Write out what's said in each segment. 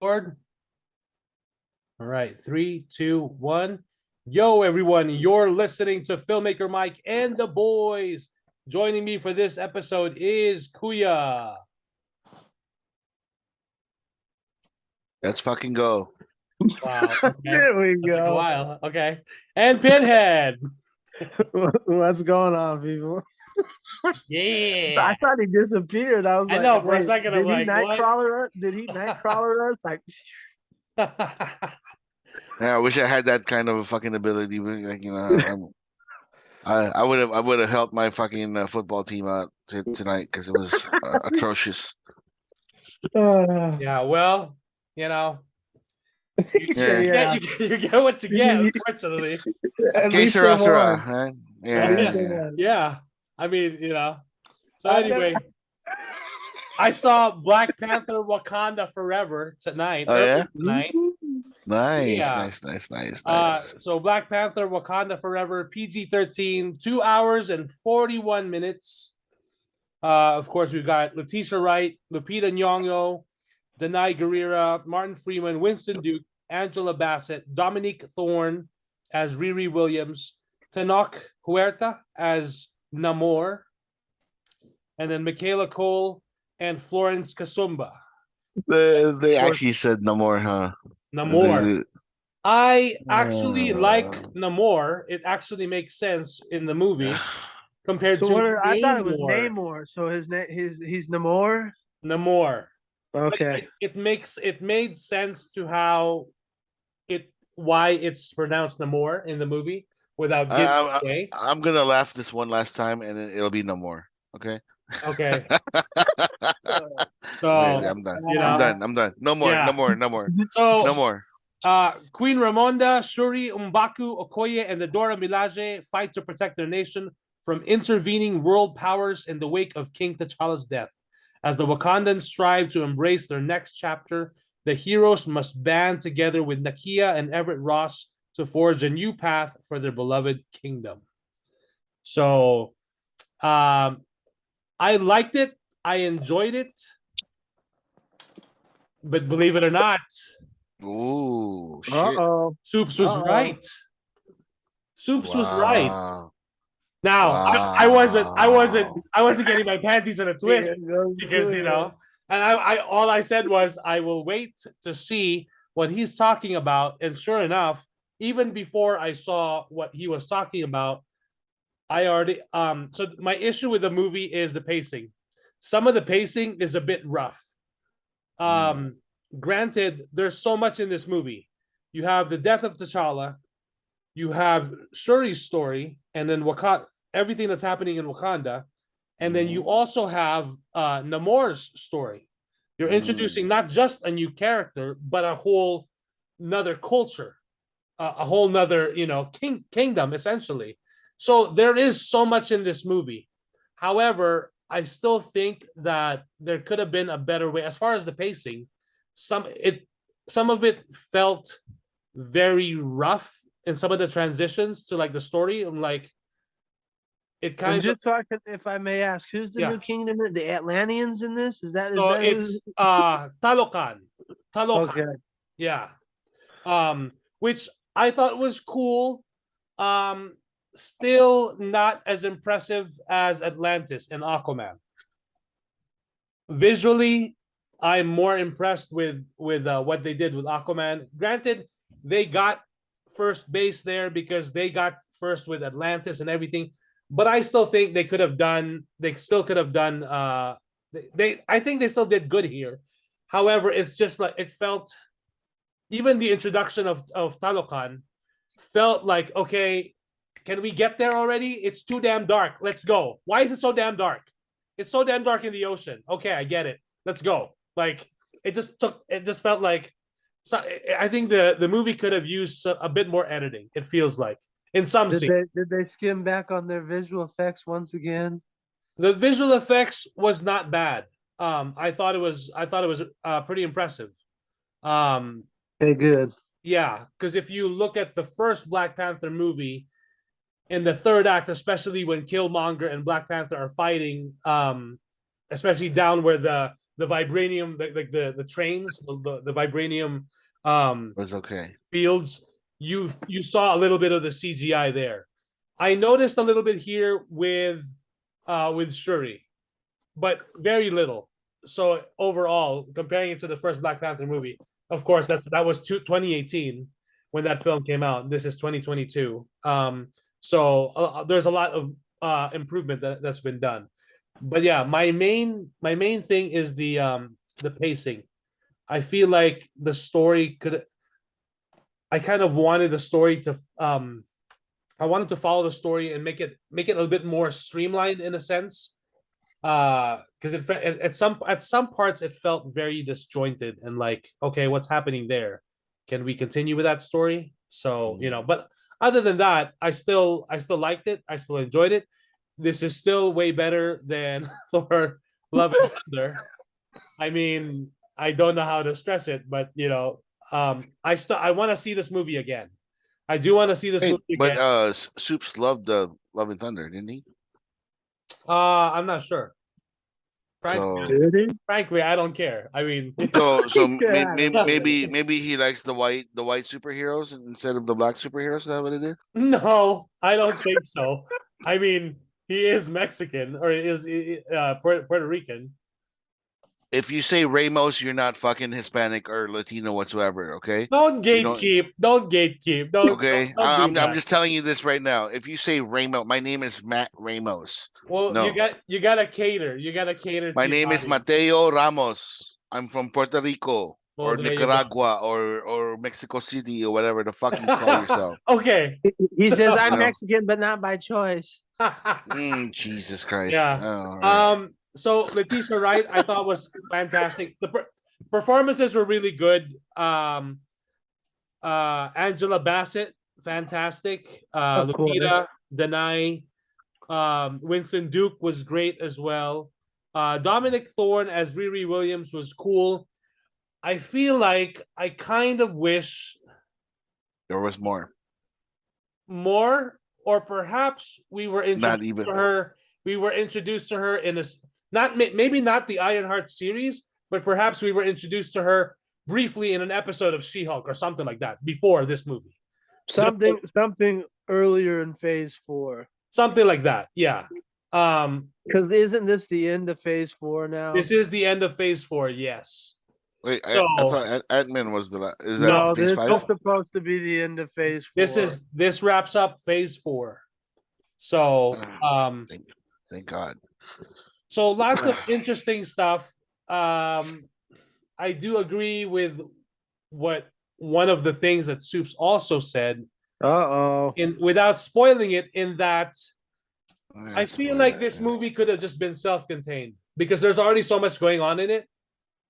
All right, 3, 2, 1. Yo, everyone, you're listening to Filmmaker Mike and the boys. Joining me for this episode is Kuya. Let's fucking go. Wow. Okay. There we That took a go. while. Okay. And Pinhead. What's going on, people? Yeah. I thought he disappeared. I was I like, know, for a wait, second, did I'm he like, what? Nightcrawler us? Did he Nightcrawler us? Like, Yeah, I wish I had that kind of fucking ability. But, like, I would have helped my fucking football team out tonight because it was atrocious. Yeah, well, you know, Yeah. you get what you get, unfortunately. At Que least sera, they sera, won. huh? At least they Yeah. won. Yeah. I mean, you know. So I anyway, I saw Black Panther Wakanda Forever tonight. Oh yeah. Tonight. Nice, Yeah. nice. So Black Panther Wakanda Forever, PG-13, 2 hours and 41 minutes. Of course, we've got Letitia Wright, Lupita Nyong'o, Danai Gurira, Martin Freeman, Winston Duke, Angela Bassett, Dominique Thorne as Riri Williams, Tenoch Huerta as Namor, and then Michaela Cole and Florence Kasumba. They actually said no more, huh? Namor. I actually like Uh, Namor. It actually makes sense in the movie compared So to what? I thought it was Namor. Namor. So his name, he's Namor. Namor. Okay. It made sense to how why it's pronounced Namor in the movie without giving I, away. I'm gonna laugh this one last time, and then it'll be no more. Okay. Okay. So Okay, I'm done. you know, I'm done. No more. yeah. No more. No more. So No more. Queen Ramonda, Shuri, M'Baku, Okoye, and the Dora Milaje fight to protect their nation from intervening world powers in the wake of King T'Challa's death. As the Wakandans strive to embrace their next chapter, the heroes must band together with Nakia and Everett Ross to forge a new path for their beloved kingdom. So, I liked it. I enjoyed it. But believe it or not, Ooh, shit. Uh-oh. Soups was right. Soups was right. Wow. Now Wow. I wasn't getting my panties in a twist because and I all I said was I will wait to see what he's talking about, and sure enough, even before I saw what he was talking about, I already so my issue with the movie is the pacing. Some of the pacing is a bit rough. Granted, there's so much in this movie. You have the death of T'Challa, you have Shuri's story, and then everything that's happening in Wakanda, and then you also have Namor's story. You're introducing not just a new character, but a whole another culture, a whole nother kingdom essentially. So there is so much in this movie. However, I still think that there could have been a better way as far as the pacing. Some of it felt very rough in some of the transitions to like the story. I'm like, it kind And of just so if I may ask, who's the new kingdom? The Atlanteans in this? Is that it's Talokan. Okay. Yeah. Which I thought was cool. Still not as impressive as Atlantis and Aquaman. Visually, I'm more impressed with what they did with Aquaman. Granted, they got first base there because they got first with Atlantis and everything, but I still think they still could have done I think they still did good here. However, it's just like it felt, even the introduction of Talokan felt like, okay, can we get there already? It's too damn dark. Let's go. Why is it so damn dark? It's so damn dark in the ocean. Okay, I get it. Let's go. Like it just felt like, so I think the movie could have used a bit more editing. It feels like in some scenes. Did they skim back on their visual effects once again? The visual effects was not bad. I thought it was pretty impressive. Okay, good. Yeah, because if you look at the first Black Panther movie, in the third act, especially when Killmonger and Black Panther are fighting, especially down where the the vibranium, like the trains, the vibranium It was okay. fields, you saw a little bit of the CGI there. I noticed a little bit here with Shuri, but very little. So overall, comparing it to the first Black Panther movie, of course that was 2018 when that film came out. This is 2022. So there's a lot of improvement that's been done. But yeah, my main thing is the pacing. I feel like the story could. I kind of wanted the story to I wanted to follow the story and make it a little bit more streamlined in a sense. Because at some parts it felt very disjointed and like, okay, what's happening there? Can we continue with that story? So, but other than that, I still liked it. I still enjoyed it. This is still way better than Thor Love and Thunder. I mean, I don't know how to stress it, but I want to see this movie again. I do want to see this Hey, movie but again. Soups loved the Love and Thunder, didn't he? I'm not sure. So Frankly, I don't care. I mean, so He's good at it. maybe he likes the white superheroes instead of the black superheroes. Is that what it is? no, I don't think so. I mean, he is Mexican or is Puerto Rican. If you say Ramos, you're not fucking Hispanic or Latino whatsoever. Okay. Don't You don't. gatekeep. Don't gatekeep. Don't Okay. don't do I'm that. just telling you this right now. If you say Ramos, my name is Matt Ramos. Well, No. you gotta cater. You gotta cater to My your name is audience. Mateo Ramos. I'm from Puerto Rico Well, or there you go. Nicaragua or Mexico City or whatever the fuck you call yourself. Okay. He says, So- "I'm You know. Mexican, but not by choice." Jesus Christ. Yeah. Oh, right. So Letitia Wright, I thought was fantastic. The performances were really good. Angela Bassett, fantastic. Of course. Lupita Denai, Winston Duke was great as well. Dominic Thorne as Riri Williams was cool. I feel like I kind of wish There was more. or perhaps we were introduced even. to her. We were introduced to her in a maybe not the Ironheart series, but perhaps we were introduced to her briefly in an episode of She-Hulk or something like that before this movie. Something earlier in Phase 4. Something like that, yeah. Because isn't this the end of Phase 4 now? This is the end of Phase 4, yes. Wait, I So- thought Ant-Man was is that No, phase this 5? is supposed to be the end of Phase 4. This wraps up Phase 4. So Thank God. so lots of interesting stuff. I do agree with what one of the things that Soups also said without spoiling it, in that I feel like this movie could have just been self-contained because there's already so much going on in it.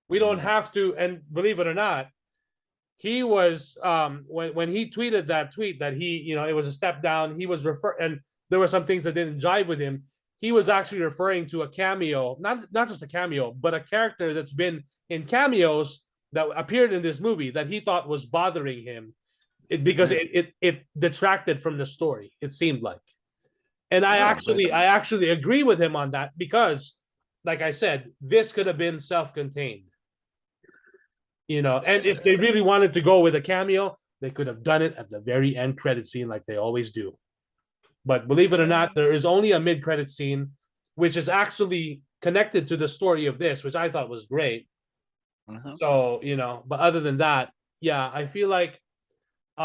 We don't have to, and believe it or not, he was when he tweeted that tweet that it was a step down. He was and there were some things that didn't jive with him. He was actually referring to a cameo, not just a cameo, but a character that's been in cameos that appeared in this movie that he thought was bothering him because it detracted from the story. It seemed like, and I actually agree with him on that because, like I said, this could have been self-contained. And if they really wanted to go with a cameo, they could have done it at the very end credit scene like they always do. But believe it or not, there is only a mid-credit scene, which is actually connected to the story of this, which I thought was great. So, but other than that, yeah, I feel like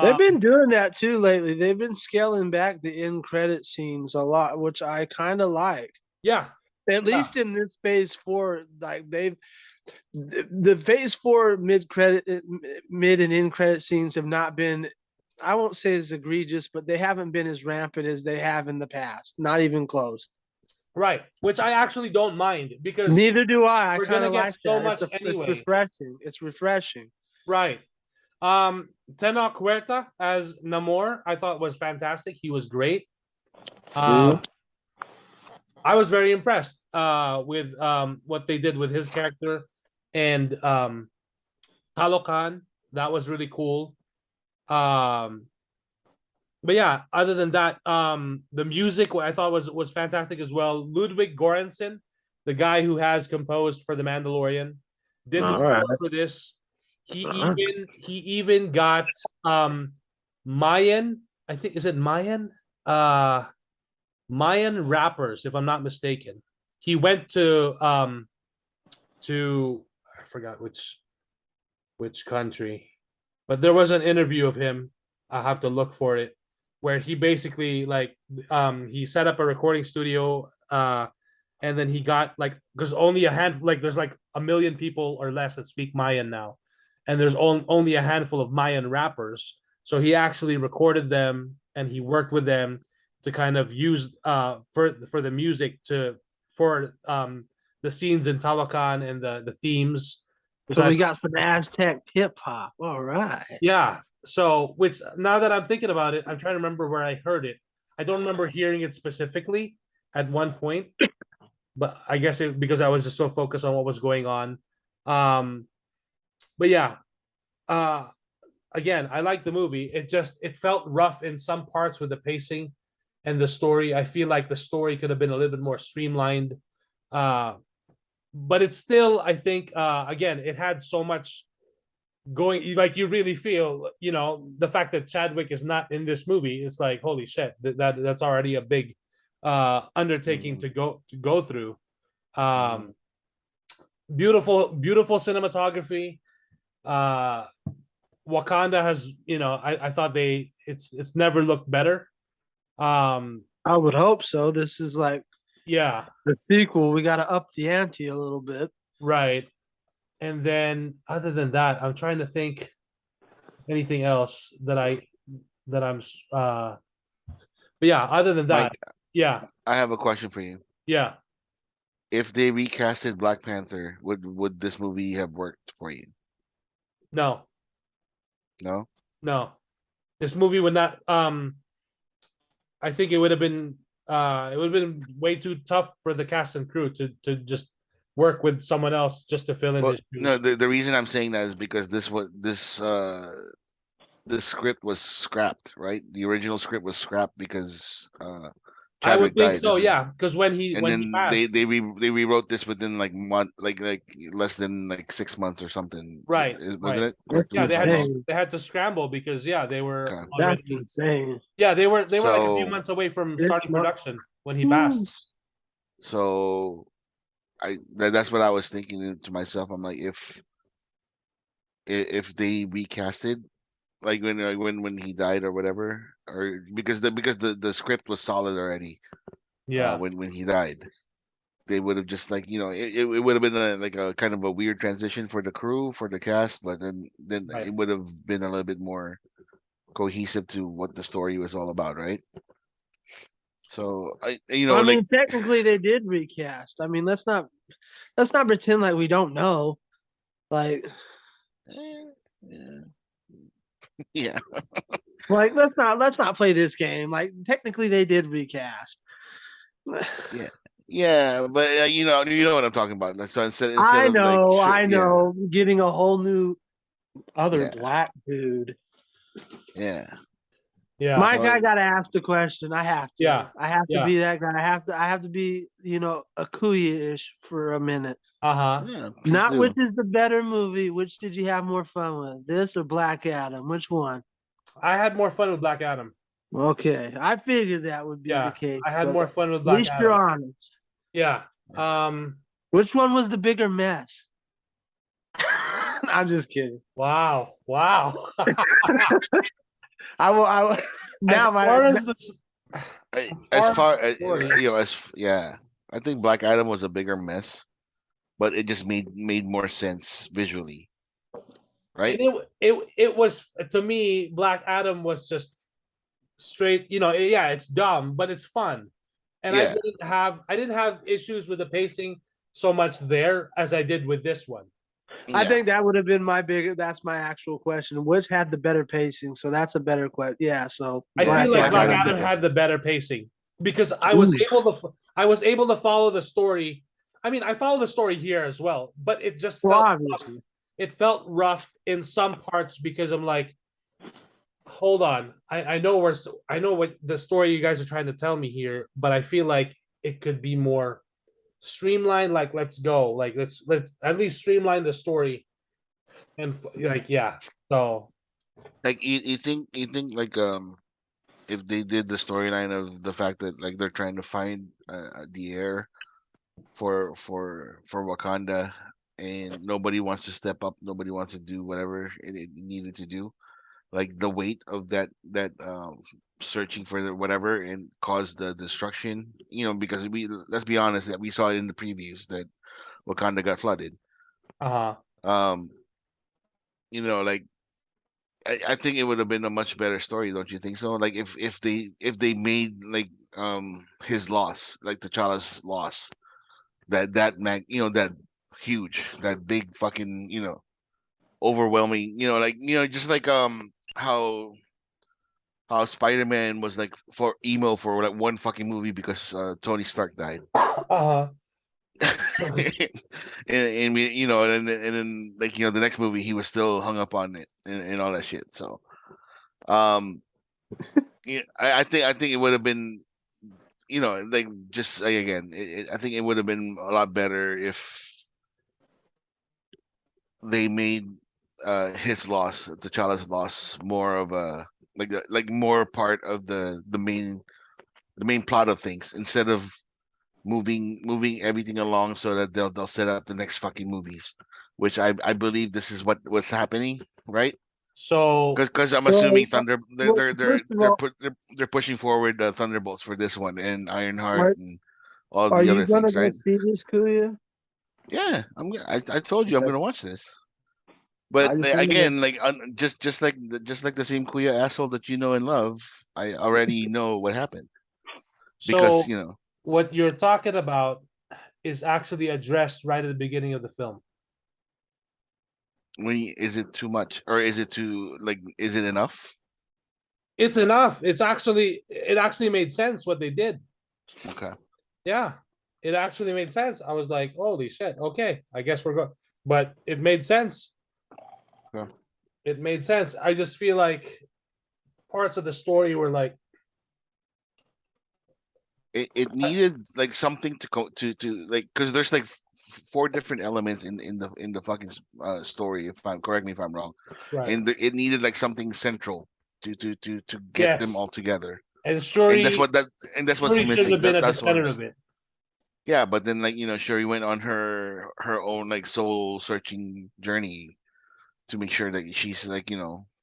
they've been doing that too lately. They've been scaling back the end credit scenes a lot, which I kind of like. Yeah. At least in this Phase 4, like the Phase 4 mid and end credit scenes have not been, I won't say as egregious, but they haven't been as rampant as they have in the past. Not even close. Right, which I actually don't mind because neither do I. I we're kind gonna of get like so that. much It's anyway. refreshing. It's refreshing. Right. Tenoch Huerta as Namor, I thought was fantastic. He was great. I was very impressed with what they did with his character, and Talokan. That was really cool. But yeah, other than that, the music I thought was fantastic as well. Ludwig Göransson the guy who has composed for The Mandalorian, did the All score right. for this. He Uh-huh. even got Mayan, I think, is it Mayan? Mayan rappers, if I'm not mistaken. He went to I forgot which country, but there was an interview of him. I'll have to look for it, where he basically like he set up a recording studio, and then he got like, there's only a handful, like there's like a million people or less that speak Mayan now, and there's only a handful of Mayan rappers. So he actually recorded them and he worked with them to kind of use for the music to for the scenes in Tawakan and the themes. Which So I we got some Aztec hip hop. All right. Yeah. So, which now that I'm thinking about it, I'm trying to remember where I heard it. I don't remember hearing it specifically at one point, but I guess because I was just so focused on what was going on. Um, but yeah, uh, again, I like the movie. It felt rough in some parts with the pacing and the story. I feel like the story could have been a little bit more streamlined. Uh, but it's still, I think, again, it had so much going, like you really feel, the fact that Chadwick is not in this movie, it's like holy shit, that's already a big undertaking to go through. um beautiful cinematography. uh Wakanda has, I thought it's never looked better. um I would hope so. This is like yeah, the sequel. We got to up the ante a little bit. right. And then other than that, I'm trying to think anything else that I'm but yeah, other than that, Mike, yeah, I have a question for you. yeah. If they recasted Black Panther, would this movie have worked for you? No, No? no. This movie would not. I think it would have been way too tough for the cast and crew to just work with someone else just to fill in Well, his no, shoes. the reason I'm saying that is because this script was scrapped, right? The original script was scrapped because I would Chadwick think died, so, yeah, because and when he then passed, they rewrote this within like like less than like 6 months or something. right, Wasn't right. it? Correct That's me Yeah, if I'm wrong. insane. they had to scramble because yeah, they were Okay. That's already, insane. yeah, they were like a few So months away from 6 starting months. production when he passed. so that's what I was thinking to myself. I'm like, if they recasted, like when he died or whatever, or because the script was solid already Yeah, when he died, they would have just like it would have been like a kind of a weird transition for the crew, for the cast, but then right. it would have been a little bit more cohesive to what the story was all about, right? So I like mean, technically they did recast. I mean, let's not pretend like we don't know. Like, yeah, yeah, let's not play this game. Like, technically they did recast. yeah, yeah, but you know what I'm talking about. So instead I of like know, sure, I yeah, know. Getting a whole new other yeah, black dude. yeah. Yeah, Mike, I So gotta ask the question. I have to. yeah, I have to yeah. be that guy. I have to be, a Kuya-ish for a minute. Uh-huh. yeah, please Not which do. is the better movie. Which did you have more fun with? This or Black Adam? Which one? I had more fun with Black Adam. Okay. I figured that would be the Yeah, case, I had but more fun with at Black least you're Adam. honest. Yeah. Yeah. Which one was the bigger mess? I'm just kidding. Wow. Wow. I will As now my far as this, As far as far the story, yeah, I think Black Adam was a bigger mess, but it just made more sense visually, right? it was, to me, Black Adam was just straight. Yeah, it's dumb, but it's fun, and Yeah, I didn't have issues with the pacing so much there as I did with this one. I yeah, think that would have been that's my actual question. Which had the better pacing? So that's a better question. Yeah, so I feel Black like Black Black Adam. Adam. Adam had the better pacing because Ooh. I was able to follow the story. I mean, I follow the story here as well, but it just Well, felt rough. obviously. It felt rough in some parts because I'm like, hold on, I know I know what the story you guys are trying to tell me here, but I feel like it could be more streamline. Like, let's go. Like, let's at least streamline the story. And like, yeah. So Like you think like if they did the storyline of the fact that like they're trying to find the heir for Wakanda, and nobody wants to step up, nobody wants to do whatever it needed to do, like the weight of that searching for the whatever and caused the destruction, because we let's be honest that we saw it in the previews that Wakanda got flooded. uh-huh. um like I think it would have been a much better story, don't you think so? Like if they made like his loss, like T'Challa's loss, that huge, that big fucking, overwhelming, just like how Spider-Man was like for emo for like one fucking movie because Tony Stark died. Uh-huh. and we, and then like the next movie he was still hung up on it and all that shit. So yeah, I think it would have been, like just like again, I think it would have been a lot better if they made his loss, T'Challa's loss, more of a like more part of the main plot of things, instead of moving everything along so that they'll set up the next fucking movies, which I believe this is what's happening, right? So Because I'm So, assuming Thunder well, first of all, they're pushing forward Thunderbolts for this one and Ironheart are, and all are the you other gonna things, go right? see this, Kuya? Yeah, I told you I'm Okay. gonna watch this. I But just wanted to make. again, like just like the same Kuya asshole that you know and love, I already know what happened because so what you're talking about is actually addressed right at the beginning of the film. is it too much or is it too like is it enough? It's enough. It actually made sense what they did. Okay. Yeah. It actually made sense. I was like, holy shit, okay, I guess we're going. But it made sense. Yeah. It made sense. I just feel like parts of the story were like, It needed like something to like because there's like four different elements in the fucking story. If I'm correct me if I'm wrong, right. and it needed like something central to get them Yes. all together, And and that's Shuri what that and that's what's Shuri shouldn't missing. have been at the That's what center of it. yeah. But then like Shuri went on her own like soul searching journey to make sure that she's like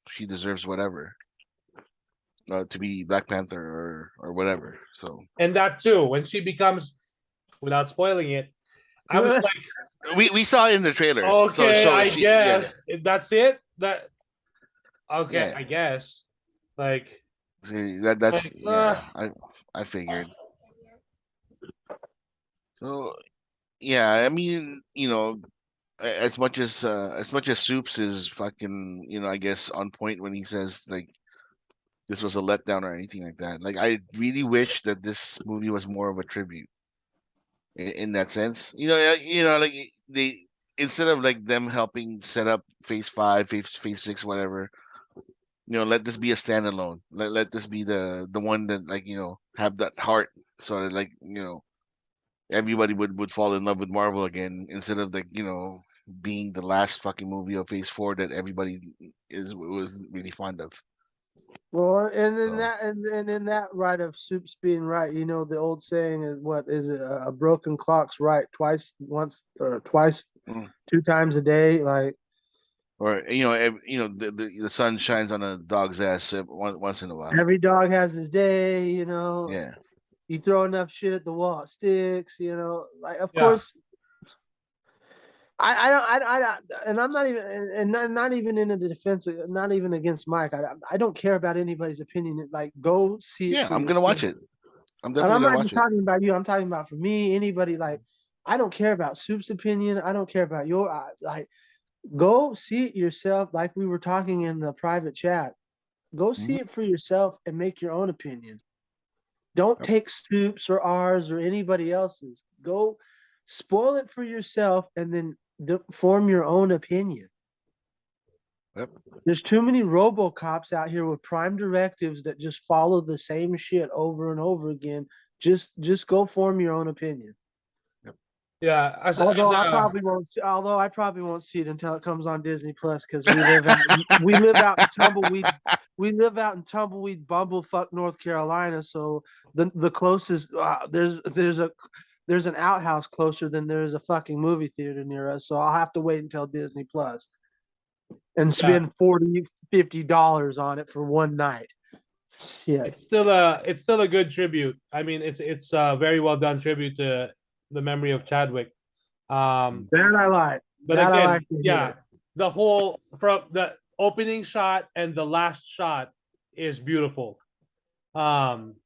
she deserves whatever to be Black Panther or whatever. So And that too, when she becomes, without spoiling it, I was like, we saw it in the trailers. So okay, so I she yeah. guess that's it. That okay, Yeah, I guess. Like, see, that's like yeah. I figured. So yeah, I mean, as much as Soups is fucking, I guess on point when he says like this was a letdown or anything like that. Like I really wish that this movie was more of a tribute in that sense. Like they instead of like them helping set up Phase 5, Phase 6, whatever. Let this be a standalone. Let this be the one that like have that heart, so that like everybody would fall in love with Marvel again, instead of like being the last fucking movie of Phase 4 that everybody was really fond of. Well, and then So that, and in that right of Soups being right, the old saying is, what is it? A broken clock's right twice, mm. 2 times a day. Like, Or the sun shines on a dog's ass once in a while. every dog has his day. Yeah. You throw enough shit at the wall, it sticks. Like, of yeah. course, I don't, and I'm not even, and not even in the defense, not even against Mike. I don't care about anybody's opinion. Like, go see it Yeah, for I'm gonna yourself. watch it. I'm And definitely I'm gonna not just watch it. talking about you. I'm talking about for me, anybody. Like, I don't care about Soup's opinion. I don't care about your, like, go see it yourself. Like we were talking in the private chat, go see Mhm. it for yourself and make your own opinion. Don't Yep. take Soup's or ours or anybody else's. Go spoil it for yourself and then form your own opinion. Yep. There's too many RoboCops out here with prime directives that just follow the same shit over and over again. Just go form your own opinion. Yeah, Although I probably won't see it until it comes on Disney Plus because we live out in tumbleweed bumblefuck North Carolina. So the closest there's an outhouse closer than there is a fucking movie theater near us. So I'll have to wait until Disney Plus and yeah. spend $40-$50 on it for one night. Yeah, It's still a good tribute. I mean, it's a very well done tribute to the memory of Chadwick. that I like. But That I again, like to yeah, hear. the whole from the opening shot and the last shot is beautiful. Um,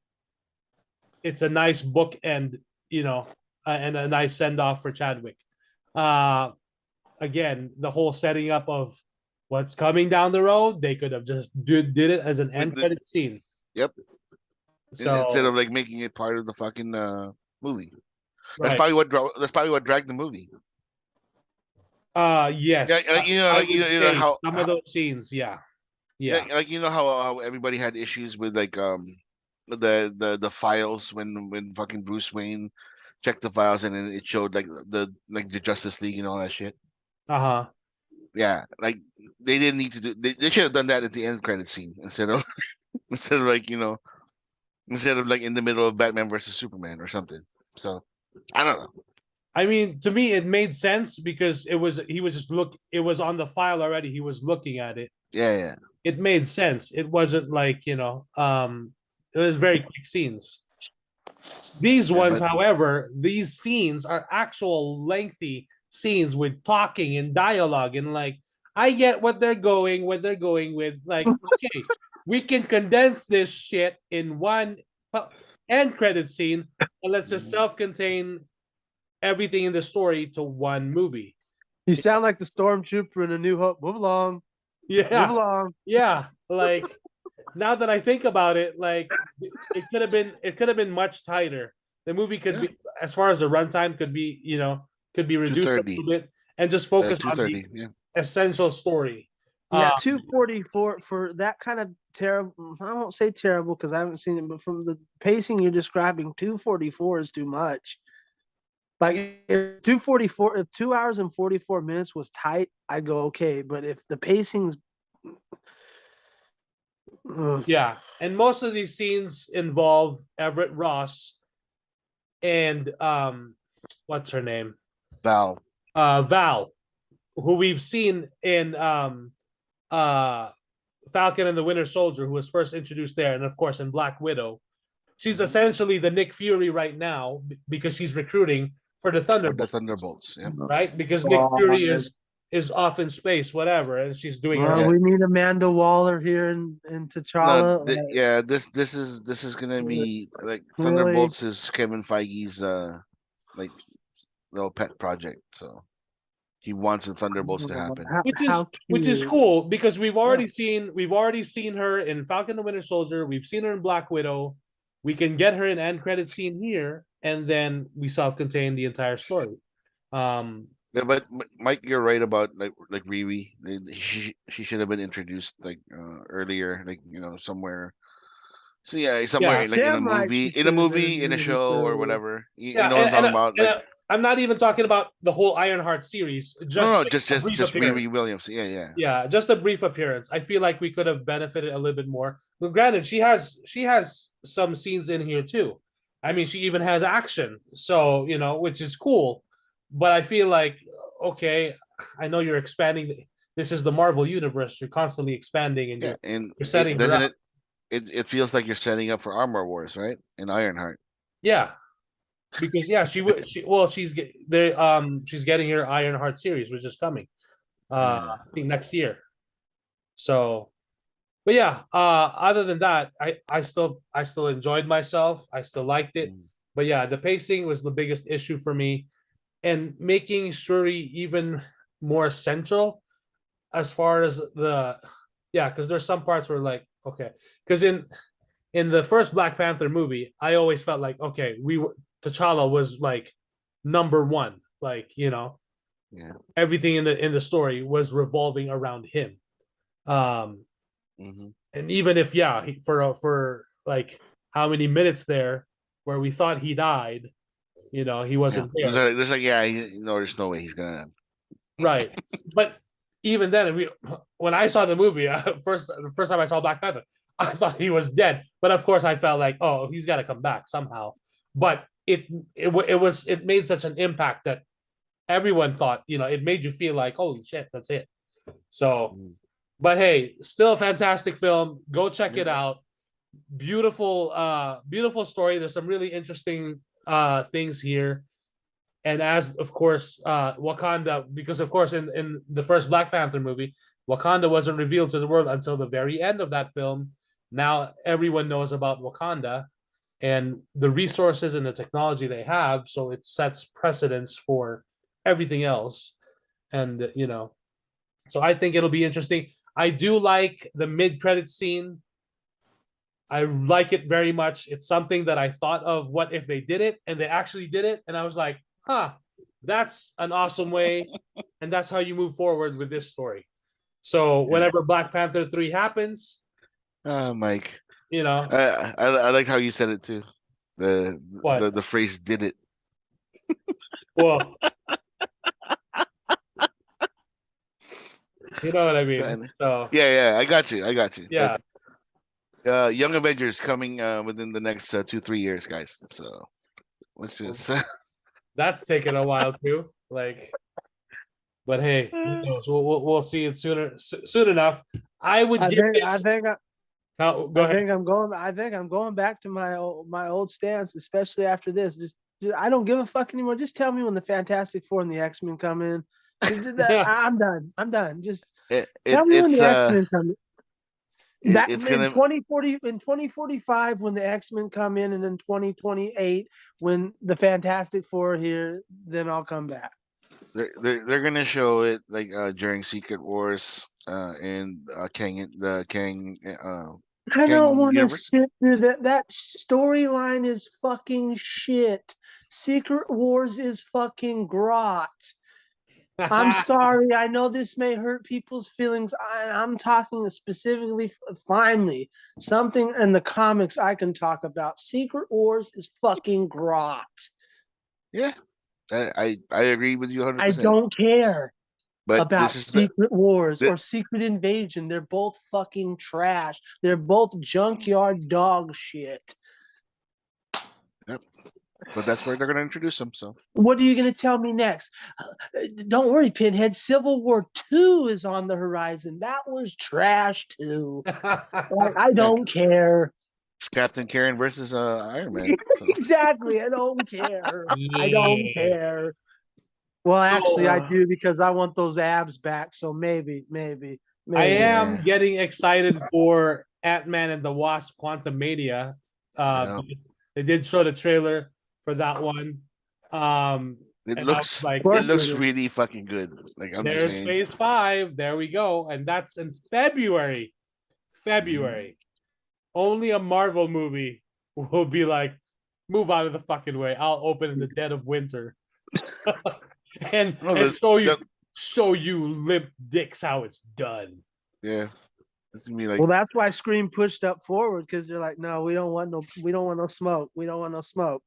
it's a nice bookend, and a nice send off for Chadwick. Uh, Again, the whole setting up of what's coming down the road, they could have just did it as an end credit scene. Yep. So Instead of like making it part of the fucking movie. That's right. probably what dragged the movie. Yes. Yeah, I like would you know say how some of those scenes, yeah. yeah, Yeah. like how everybody had issues with like the files when fucking Bruce Wayne checked the files and then it showed like the Justice League and all that shit. Uh-huh. Yeah, like they didn't need to do. They should have done that at the end credit scene instead of instead of like instead of like in the middle of Batman versus Superman or something. So I don't know. I mean, to me, it made sense because he was just it was on the file already. He was looking at it. Yeah, yeah. It made sense. It wasn't like, it was very quick scenes. These Yeah, ones, but however, these scenes are actual lengthy scenes with talking and dialogue and like I get what they're going with. Like, okay, we can condense this shit in one end credit scene and let's just mhm. self-contain everything in the story to one movie. You sound like the stormtrooper in A New Hope. Move along. Move Yeah. along. Yeah. Like now that I think about it, like it could have been much tighter. The movie could Yeah, be, as far as the runtime could be reduced a 230. little bit and just focus on the 230. Yeah. essential story. Yeah, Uh 244 for that kind of terrible. I won't say terrible because I haven't seen it, but from the pacing you're describing, 244 is too much. Like if 244, if 2 hours and 44 minutes was tight, I'd go okay. But if the pacing's yeah. And most of these scenes involve Everett Ross and what's her name? Val. Val, who we've seen in uh Falcon and the Winter Soldier, who was first introduced there, and of course in Black Widow. She's Mhm. essentially the Nick Fury right now because she's recruiting for the For the Thunderbolt, Thunderbolts. Yeah. right? Because Nick Fury God. is off in space, whatever, and she's doing her Yeah. We need Amanda Waller here in No, T'Challa. yeah, this is gonna be like Really? Thunderbolts is Kevin Feige's like little pet project, so he wants the Thunderbolts to happen. How which is cute. cool because Yeah. we've already seen her in Falcon and the Winter Soldier, we've seen her in Black Widow. We can get her in end credit scene here, and then we self-contain the entire story. Yeah, but Mike, you're right about like Riri. She should have been introduced like earlier, like somewhere. So yeah, Yeah, somewhere like Damn right she in a should have been movie, in a introduced show or earlier. whatever. You yeah, know what I'm talking about? and Like I'm not even talking about the whole Ironheart series. no, Just no, like a brief just Riri appearance. Williams. Yeah, yeah. Yeah, just a brief appearance. I feel like we could have benefited a little bit more. But granted, she has some scenes in here too. I mean, she even has action, so which is cool. But I feel like, okay, I know you're expanding. This is the Marvel universe. You're constantly expanding, and Yeah, and you're it setting her doesn't up. it feels like you're setting up for Armor Wars, right? In Ironheart. Yeah, because yeah, she would. She's getting her Ironheart series, which is coming. Yeah. I think next year. So, but yeah, other than that, I still enjoyed myself. I still liked it. Mm. But yeah, the pacing was the biggest issue for me, and making Shuri even more central as far as because there's some parts where like okay, because in the first Black Panther movie, I always felt like okay, T'Challa was like number one, like Yeah. everything in the story was revolving around him. Um, Hmm. and even if for like how many minutes there where we thought he died, You know, he Yeah. wasn't there. There's like, yeah, there's no way he's gonna. Right. But even then, when I saw the movie, the first time I saw Black Panther, I thought he was dead. But of course, I felt like, oh, he's got to come back somehow. But it made such an impact that everyone thought, it made you feel like, holy shit, that's it. So, but hey, still a fantastic film. Go check it out. Beautiful story. There's some really interesting things here. And as of course, Wakanda, because of course in the first Black Panther movie, Wakanda wasn't revealed to the world until the very end of that film. Now everyone knows about Wakanda and the resources and the technology they have, so it sets precedence for everything else. And so I think it'll be interesting. I do like the mid-credit scene. I like it very much. It's something that I thought of, what if they did it, and they actually did it, and I was like, that's an awesome way, and that's how you move forward with this story. So whenever Black Panther 3 happens, Mike, I like how you said it too. The phrase "did it." Well, you know what I mean. So yeah, I got you. Yeah. But, Young Avengers coming within the next 2-3 years, guys. So let's just. That's taken a while too. But hey, who knows? We'll see it soon enough. I would give this. I think I'm going back to my old stance, especially after this. Just I don't give a fuck anymore. Just tell me when the Fantastic Four and the X-Men come in. I'm done. Just tell me when the X-Men come in. That in 2045 when the X-Men come in, and then 2028 when the Fantastic Four are here, then I'll come back. They're gonna show it like during Secret Wars and Kang. I don't want to sit through that. That storyline is fucking shit. Secret Wars is fucking grot. I'm sorry. I know this may hurt people's feelings. I'm talking specifically, finally, something in the comics I can talk about. Secret Wars is fucking grot. Yeah, I agree with you 100%. I don't care about Secret Wars or Secret Invasion. They're both fucking trash. They're both junkyard dog shit. Yep. But that's where they're going to introduce them. So what are you going to tell me next? Don't worry, Pinhead. Civil War 2 is on the horizon. That was trash too. I don't care. It's Captain Karen versus Iron Man. So. Exactly. I don't care. I don't care. Well, actually, I do, because I want those abs back. So maybe. I am getting excited for Ant-Man and the Wasp: Quantumania. They did show the trailer for that one. It looks really fucking good. Like there's Phase 5. There we go, and that's in February. Only a Marvel movie will be like, move out of the fucking way. I'll open in the dead of winter, and show you limp dicks how it's done. Yeah. Well, that's why Scream pushed up forward, because they're like, no, we don't want no smoke. We don't want no smoke.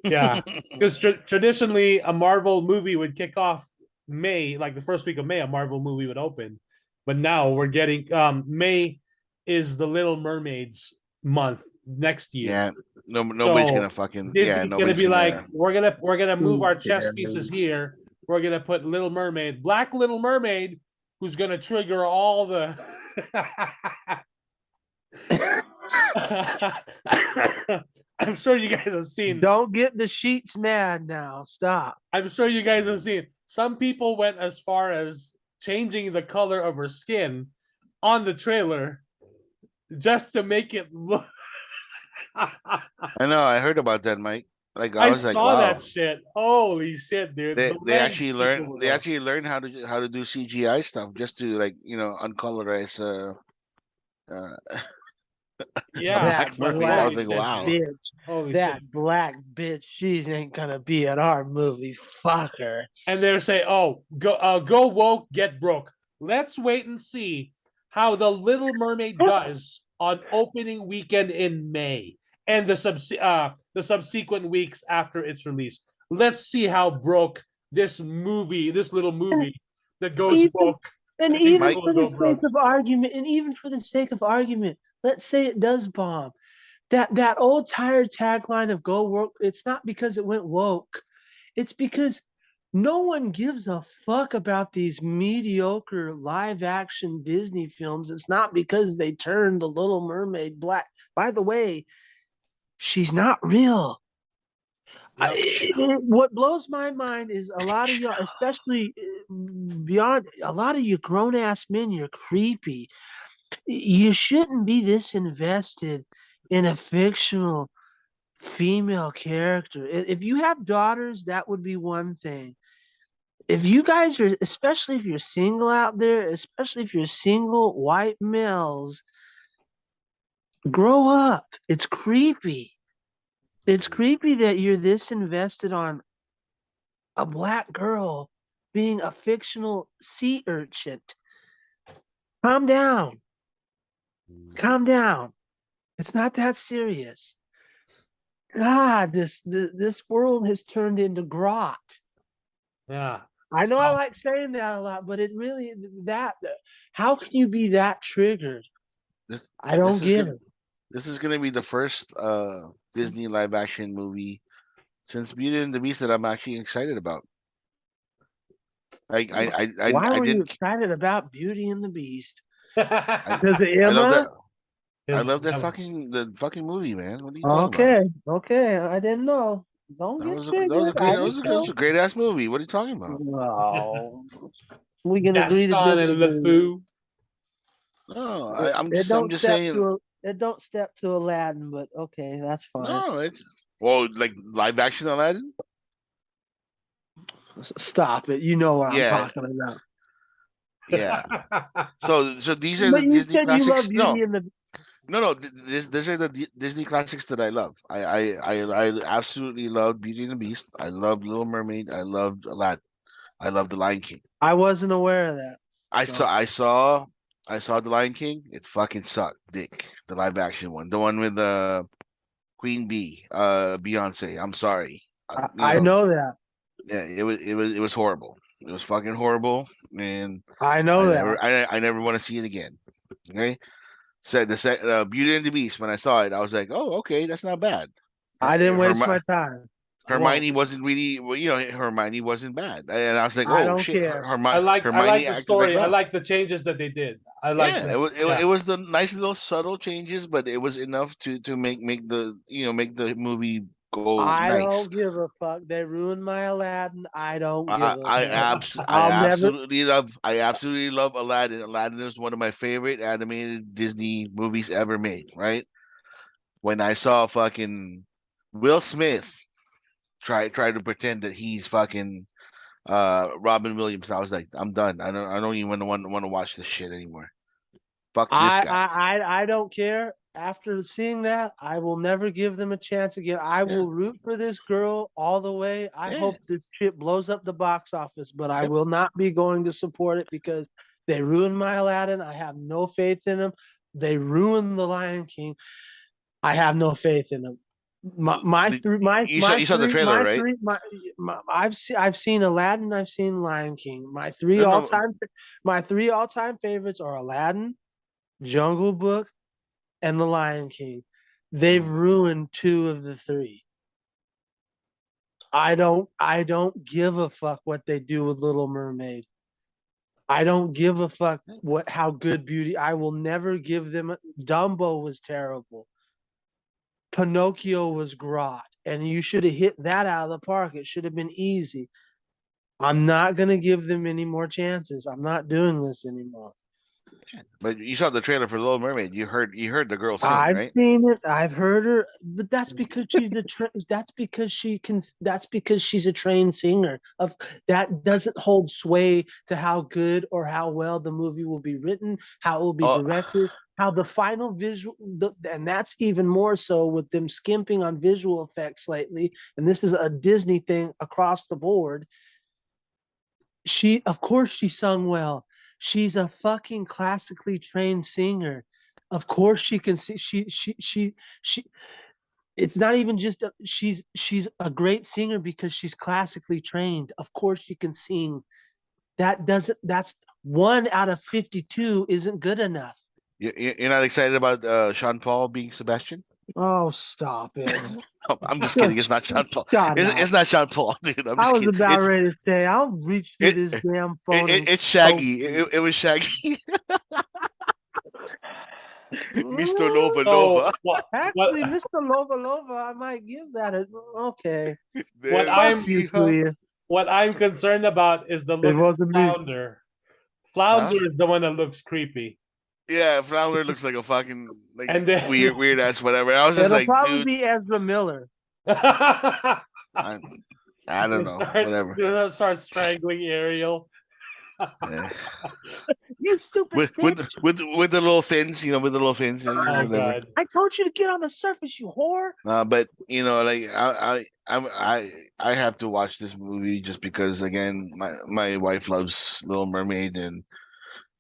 Yeah, because traditionally a Marvel movie would kick off May, like the first week of May, a Marvel movie would open. But now we're getting May is the Little Mermaids month next year. Yeah, nobody's gonna fucking. Disney's gonna be like, we're gonna move our chess pieces here. We're gonna put Little Mermaid, Black Little Mermaid, who's gonna trigger all the. I'm sure you guys have seen. Don't get the sheets mad now. Stop. I'm sure you guys have seen. Some people went as far as changing the color of her skin on the trailer just to make it look. I know. I heard about that, Mike. Like I was saw like, wow. that shit. Holy shit, dude! They actually learned. They actually learned how to do CGI stuff just to uncolorize. Yeah, Black Mermaid. I was like, wow. That black bitch, she ain't gonna be at our movie. Fuck her. And they're saying, "Oh, go woke, get broke." Let's wait and see how the Little Mermaid does on opening weekend in May and the subsequent weeks after its release. let's see how broke this little movie that goes Even woke. and I think even people for will the go sake broke. of argument, let's say it does bomb. That old tired tagline of "Go woke," it's not because it went woke. It's because no one gives a fuck about these mediocre live action Disney films. It's not because they turned the Little Mermaid black. By the way, she's not real. Yep. What blows my mind is a lot of y'all, especially beyond a lot of you grown ass men, you're creepy. You shouldn't be this invested in a fictional female character. If you have daughters, that would be one thing. If you guys are, especially if you're single out there, especially if you're single white males, grow up. It's creepy. It's creepy that you're this invested on a black girl being a fictional sea urchin. Calm down. Calm down. It's not that serious. God, this world has turned into grot. Yeah. I know I So, like saying that a lot, but it really that how can you be that triggered? This I this don't is get gonna it. this is gonna be the first Disney live action movie since Beauty and the Beast that I'm actually excited about. Like Why I were you didn't excited about Beauty and the Beast? I Because of I love Emma? that I His- love that the fucking movie, man. What are you talking about? Okay, okay. I didn't know. Don't get triggered. I didn't That was know. a great ass movie. What are you talking about? No. We can agree to Gaston and disagree. LeFou. No, It, it I'm don't just step saying. to it don't step to Aladdin, but okay, that's fine. No, it's well like live action Aladdin. Stop it. You know what I'm Yeah, talking about. yeah. So these are But the you Disney said you love classics. Beauty and the No. These are the Disney classics that I love. I absolutely love Beauty and the Beast. I love Little Mermaid. I loved Aladdin. I love The Lion King. I wasn't aware of that. I So saw I saw I saw The Lion King. It fucking sucked, dick. The live action one, the one with Queen Bee, Beyonce. I'm sorry. You I know, know that. yeah, it was horrible. It was fucking horrible, and I know that. I never want to see it again. Okay, said Beauty and the Beast. When I saw it, I was like, oh, okay, that's not bad. I didn't waste my Hermione time. I won't. Hermione wasn't really, well, you know, Hermione wasn't bad, and I was like, I oh don't shit, care. I Hermione like the acted like story. I well. like the changes that they did. I like Yeah, the it yeah. was the nice little subtle changes, but it was enough to make the make the movie go I nice. don't give a fuck. They ruined my Aladdin. I don't give a fuck. I I'll never. absolutely love Aladdin. Aladdin is one of my favorite animated Disney movies ever made, right? When I saw fucking Will Smith try to pretend that he's fucking Robin Williams, I was like, I'm done. I don't even want to watch this shit anymore. Fuck this guy. I don't care. After seeing that, I will never give them a chance again. I Yeah. will root for this girl all the way. I Yeah. hope this shit blows up the box office, but I Yep. will not be going to support it because they ruined my Aladdin. I have no faith in them. They ruined the Lion King. I have no faith in them. You saw the trailer, right? I've seen Aladdin. I've seen Lion King. No, no. My three all time favorites are Aladdin, Jungle Book, and The Lion King. They've Mm. ruined two of the three. I don't give a fuck what they do with Little Mermaid. I don't give a fuck how good Beauty. I will never give them Dumbo was terrible. Pinocchio was grot. And you should have hit that out of the park. It should have been easy. I'm not gonna give them any more chances. I'm not doing this anymore. But you saw the trailer for Little Mermaid. You heard the girl sing, I've right? seen it. I've heard her, but that's because that's because she can. That's because she's a trained singer. Of that doesn't hold sway to how good or how well the movie will be written, how it will be Oh, directed, how the final visual. And that's even more so with them skimping on visual effects lately. And this is a Disney thing across the board. Of course, she sung well. She's a fucking classically trained singer. Of course, she can see. She it's not even just she's a great singer because she's classically trained. Of course she can sing. That's 1 out of 52 isn't good enough. You're not excited about Sean Paul being Sebastian? Oh, stop it. I'm just kidding. It's not Sean Paul. Shut It's, up. it's not Sean Paul, dude. I'm I just was kidding. about ready to say, I'll reach through It, this damn phone. it's Shaggy. It was Shaggy. Mr. Lova So Lova. Actually, Mr. Lova Lova, I might give that a okay. What I'm- You, I'm concerned about is the look of wasn't me. Flounder. Flounder is the one that looks creepy. Yeah, Flounder looks like a fucking like And then- weird ass whatever. I was just It'll like, probably dude, be Ezra Miller. I don't know, whatever. Start strangling Ariel. Yeah. You stupid With bitch. with the little fins, with the little fins. Oh whatever. god. I told you to get on the surface, you whore. But like I have to watch this movie just because again my wife loves Little Mermaid and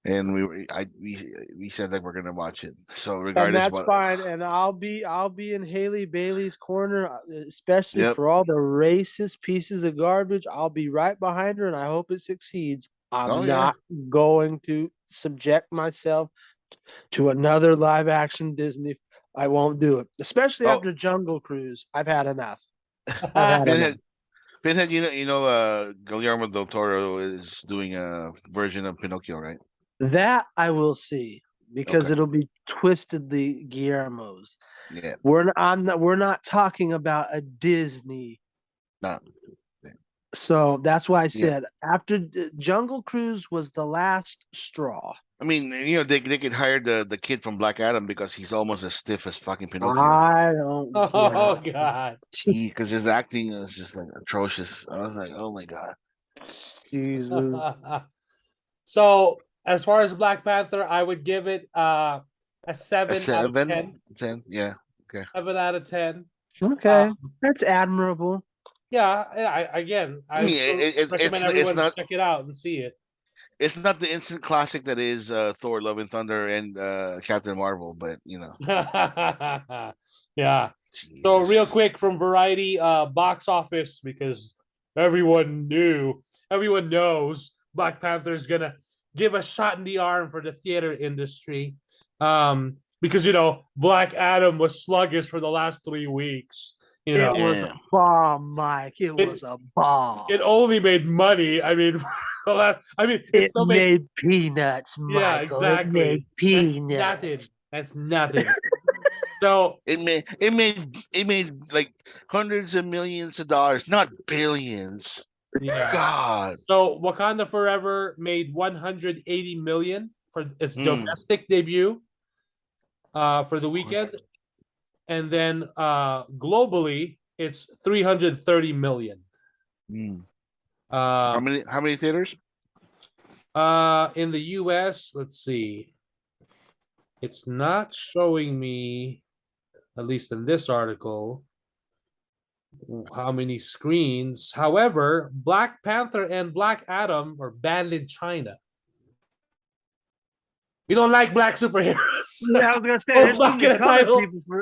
we said that we're gonna watch it. So And regardless that's what, fine. And I'll be in Haley Bailey's corner, especially Yep. for all the racist pieces of garbage. I'll be right behind her, and I hope it succeeds. I'm Oh, yeah. not going to subject myself to another live action Disney. I won't do it, especially Oh. after Jungle Cruise. I've had enough. I've had enough. Pinhead, Guillermo del Toro is doing a version of Pinocchio, right? That I will see because Okay. it'll be twistedly Guillermo's. Yeah. We're not talking about a Disney. No. So that's why I said after Jungle Cruise was the last straw. I mean, they could hire the kid from Black Adam because he's almost as stiff as fucking Pinocchio. I don't Oh care. god. Because his acting is just like atrocious. I was like, oh my god. Jesus. So as far as Black Panther, I would give it a 7 A out of 10. 10, yeah. 7 out of 10. Okay, that's admirable. Yeah, I I mean, recommend everyone not check it out and see it. it's not the instant classic that is Thor: Love and Thunder and Captain Marvel, but Yeah. So real quick from Variety box office, because everyone knows Black Panther is gonna give a shot in the arm for the theater industry. Because Black Adam was sluggish for the last 3 weeks. It was a bomb, Mike. It was a bomb. It only made money. I mean, it still made peanuts, Michael. Yeah, exactly. It made peanuts. That's nothing. So it made like hundreds of millions of dollars, not billions. Yeah. God. So Wakanda Forever made 180 million for its domestic debut for the weekend. And then globally it's 330 million. How many theaters? In the US, let's see. It's not showing me, at least in this article, how many screens. However, Black Panther and Black Adam are banned in China. We don't like black superheroes. Yeah, I was gonna say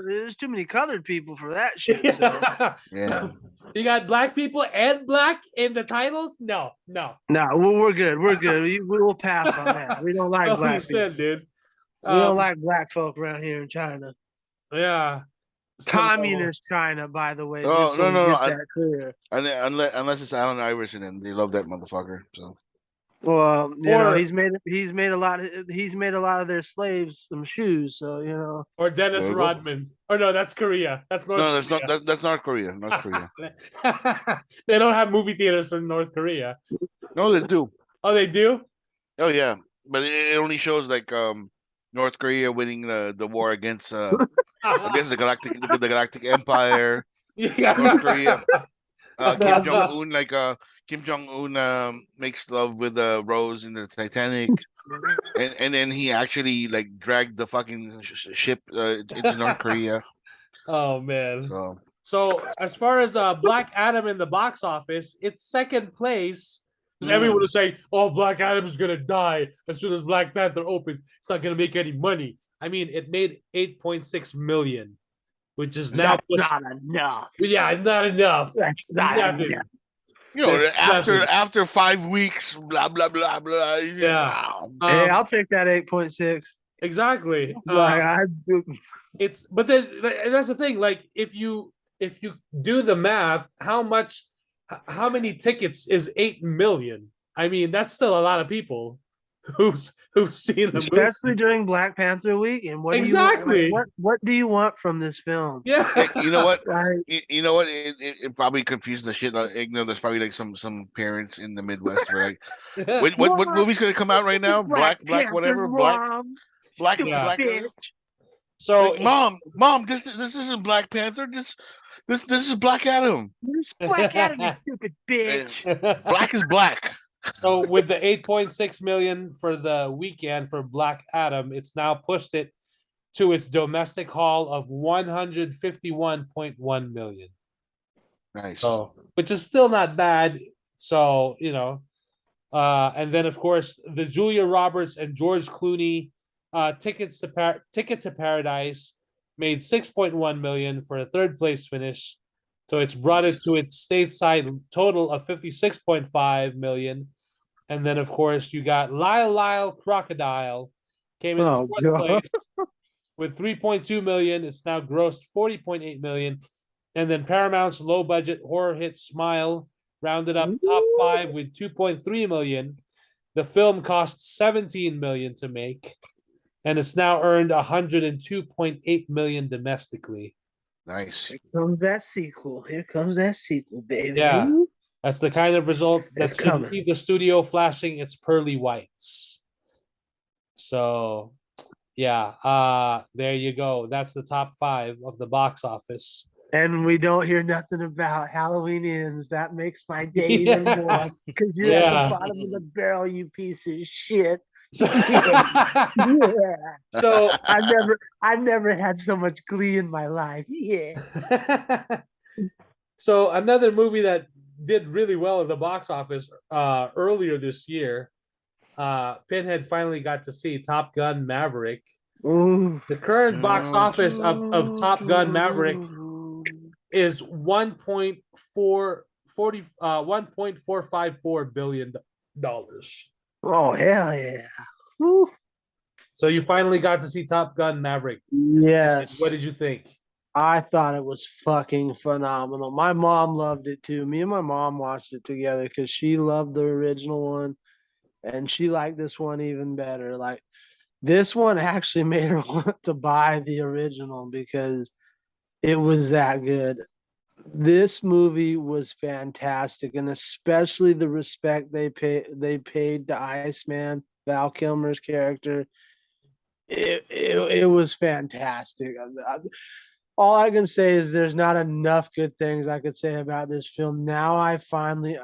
there's too many colored people for that shit. So. Yeah. You got black people and black in the titles? No. We're good. We will pass on that. We don't like black people, dude. We don't like black folk around here in China. Yeah. Communist China, by the way. Oh, no. That clear. Unless it's Allen Iverson, and they love that motherfucker. So. Well, he's made a lot of their slaves some shoes. So Or Dennis Rodman. Or no, that's Korea. That's North Korea. That's North Korea. North Korea. They don't have movie theaters for North Korea. No, they do. Oh, they do? Oh yeah, but it only shows like North Korea winning the war against the Galactic Empire. North Korea. Kim Jong Un makes love with Rose in the Titanic, and then he actually like dragged the fucking ship into North Korea. Oh man! So as far as Black Adam in the box office, it's second place. Because everyone was saying, "Oh, Black Adam is gonna die as soon as Black Panther opens. It's not gonna make any money." I mean, it made 8.6 million which is now That's not enough. Yeah, not enough. That's not Nothing. enough. You know, It's after nothing. after 5 weeks, blah blah blah blah. Yeah. Hey, I'll take that 8.6. Exactly. It's but then that's the thing. Like if you do the math, how many tickets is 8 million? I mean, that's still a lot of people who've seen the movie. Especially during Black Panther week. And what Exactly. do you want? What do you want from this film? Yeah. Hey, you know what? Right. You know what? It probably confused the shit. You know, there's probably like some parents in the Midwest who are like, what movie's gonna come out right now? Black whatever, Black Yeah. Panther. So Like, mom, this isn't Black Panther. This is Black Adam. This Black Adam, you stupid bitch. Black is black. So with the 8.6 million for the weekend for Black Adam, it's now pushed it to its domestic haul of 151.1 million. Nice. So, which is still not bad. So, you know, and then of course the Julia Roberts and George Clooney Ticket to Paradise made 6.1 million for a third place finish. So it's brought it to its stateside total of 56.5 million. And then of course you got Lyle Crocodile came in fourth place with 3.2 million. It's now grossed 40.8 million. And then Paramount's low budget horror hit Smile rounded up top 5 with 2.3 million. The film cost 17 million to make, and it's now earned 102.8 million domestically. Nice. Here comes that sequel. Here comes that sequel, baby. Yeah, that's the kind of result that can keep the studio flashing its pearly whites. So, yeah, there you go. That's the top 5 of the box office. And we don't hear nothing about Halloween Ends. That makes my day even more. Because you're at the bottom of the barrel, you piece of shit. So, So I've never had so much glee in my life. Yeah. So another movie that did really well at the box office earlier this year, Pinhead finally got to see Top Gun Maverick. Ooh. The current box office of Top Gun Maverick is $1.454 billion. Oh, hell yeah. Woo. So you finally got to see Top Gun Maverick. Yes. What did you think? I thought it was fucking phenomenal. My mom loved it too. Me and my mom watched it together because she loved the original one and she liked this one even better. Like, this one actually made her want to buy the original because it was that good. This movie was fantastic, and especially the respect they paid to Iceman, Val Kilmer's character. It was fantastic. All I can say is there's not enough good things I could say about this film. Now I finally,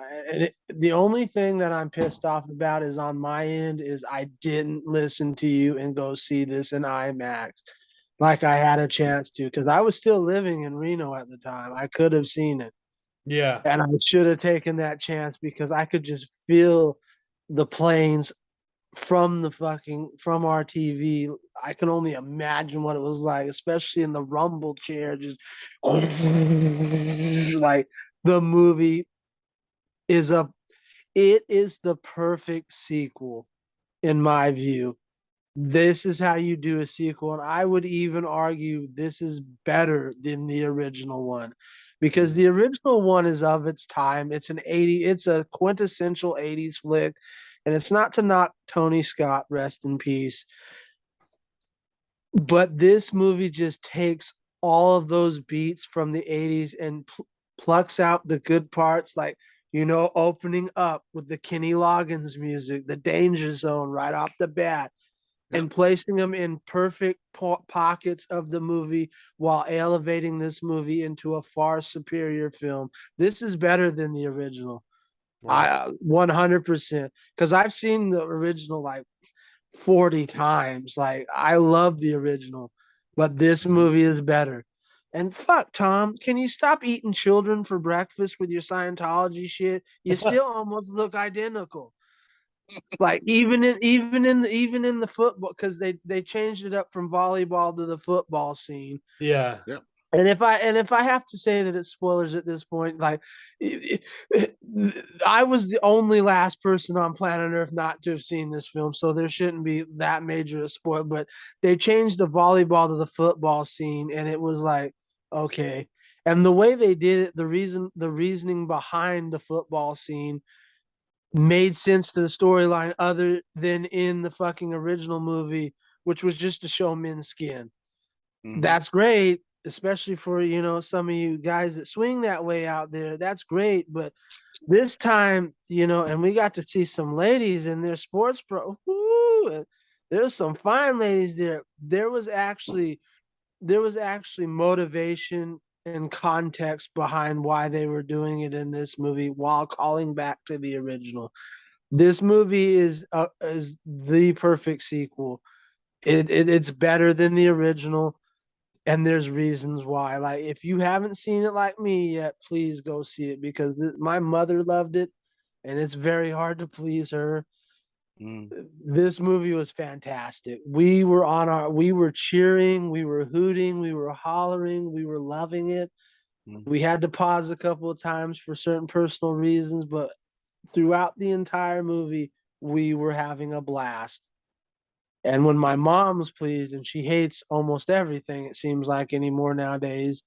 the only thing that I'm pissed off about is on my end is I didn't listen to you and go see this in IMAX like I had a chance to, because I was still living in Reno at the time. I could have seen it. Yeah. And I should have taken that chance because I could just feel the planes from our TV. I can only imagine what it was like, especially in the rumble chair, just like the movie is it is the perfect sequel in my view. This is how you do a sequel, and I would even argue this is better than the original one because the original one is of its time. It's a quintessential 80s flick. And it's not to knock Tony Scott, rest in peace. But this movie just takes all of those beats from the 80s and plucks out the good parts, like, opening up with the Kenny Loggins music, the Danger Zone right off the bat, and placing them in perfect pockets of the movie while elevating this movie into a far superior film. This is better than the original. I 100%, because I've seen the original like 40 times. Like, I love the original, but this movie is better. And fuck, Tom, can you stop eating children for breakfast with your Scientology shit? You still almost look identical. Like, even in the football, because they changed it up from volleyball to the football scene. Yeah. Yep. And if I have to say that it's spoilers at this point, like I was the only last person on planet Earth not to have seen this film, so there shouldn't be that major a spoil. But they changed the volleyball to the football scene, and it was like, okay. And the way they did it, the reasoning behind the football scene made sense to the storyline other than in the fucking original movie, which was just to show men's skin. That's great, especially for, you know, some of you guys that swing that way out there. That's great. But this time, you know, and we got to see some ladies in their sports pro. Woo, there's some fine ladies there. There was actually motivation and context behind why they were doing it in this movie while calling back to the original. This movie is the perfect sequel. It's better than the original, and there's reasons why. Like, if you haven't seen it like me yet, please go see it, because my mother loved it, and it's very hard to please her. This movie was fantastic. We were cheering, we were hooting, we were hollering, we were loving it. We had to pause a couple of times for certain personal reasons, but throughout the entire movie, we were having a blast. And when my mom's pleased, and she hates almost everything, it seems like anymore nowadays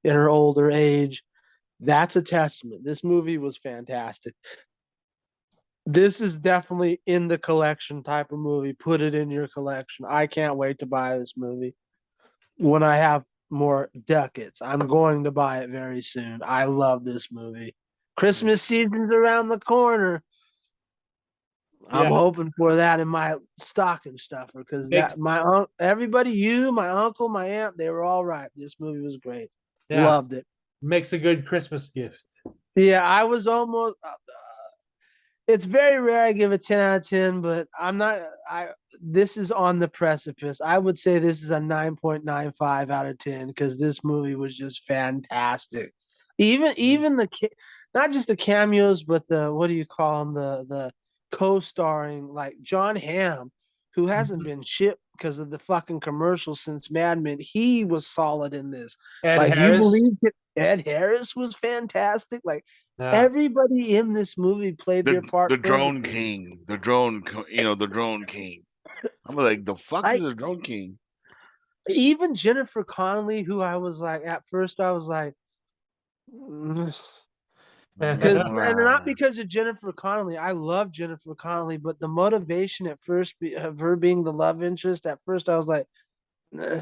in her older age, that's a testament. This movie was fantastic. This is definitely in the collection type of movie. Put it in your collection. I can't wait to buy this movie when I have more ducats. I'm going to buy it very soon. I love this movie. Christmas season's around the corner. I'm hoping for that in my stocking stuffer, because everybody, my uncle, my aunt, they were all right. This movie was great. Loved it. Makes a good Christmas gift. Yeah, I was almost. It's very rare I give a 10 out of 10, but I'm not. This is on the precipice. I would say this is a 9.95 out of 10, because this movie was just fantastic. Even not just the cameos, but the, what do you call them, the co-starring, like John Hamm, who hasn't been shit because of the fucking commercials since Mad Men. He was solid in this. Ed like Harris. You believed it. Ed Harris was fantastic. Like everybody in this movie played their part. The drone king, the drone king. I'm like, the fuck is the drone king? Even Jennifer Connelly, who I was like, at first I was like, because, and not because of Jennifer Connelly. I love Jennifer Connelly, but the motivation at first of her being the love interest, at first I was like, nah.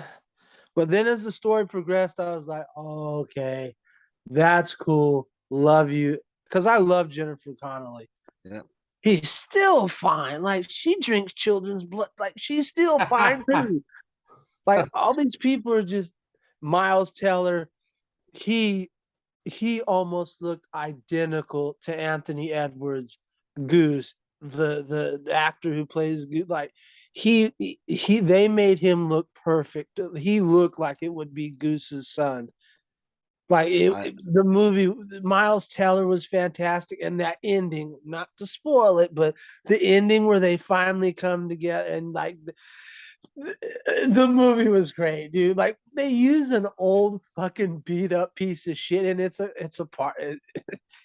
But then as the story progressed, I was like, oh, okay, that's cool. Love you. Because I love Jennifer Connelly. Yeah. She's still fine. Like, she drinks children's blood. Like, she's still fine too. Like, all these people are just Miles Teller. He almost looked identical to Anthony Edwards, Goose, the actor who plays Goose. Like, they made him look perfect. He looked like it would be Goose's son. Like, the movie, Miles Teller was fantastic, and that ending, not to spoil it, but the ending where they finally come together, and like the movie was great, dude. Like, they use an old fucking beat up piece of shit, and it's a part.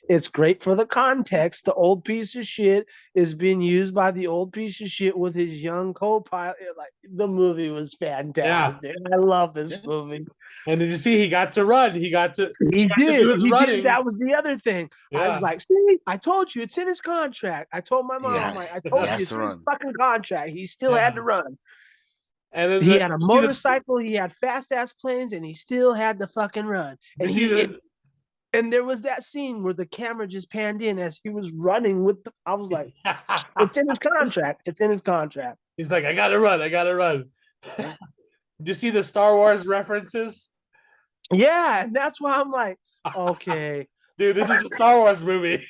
It's great for the context. The old piece of shit is being used by the old piece of shit with his young co-pilot. Like, the movie was fantastic. I love this movie. And did you see he got to run? He did. That was the other thing. Yeah. I was like, see, I told you, it's in his contract. I told my mom, I told you, it's in his fucking contract. He still had to run. And then he had a motorcycle, he had fast ass planes, and he still had to fucking run. And there was that scene where the camera just panned in as he was running with the. I was like, it's in his contract. It's in his contract. He's like, I gotta run. Did you see the Star Wars references? Yeah, and that's why I'm like, okay, dude, this is a Star Wars movie.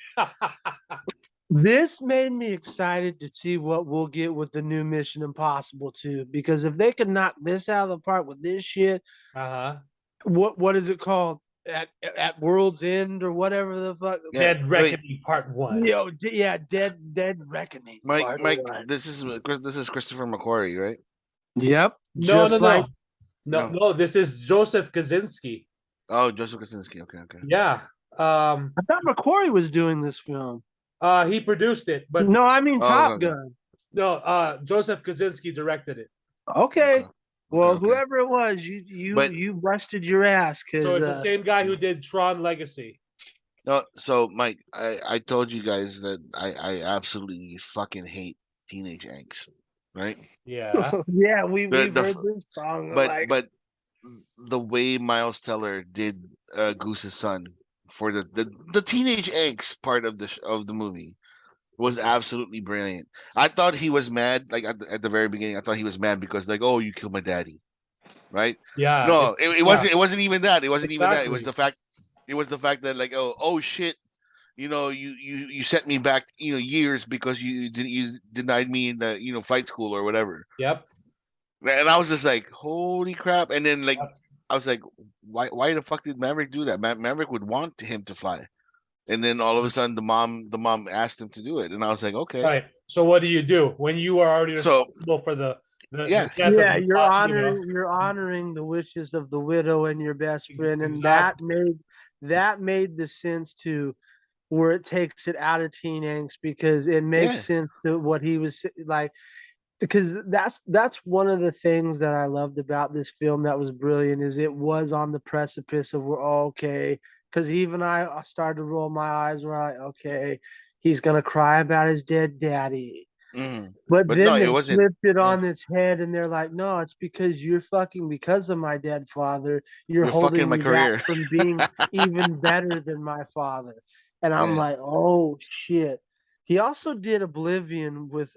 This made me excited to see what we'll get with the new Mission Impossible 2, because if they could knock this out of the park with this shit, what is it called? At World's End or whatever the fuck. Dead Reckoning Part 1. Dead Reckoning. Mike, this is Christopher McQuarrie, right? Yep. No, this is Joseph Kaczynski. Oh, Joseph Kosinski. Okay, okay. Yeah. I thought McQuarrie was doing this film. He produced it, but No, I mean Oh, Top okay, okay. Gun. no, Joseph Kosinski directed it. Okay. Okay. Well, Okay. whoever it was, But you busted your ass So it's the because same guy who did Tron Legacy. no, so Mike, I told you guys that I absolutely fucking hate teenage angst, right? Yeah. yeah, The we've the heard f- this song like but the way Miles Teller did Goose's son for the teenage angst part of of the movie was absolutely brilliant. I thought he was mad, like at the very beginning. I thought he was mad because like, oh, you killed my daddy, right? Yeah. No, it Yeah. wasn't. It wasn't even that. It wasn't even that. It was Exactly. the fact. It was the fact that like, oh shit, you sent me back, years because you denied me in the flight school or whatever. Yep. And I was just like, holy crap! And then like, Yep. I was like, why the fuck did Maverick do that? Maverick would want him to fly, and then all of a sudden the mom asked him to do it, and I was like, okay, Right. So what do you do when you are already so responsible for the yeah, death of yeah, your you're honoring the wishes of the widow and your best friend, and Exactly. that made the sense to where it takes it out of teen angst because it makes yeah, sense to what he was like because that's one of the things that I loved about this film that was brilliant is it was on the precipice of we're all okay because even I started to roll my eyes where I okay he's gonna cry about his dead daddy mhm. but But no, then it they wasn't. flipped it Yeah, on its head and they're like no it's because you're fucking because of my dead father you're you're fucking holding my me back career. from being even better than my father and I'm Yeah. like oh shit he also did Oblivion with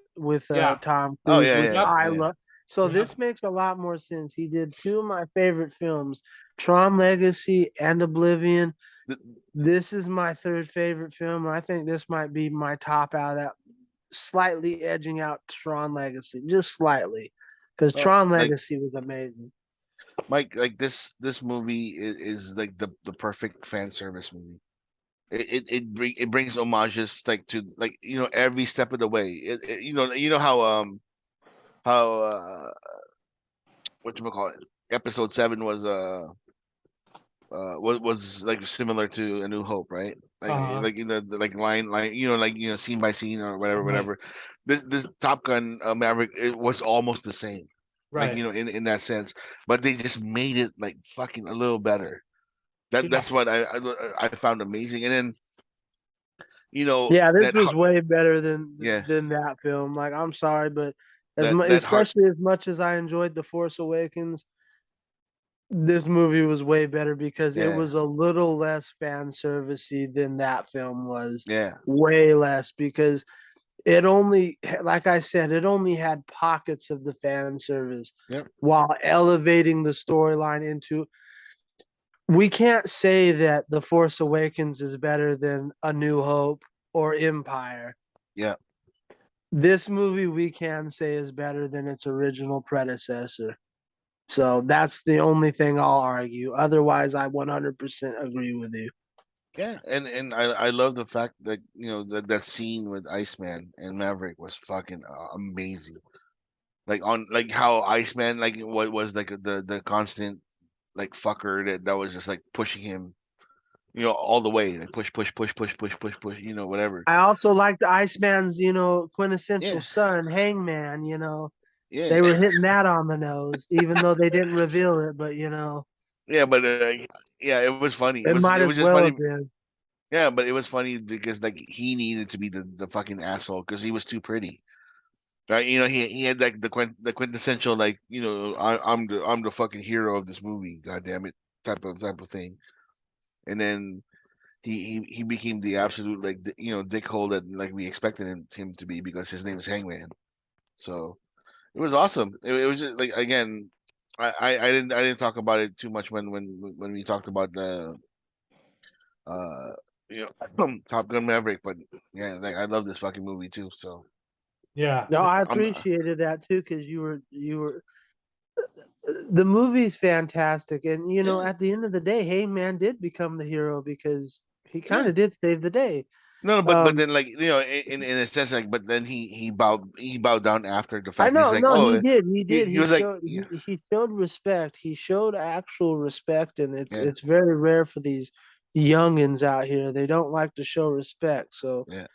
Yeah. Tom Oh Cruise, yeah, which yeah, Yep. I yeah. love. So Yep. this makes a lot more sense. He did two of my favorite films, Tron Legacy and Oblivion. Th- This is my third favorite film. And I think this might be my top out of that, slightly edging out Tron Legacy, just slightly, because Tron like Legacy was amazing. Mike, like this movie is like the perfect fan service movie. It brings homages like to like every step of the way. You know how what you call it, episode 7 was like similar to A New Hope, right? Uh-huh. Like the like line like scene by scene or whatever Right. whatever. This Top Gun Maverick, it was almost the same, like Right. in that sense, but they just made it like fucking a little better. Yeah. That's what I found amazing. And then Yeah, this that was way better yeah, than that film. Like, I'm sorry, but that heart, especially as much as I enjoyed The Force Awakens, this movie was way better because it yeah, was a little less fan servicey than that film was. yeah, Way less because it only, like I said, it only had pockets of the fan service yep, while elevating the storyline into. We can't say that The Force Awakens is better than A New Hope or Empire. yeah. This movie we can say is better than its original predecessor. So that's the only thing I'll argue. Otherwise, I 100% agree with you. Yeah, and I love the fact that that scene with Iceman and Maverick was fucking amazing. Like on like how Iceman like what was like the constant like fucker that was just like pushing him, all the way, like push push push push push push push, whatever. I also liked Iceman's, quintessential Yeah, son, Hangman, yeah, they were hitting that on the nose, even though they didn't reveal it, but yeah. But yeah, it was funny. it might It as was just well funny. have been. Yeah, but it was funny because like he needed to be the fucking asshole because he was too pretty. Right, he had like the quintessential like I'm the fucking hero of this movie, god damn it, type of thing, and then he became the absolute like dickhole that like we expected him to be because his name is Hangman. So it was awesome. It was just like again, I didn't talk about it too much when we talked about the uh Top Gun Maverick, but yeah, like I love this fucking movie too. So Yeah. No, I I'm appreciated that too because you were the movie's fantastic, and yeah, at the end of the day, Hangman did become the hero because he kind yeah, of did save the day. No, but Um, then like in a sense like but then he bowed down after the I fact. He's know, like, no, he oh, did, he he, did. he was like, yeah, He showed respect. He showed actual respect, and yeah, it's very rare for these youngins out here. They don't like to show respect. So yeah,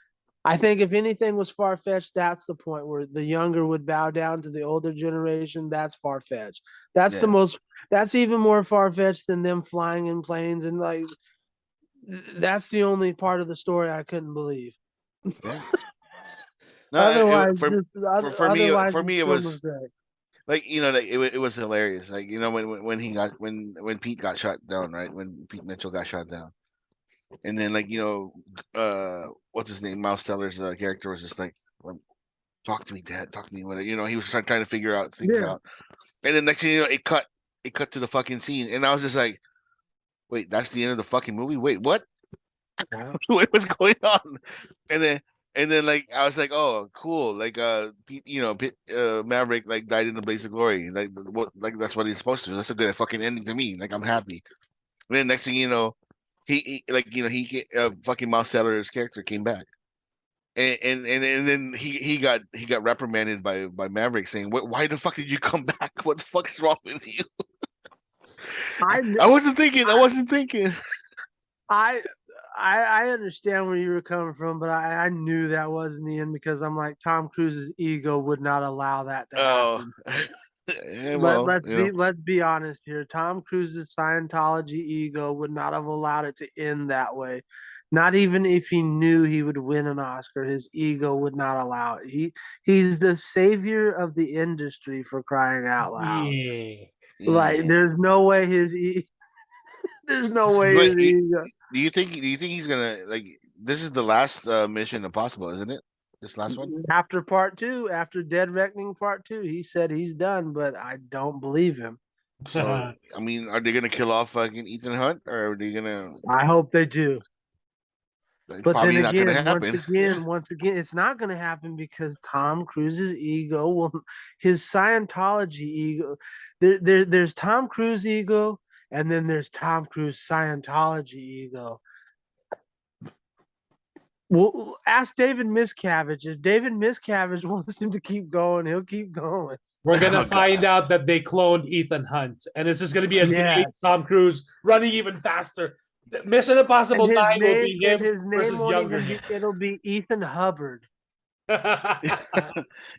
I think if anything was far fetched, that's the point where the younger would bow down to the older generation. That's far fetched. That's the yeah, most. That's even more far fetched than them flying in planes and like. That's the only part of the story I couldn't believe. yeah. No, Otherwise, for just otherwise, for the me it film was was great. like like it was hilarious. Like when he got when Pete got shot down, right? When Pete Mitchell got shot down, and then like what's his name? Miles Teller's character was just like, talk to me, Dad, talk to me. Whatever. He was trying to figure out things Yeah, out, and then next thing you know, it cut to the fucking scene, and I was just like, wait, that's the end of the fucking movie. Wait, what? What was going on? And then like I was like, oh, cool. Like Maverick like died in the blaze of glory. Like what? Like that's what he's supposed to. That's a good fucking ending to me. Like I'm happy. And then next thing you know, fucking Miles Teller's character came back. And then he got reprimanded by Maverick saying, "What? Why the fuck did you come back? What the fuck is wrong with you?" I I wasn't thinking. I wasn't thinking. I I understand where you were coming from, but I knew that wasn't the end because I'm like Tom Cruise's ego would not allow that to Oh, happen. yeah, well, Let's be honest here. Tom Cruise's Scientology ego would not have allowed it to end that way. Not even if he knew he would win an Oscar, his ego would not allow it. He's the savior of the industry for crying out loud. Yeah. Like yeah. there's no way Wait, his ego. do you think he's gonna like this is the last Mission Impossible, isn't it? This last one? After part two, after Dead Reckoning part two, he said he's done, but I don't believe him. So I mean, are they gonna kill off fucking Ethan Hunt, or are they gonna I hope they do. like, But then probably not gonna again, happen? Yeah. once again, it's not going to happen because Tom Cruise's ego will, his Scientology ego. There's Tom Cruise ego, and then there's Tom Cruise Scientology ego. Well, ask David Miscavige. If David Miscavige wants him to keep going, he'll keep going. We're Oh gonna find god. out that they cloned Ethan Hunt, and it's just gonna be a great Yes. Tom Cruise running even faster. Mission Impossible 9 will be And him his name versus won't younger even him. be. It'll be Ethan Hubbard.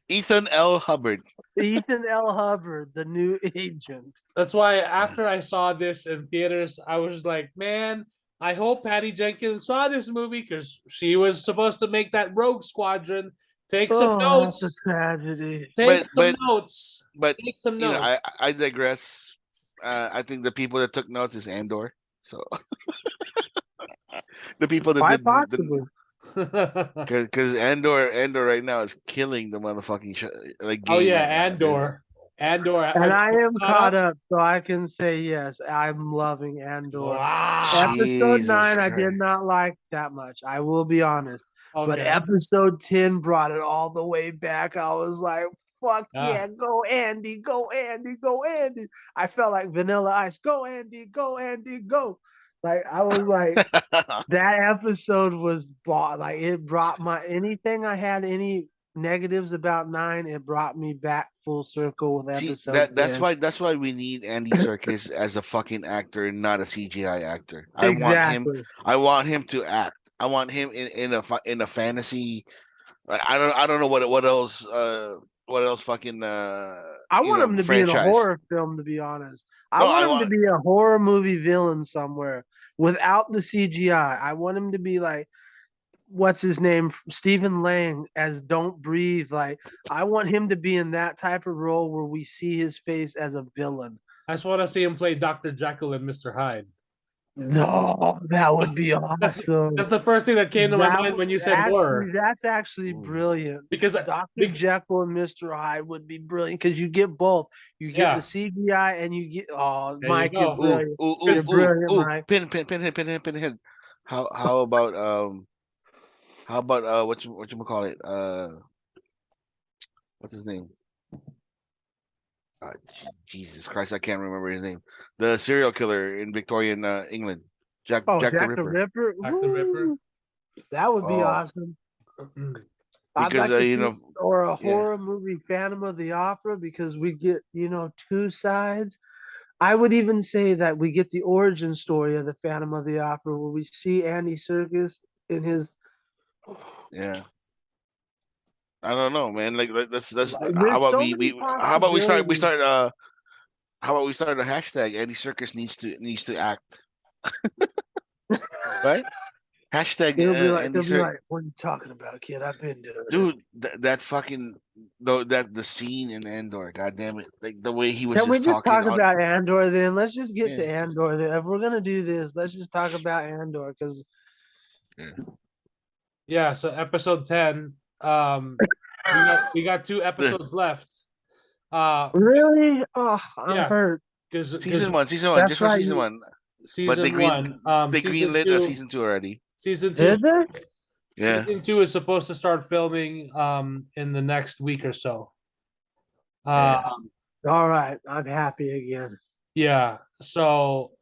Ethan L. Hubbard. Ethan L. Hubbard, the new agent. That's why after I saw this in theaters, I was like, man, I hope Patty Jenkins saw this movie because she was supposed to make that Rogue Squadron. Take some Oh, that's a notes. tragedy. Take But some but notes. but Take some notes. I digress. I think the people that took notes is Andor. So the people that Quite did possibly. because Andor right now is killing the motherfucking like Oh game yeah, right now, dude. Andor. Andor. And Have I you am caught caught up? up, so I can say yes, I'm loving Andor. Wow. Episode Jesus 9, I did Christ. not like that much. I will be honest. But Okay. episode 10 brought it all the way back. I was like, fuck Ah. yeah, go Andy, go Andy, go Andy. I felt like Vanilla Ice, go Andy, go Andy, go. Like, I was like, that episode was bought. Like, it brought my anything I had any negatives about 9, it brought me back full circle with See episode that's 10. why we need Andy Serkis as a fucking actor and not a CGI actor. Exactly. I want him to act. I want him in a fantasy. I don't know what else fucking I want him to be in a franchise. horror film, to be honest. I No, want I him to want be a horror movie villain somewhere without the CGI. I want him to be like, what's his name? Stephen Lang as Don't Breathe. Like, I want him to be in that type of role where we see his face as a villain. I just want to see him play Dr. Jekyll and Mr. Hyde. No, that would be That's awesome. that's the first thing that came to my mind when you said horror. That's actually Ooh. brilliant. Because Dr. Jekyll and Mr. Hyde would be brilliant because you get both. You get the yeah, CGI and you get there you Mike, you're go. Ooh, brilliant. ooh, You're ooh, ooh, brilliant, ooh. Mike. Pinhead. How about what you call it? What's his name? Jesus Christ, I can't remember his name. The serial killer in Victorian England, Jack Oh, Jack the Jack the Ripper. Ripper. Jack the Ripper. Woo. That would be Oh, awesome. I'd because like to you see know, or a yeah, horror movie, Phantom of the Opera, because we get, two sides. I would even say that we get the origin story of the Phantom of the Opera, where we see Andy Serkis in his. yeah. I don't know, man. Like that's Like, how there's about so many how about we possibilities. start how about we start a hashtag Andy Circus needs to act, right? Hashtag Andy They'll be Circus. like, what are you talking about, kid? I've been doing it. Dude, that fucking though that the scene in Andor, god damn it. Like the way he was Can we just just talking talk on about Andor then? Let's just get yeah, to Andor then. If we're gonna do this, let's just talk about Andor because yeah. Yeah, so episode 10. We got two The episodes left. Uh really, oh, I'm yeah, hurt. because season one, That's just for right. season one. But season one, they greenlit a season two already. season two, Is it? Yeah. season two is supposed to start filming in the next week or so. Yeah. All right, I'm happy again. Yeah. So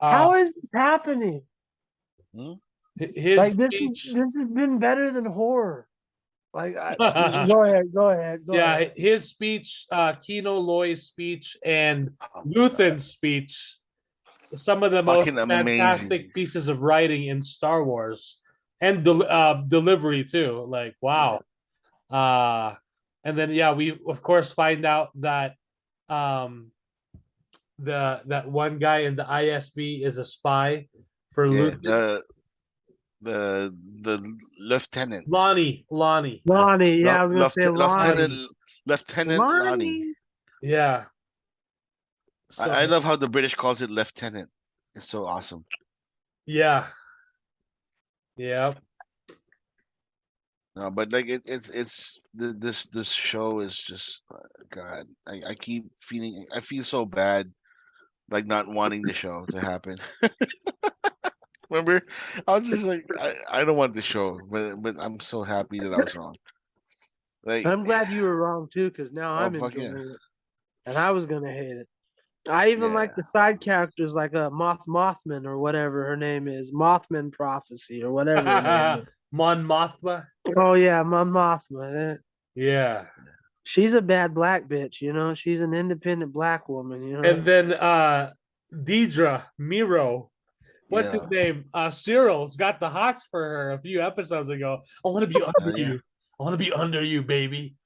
How is this happening? Hmm? his Like this speech, this has been better than horror. Like, go ahead, go yeah, ahead. his speech, Kino Loy's speech, and Oh, Luthen's speech, some of the most fucking amazing. fantastic pieces of writing in Star Wars, and delivery too. Like, wow. Uh, and then yeah, we of course find out that um that one guy in the ISB is a spy for Yeah. Luthen. The lieutenant. Lonnie. Lonnie, yeah, I was gonna say Lieutenant Lonnie. Lonnie. Lonnie. Yeah. So I love how the British calls it lieutenant. It's so awesome. yeah. Yeah. No, but like this show is just God. I keep feeling I feel so bad like not wanting the show to happen. Remember, I was just like I don't want the show, but I'm so happy that I was wrong. Like I'm glad you were wrong too, because now oh I'm fuck yeah, enjoying it. And I was gonna hate it. I even yeah. like the side characters like Mothman or whatever her name is. Mothman Prophecy or whatever her name is. Mon Mothma. Oh yeah, Mothman. Yeah. She's a bad black bitch, She's an independent black woman. And then Deidre Miro. What's Yeah, his name? Cyril's got the hots for her a few episodes ago. I want to be under yeah. you. I want to be under you, baby.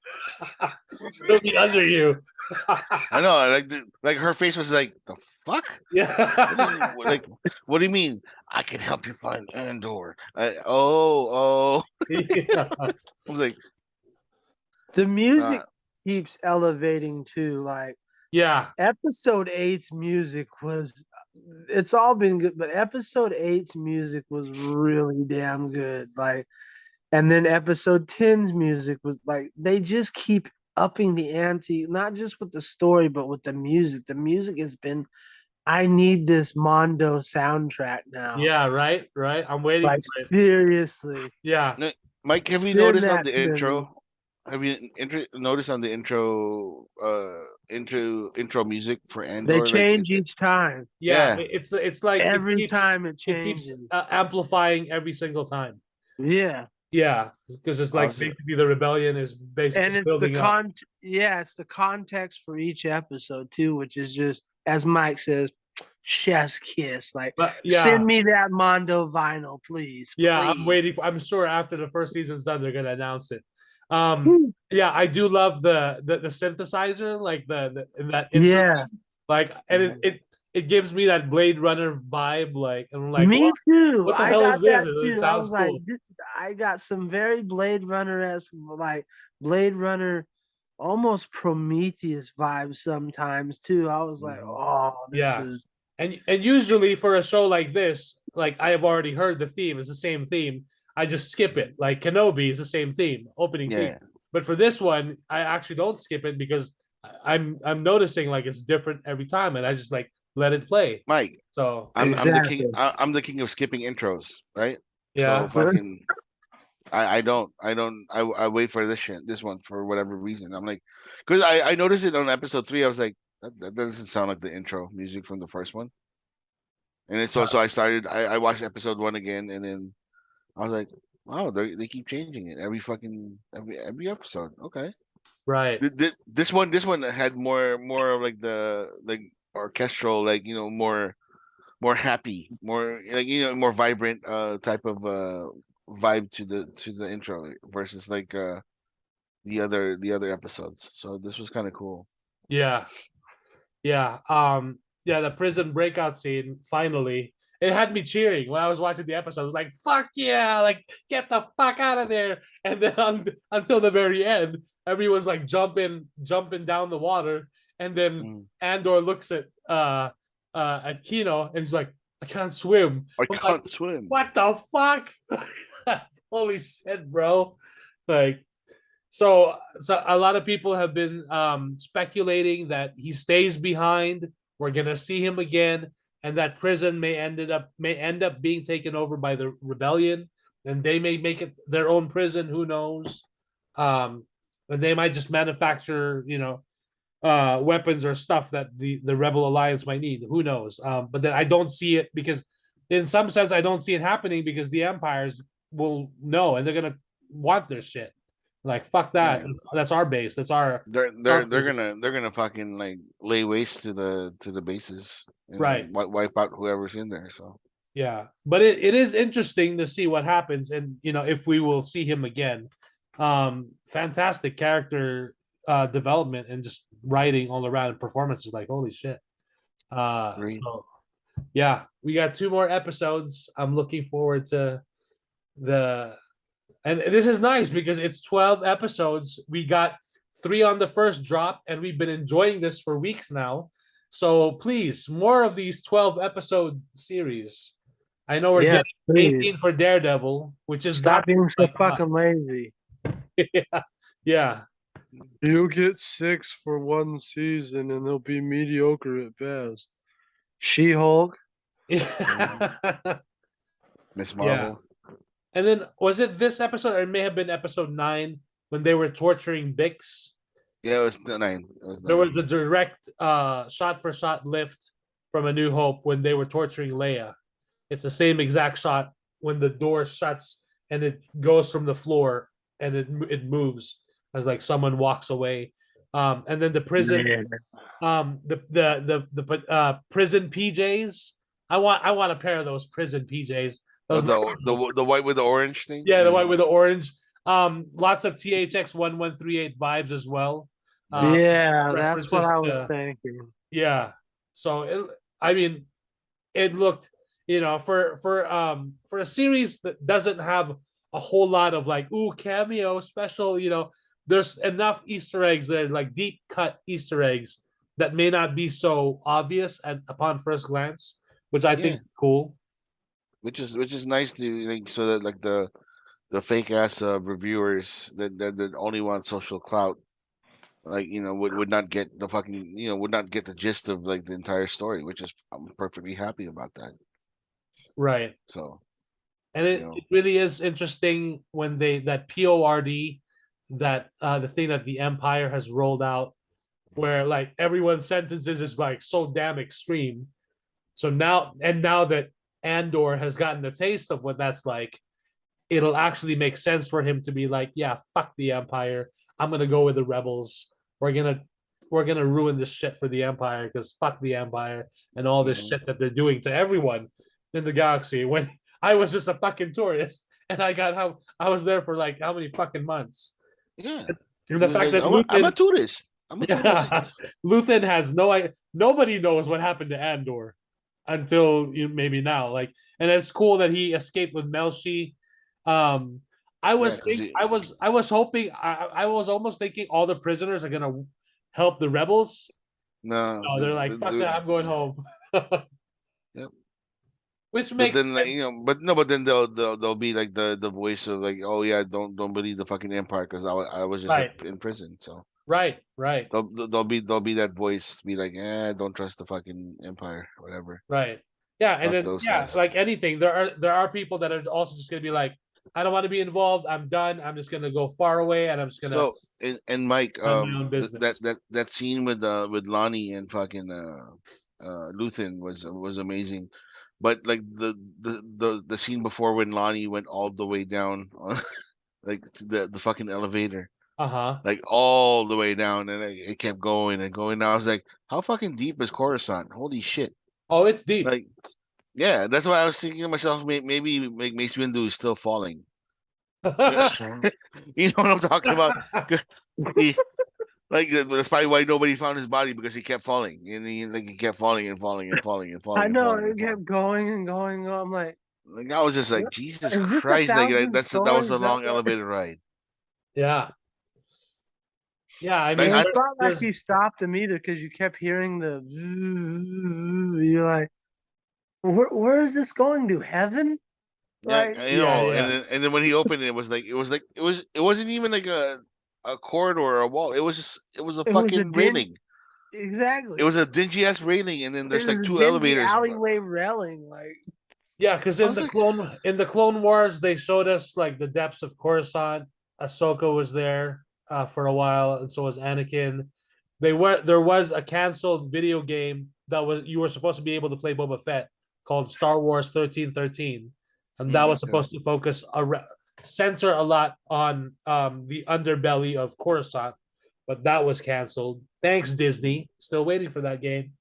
I'll be under you. I know. Like her face was like the fuck. Yeah. Like what do you mean? I can help you find Andor. Oh. Yeah. I was like, The music keeps elevating too. Like Yeah. episode eight's music was it's all been good, but episode eight's music was really damn good. Like, and then episode 10's music was like they just keep upping the ante, not just with the story, but with the music. The music has been I need this Mondo soundtrack now. Yeah. Right. Right. I'm waiting Like for it. seriously. Yeah. no, Mike, have you Send noticed on that the to me. intro? Have you noticed on the intro music for They Andor? change each time. Yeah. Yeah, It's like Every time it it keeps changes. amplifying every single time. Yeah. Yeah, because it's I like was basically the rebellion is And basically it's building up. it's the context for each episode too, which is just as Mike says, chef's kiss. Like But send yeah, me that Mondo vinyl, please. yeah, I'm Please. waiting for. I'm sure after the first season's done, they're gonna announce it. Whew. Yeah, I do love the synthesizer, like the in that intro, Yeah. like, and it gives me that Blade Runner vibe, like, and I'm like, Me too. what the I hell is got this? that It too. I sounds was like, cool. I got some very Blade Runner-esque, like Blade Runner, almost Prometheus vibes sometimes too. I was like, mhm. oh, this Yeah, is and usually for a show like this, like I have already heard the theme is the same theme. I just skip it. Like Kenobi is the same theme, opening theme. Yeah, But for this one, I actually don't skip it because I'm noticing like it's different every time, and I just like let it play. Mike, So I'm the king. exactly. I'm the king of skipping intros, right? So yeah, fucking, I wait for this one for whatever reason. I'm like, because I noticed it on episode 3. I was like, that doesn't sound like the intro music from the first one. And it's also I watched episode 1 again, and then I was like, wow, they keep changing it every episode. Okay. Right. This one had more of like the like orchestral, like more happy, more like more vibrant type of vibe to the intro versus like the other episodes. So this was kind of cool. Yeah. Yeah. Yeah, the prison breakout scene, finally. It had me cheering when I was watching the episode. I was like, fuck yeah, like get the fuck out of there. And then until the very end, everyone's like jumping down the water. And then Mm. Andor looks at Kino and he's like, I can't swim. I I'm like, can't swim. what the fuck? Holy shit, bro. Like, so a lot of people have been speculating that he stays behind. We're gonna see him again, and that prison may end up being taken over by the rebellion, and they may make it their own prison. Who knows? And they might just manufacture, weapons or stuff that the Rebel Alliance might need. Who knows? But then I don't see it because, in some sense, I don't see it happening because the empires will know and they're gonna want this shit. Like fuck that. Yeah. That's our base. That's our They're gonna fucking like lay waste to the bases and right. wipe out whoever's in there. So Yeah, but it is interesting to see what happens, and if we will see him again. Fantastic character development and just writing all around, performances like holy shit. Agree. So yeah, we got 2 more episodes. I'm looking forward to the and this is nice because it's 12 episodes. We got 3 on the first drop, and we've been enjoying this for weeks now. So please, more of these 12 episode series. I know we're Yeah, getting please. 18 for Daredevil, which is Stop not being so like a lot. fucking lazy. Yeah, yeah. You'll get 6 for one season and they'll be mediocre at best. She-Hulk. Miss Yeah. Marvel. And then was it this episode, or it may have been episode 9 when they were torturing Bix? Yeah, it was the 9. It was 9. There was a direct shot for shot lift from A New Hope when they were torturing Leia. It's the same exact shot when the door shuts and it goes from the floor and it moves as like someone walks away. And then the prison, the prison PJs. I want a pair of those prison PJs. Those the white with the orange thing. yeah, the white with the orange. Lots of THX 1138 vibes as well. Yeah, that's what references I was to- thinking. Yeah. So it looked, for a series that doesn't have a whole lot of like cameo special, there's enough Easter eggs there, like deep cut Easter eggs that may not be so obvious upon first glance, which I think is cool. Which is nice to like, so that like the fake ass reviewers that only want social clout, like would not get the fucking would not get the gist of like the entire story, which is I'm perfectly happy about that. Right. So, and it really is interesting when that PORD, that the thing that the Empire has rolled out, where like everyone's sentences is like so damn extreme. So now that Andor has gotten a taste of what that's like, it'll actually make sense for him to be like, yeah, fuck the Empire. I'm gonna go with the rebels. We're gonna ruin this shit for the Empire because fuck the Empire and all this shit that they're doing to everyone in the galaxy. When I was just a fucking tourist and I was there for like how many fucking months. Yeah. And the fact like, that I'm a tourist. I'm a tourist. Luthen has nobody knows what happened to Andor until maybe now. Like, and it's cool that he escaped with Melshi. I was hoping, I was almost thinking all the prisoners are gonna help the rebels. No, they're like, fuck that, I'm going home. Yep. Which But makes then but then they'll be like the voice of like, oh yeah, don't believe the fucking Empire because I was just in prison. So right. They'll be that voice to be like, don't trust the fucking Empire, whatever. Right. Yeah, and Fuck then those guys. like anything, there are people that are also just gonna be like, I don't want to be involved. I'm done. I'm just gonna go far away, and I'm just gonna. So and Mike, my own business. that scene with Lonnie and fucking Luthen was amazing. But like the scene before when Lonnie went all the way down on like to the fucking elevator, Uh-huh. like all the way down, and it kept going and going. And I was like, how fucking deep is Coruscant? Holy shit! Oh, it's deep. Like, yeah, that's why I was thinking to myself, maybe like Mace Windu is still falling. You know what I'm talking about? He, like that's probably why nobody found his body because he kept falling, and he kept falling and falling and falling and I falling and know falling and it falling. kept going and going. And I'm like, Like I was just like, what? Jesus Is this a Christ! Like thousand that was stories? a Is that long what? elevator ride. Yeah. Yeah, I Like mean, And I it felt like there's he stopped immediately because you kept hearing the. You're like, where is this going to? Heaven? Yeah, Like, you yeah, know, yeah. and then when he opened it, it wasn't even like a corridor or a wall. It was a it was a fucking din. railing. It Exactly. was a dingy ass railing, and then It there's was like a two dingy elevators. alleyway railing. Like, Yeah, because I was like, in the Clone Wars, they showed us like the depths of Coruscant. Ahsoka was there for a while, and so was Anakin. There was a canceled video game that was you were supposed to be able to play Boba Fett called Star Wars 1313, and that was okay. supposed to center a lot on the underbelly of Coruscant, but that was canceled. Thanks Disney. Still waiting for that game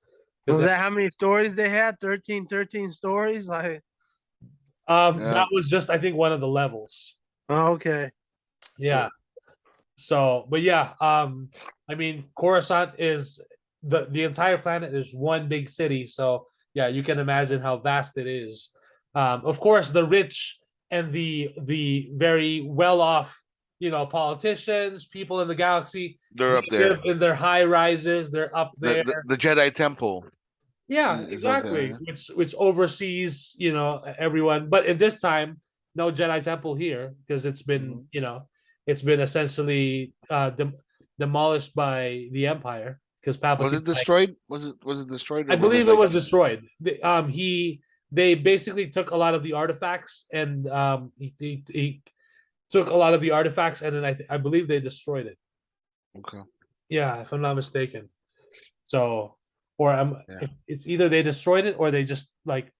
because was that how many stories they had? 13 stories? Like, Yeah, that was just I think one of the levels. oh, okay. Yeah. So, but yeah, I mean, Coruscant is the entire planet is one big city. So yeah, you can imagine how vast it is. Of course, the rich and the very well off, politicians, people in the galaxy, they're up they there. live in their high rises. They're up there. The Jedi Temple Yeah, is up there. exactly. Yeah? Which oversees, everyone. But in this time, no Jedi Temple here because Mhm. it's been essentially demolished by the Empire because Was Palpatine. it destroyed? Was it destroyed I or was it believe it like was destroyed. They basically took a lot of the artifacts and he took a lot of the artifacts and then I believe they destroyed it. okay? Yeah, if I'm not mistaken. So, or Yeah, it's either they destroyed it or they just like like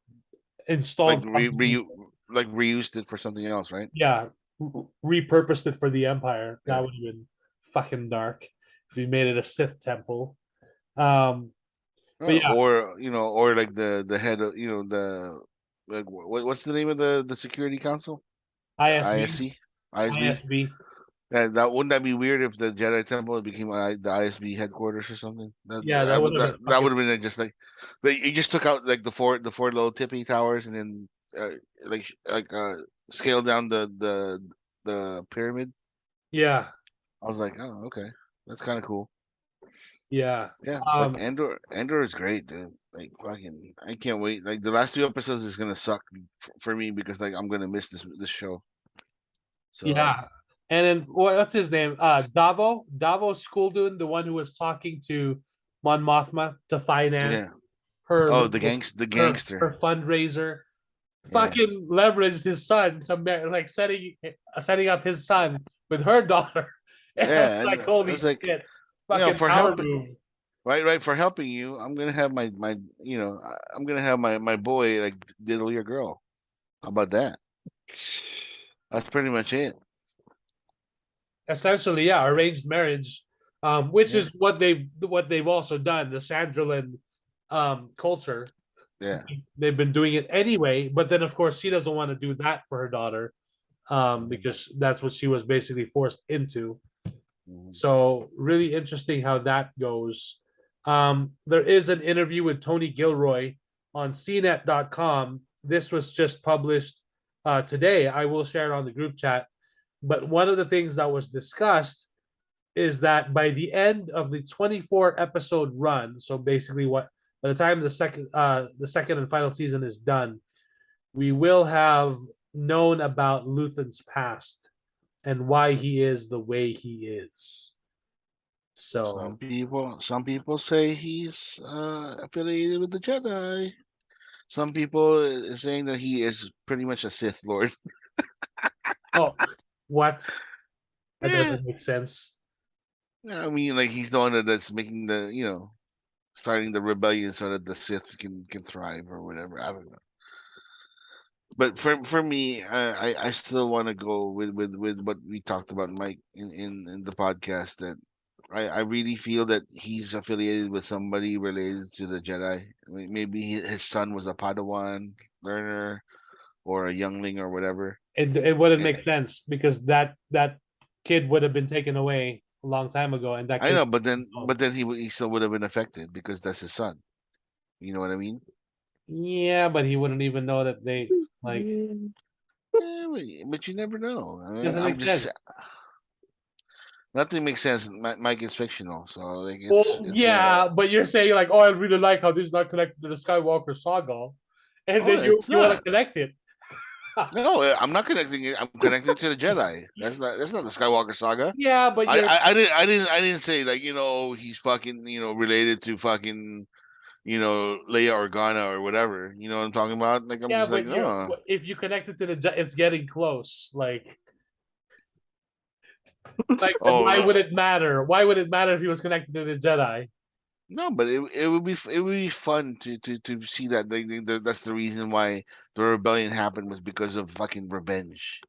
installed something. reused it for something else, right? Yeah, repurposed it for the Empire. That Yeah. would have been fucking dark if we made it a Sith temple. Um, but yeah, Or or like the head of the like what's the name of the Security Council? ISB, ISC, ISB. ISB. Yeah, that wouldn't that be weird if the Jedi Temple became the ISB headquarters or something? Yeah, that would have been That fucking. would have been just like you just took out like the four little tippy towers and then scaled down the pyramid. Yeah, I was like, oh, okay, that's kind of cool. yeah. Yeah, but Um, Andor is great, dude. Like fucking, I can't wait. Like the last two episodes is gonna suck for me because like I'm gonna miss this show. So yeah. And then what's his name? Davo Skulldun, the one who was talking to Mon Mothma to finance yeah. her Oh, little the her gangster. fundraiser. Yeah, Fucking leveraged his son to like setting up his son with her daughter. And I was yeah, and like, holy it's like shit, fucking for power helping, move. right, for helping you. I'm gonna have I'm gonna have my boy like diddle your girl. How about that? That's pretty much it. Essentially, yeah, arranged marriage, which Yeah, is what they've also done. The Sandrelin culture, yeah. they've been doing it anyway. But then, of course, she doesn't want to do that for her daughter, Mhm, because that's what she was basically forced into. mhm. So really interesting how that goes. There is an interview with Tony Gilroy on cnet.com. This was just published today. I will share it on the group chat. But one of the things that was discussed is that by the end of the 24 episode run, so basically what by the time the second and final season is done, we will have known about Luthen's past and why he is the way he is. So Some people say he's affiliated with the Jedi. Some people is saying that he is pretty much a Sith Lord. oh, what? That Yeah, doesn't make sense. I mean, like he's the one that's making the starting the rebellion so that the Sith can thrive or whatever. I don't know. But for me, I still want to go with what we talked about, Mike, in the podcast. That I really feel that he's affiliated with somebody related to the Jedi. I mean, maybe his son was a Padawan learner or a youngling or whatever. It wouldn't Eh, make sense because that kid would have been taken away a long time ago, and that I kid. know, but then he still would have been affected because that's his son. You know what I mean? Yeah, but he wouldn't even know that they like. Yeah, but you never know. I mean, Doesn't I'm make just sense. nothing makes sense. Mike is fictional, so like Well, it's whatever. yeah, but you're saying like, oh, I really like how this is not connected to the Skywalker saga, and Oh, then you it's you want to not. connect it. No, I'm not connecting it. I'm connecting it to the Jedi. That's not the Skywalker saga. Yeah, but you're I didn't say like he's fucking related to fucking Leia Organa or whatever. You know what I'm talking about? Like I'm yeah, just like but you're no. if you connect it to it's getting close. Like why Oh would it matter? Why would it matter if he was connected to the Jedi? no, but it would be fun to see that that's the reason why the rebellion happened was because of fucking revenge.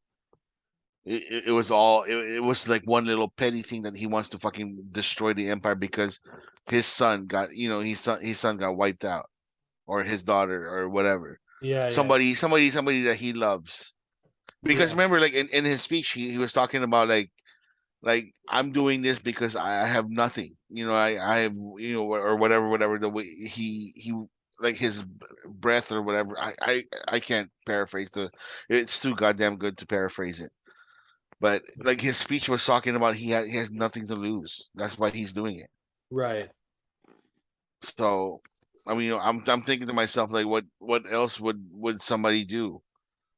It was all it was like one little petty thing that he wants to fucking destroy the empire because his son got his son got wiped out or his daughter or whatever. Yeah, yeah, Somebody that he loves. Because yeah, remember, like in his speech, he was talking about like I'm doing this because I have nothing. I have or whatever the way he like his breath or whatever. I can't paraphrase it's too goddamn good to paraphrase it. But like his speech was talking about he has nothing to lose. That's why he's doing it. right. So I mean, I'm thinking to myself like what else would somebody do?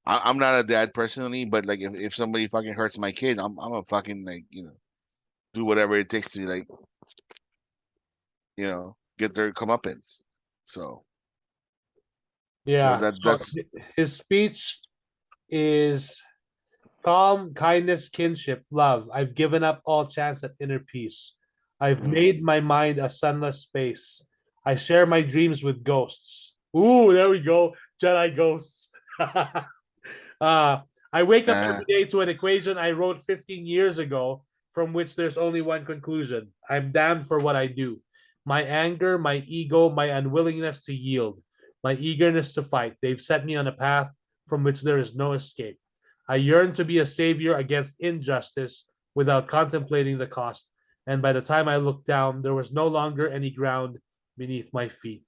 I'm not a dad personally, but like if somebody fucking hurts my kid, I'm a fucking like do whatever it takes to like get their comeuppance. So Yeah. So that's his speech is calm, kindness, kinship, love. I've given up all chance at inner peace. I've mm, made my mind a sunless space. I share my dreams with ghosts. Ooh, there we go. Jedi ghosts. I wake up uh, every day to an equation I wrote 15 years ago, from which there's only one conclusion. I'm damned for what I do. My anger, my ego, my unwillingness to yield, my eagerness to fight. They've set me on a path from which there is no escape. I yearn to be a savior against injustice without contemplating the cost. And by the time I looked down, there was no longer any ground beneath my feet.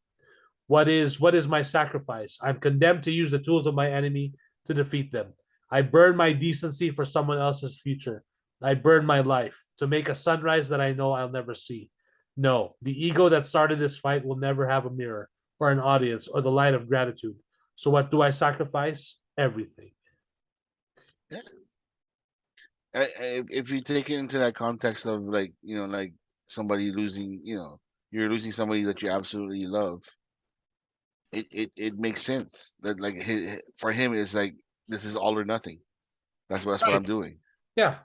What is my sacrifice? I'm condemned to use the tools of my enemy to defeat them. I burn my decency for someone else's future. I burn my life to make a sunrise that I know I'll never see. No, the ego that started this fight will never have a mirror or an audience or the light of gratitude. So what do I sacrifice? Everything. yeah. If you take it into that context of like like somebody losing, you're losing somebody that you absolutely love. It makes sense that like for him it's like this is all or nothing. That's what I'm Right. doing. Yeah.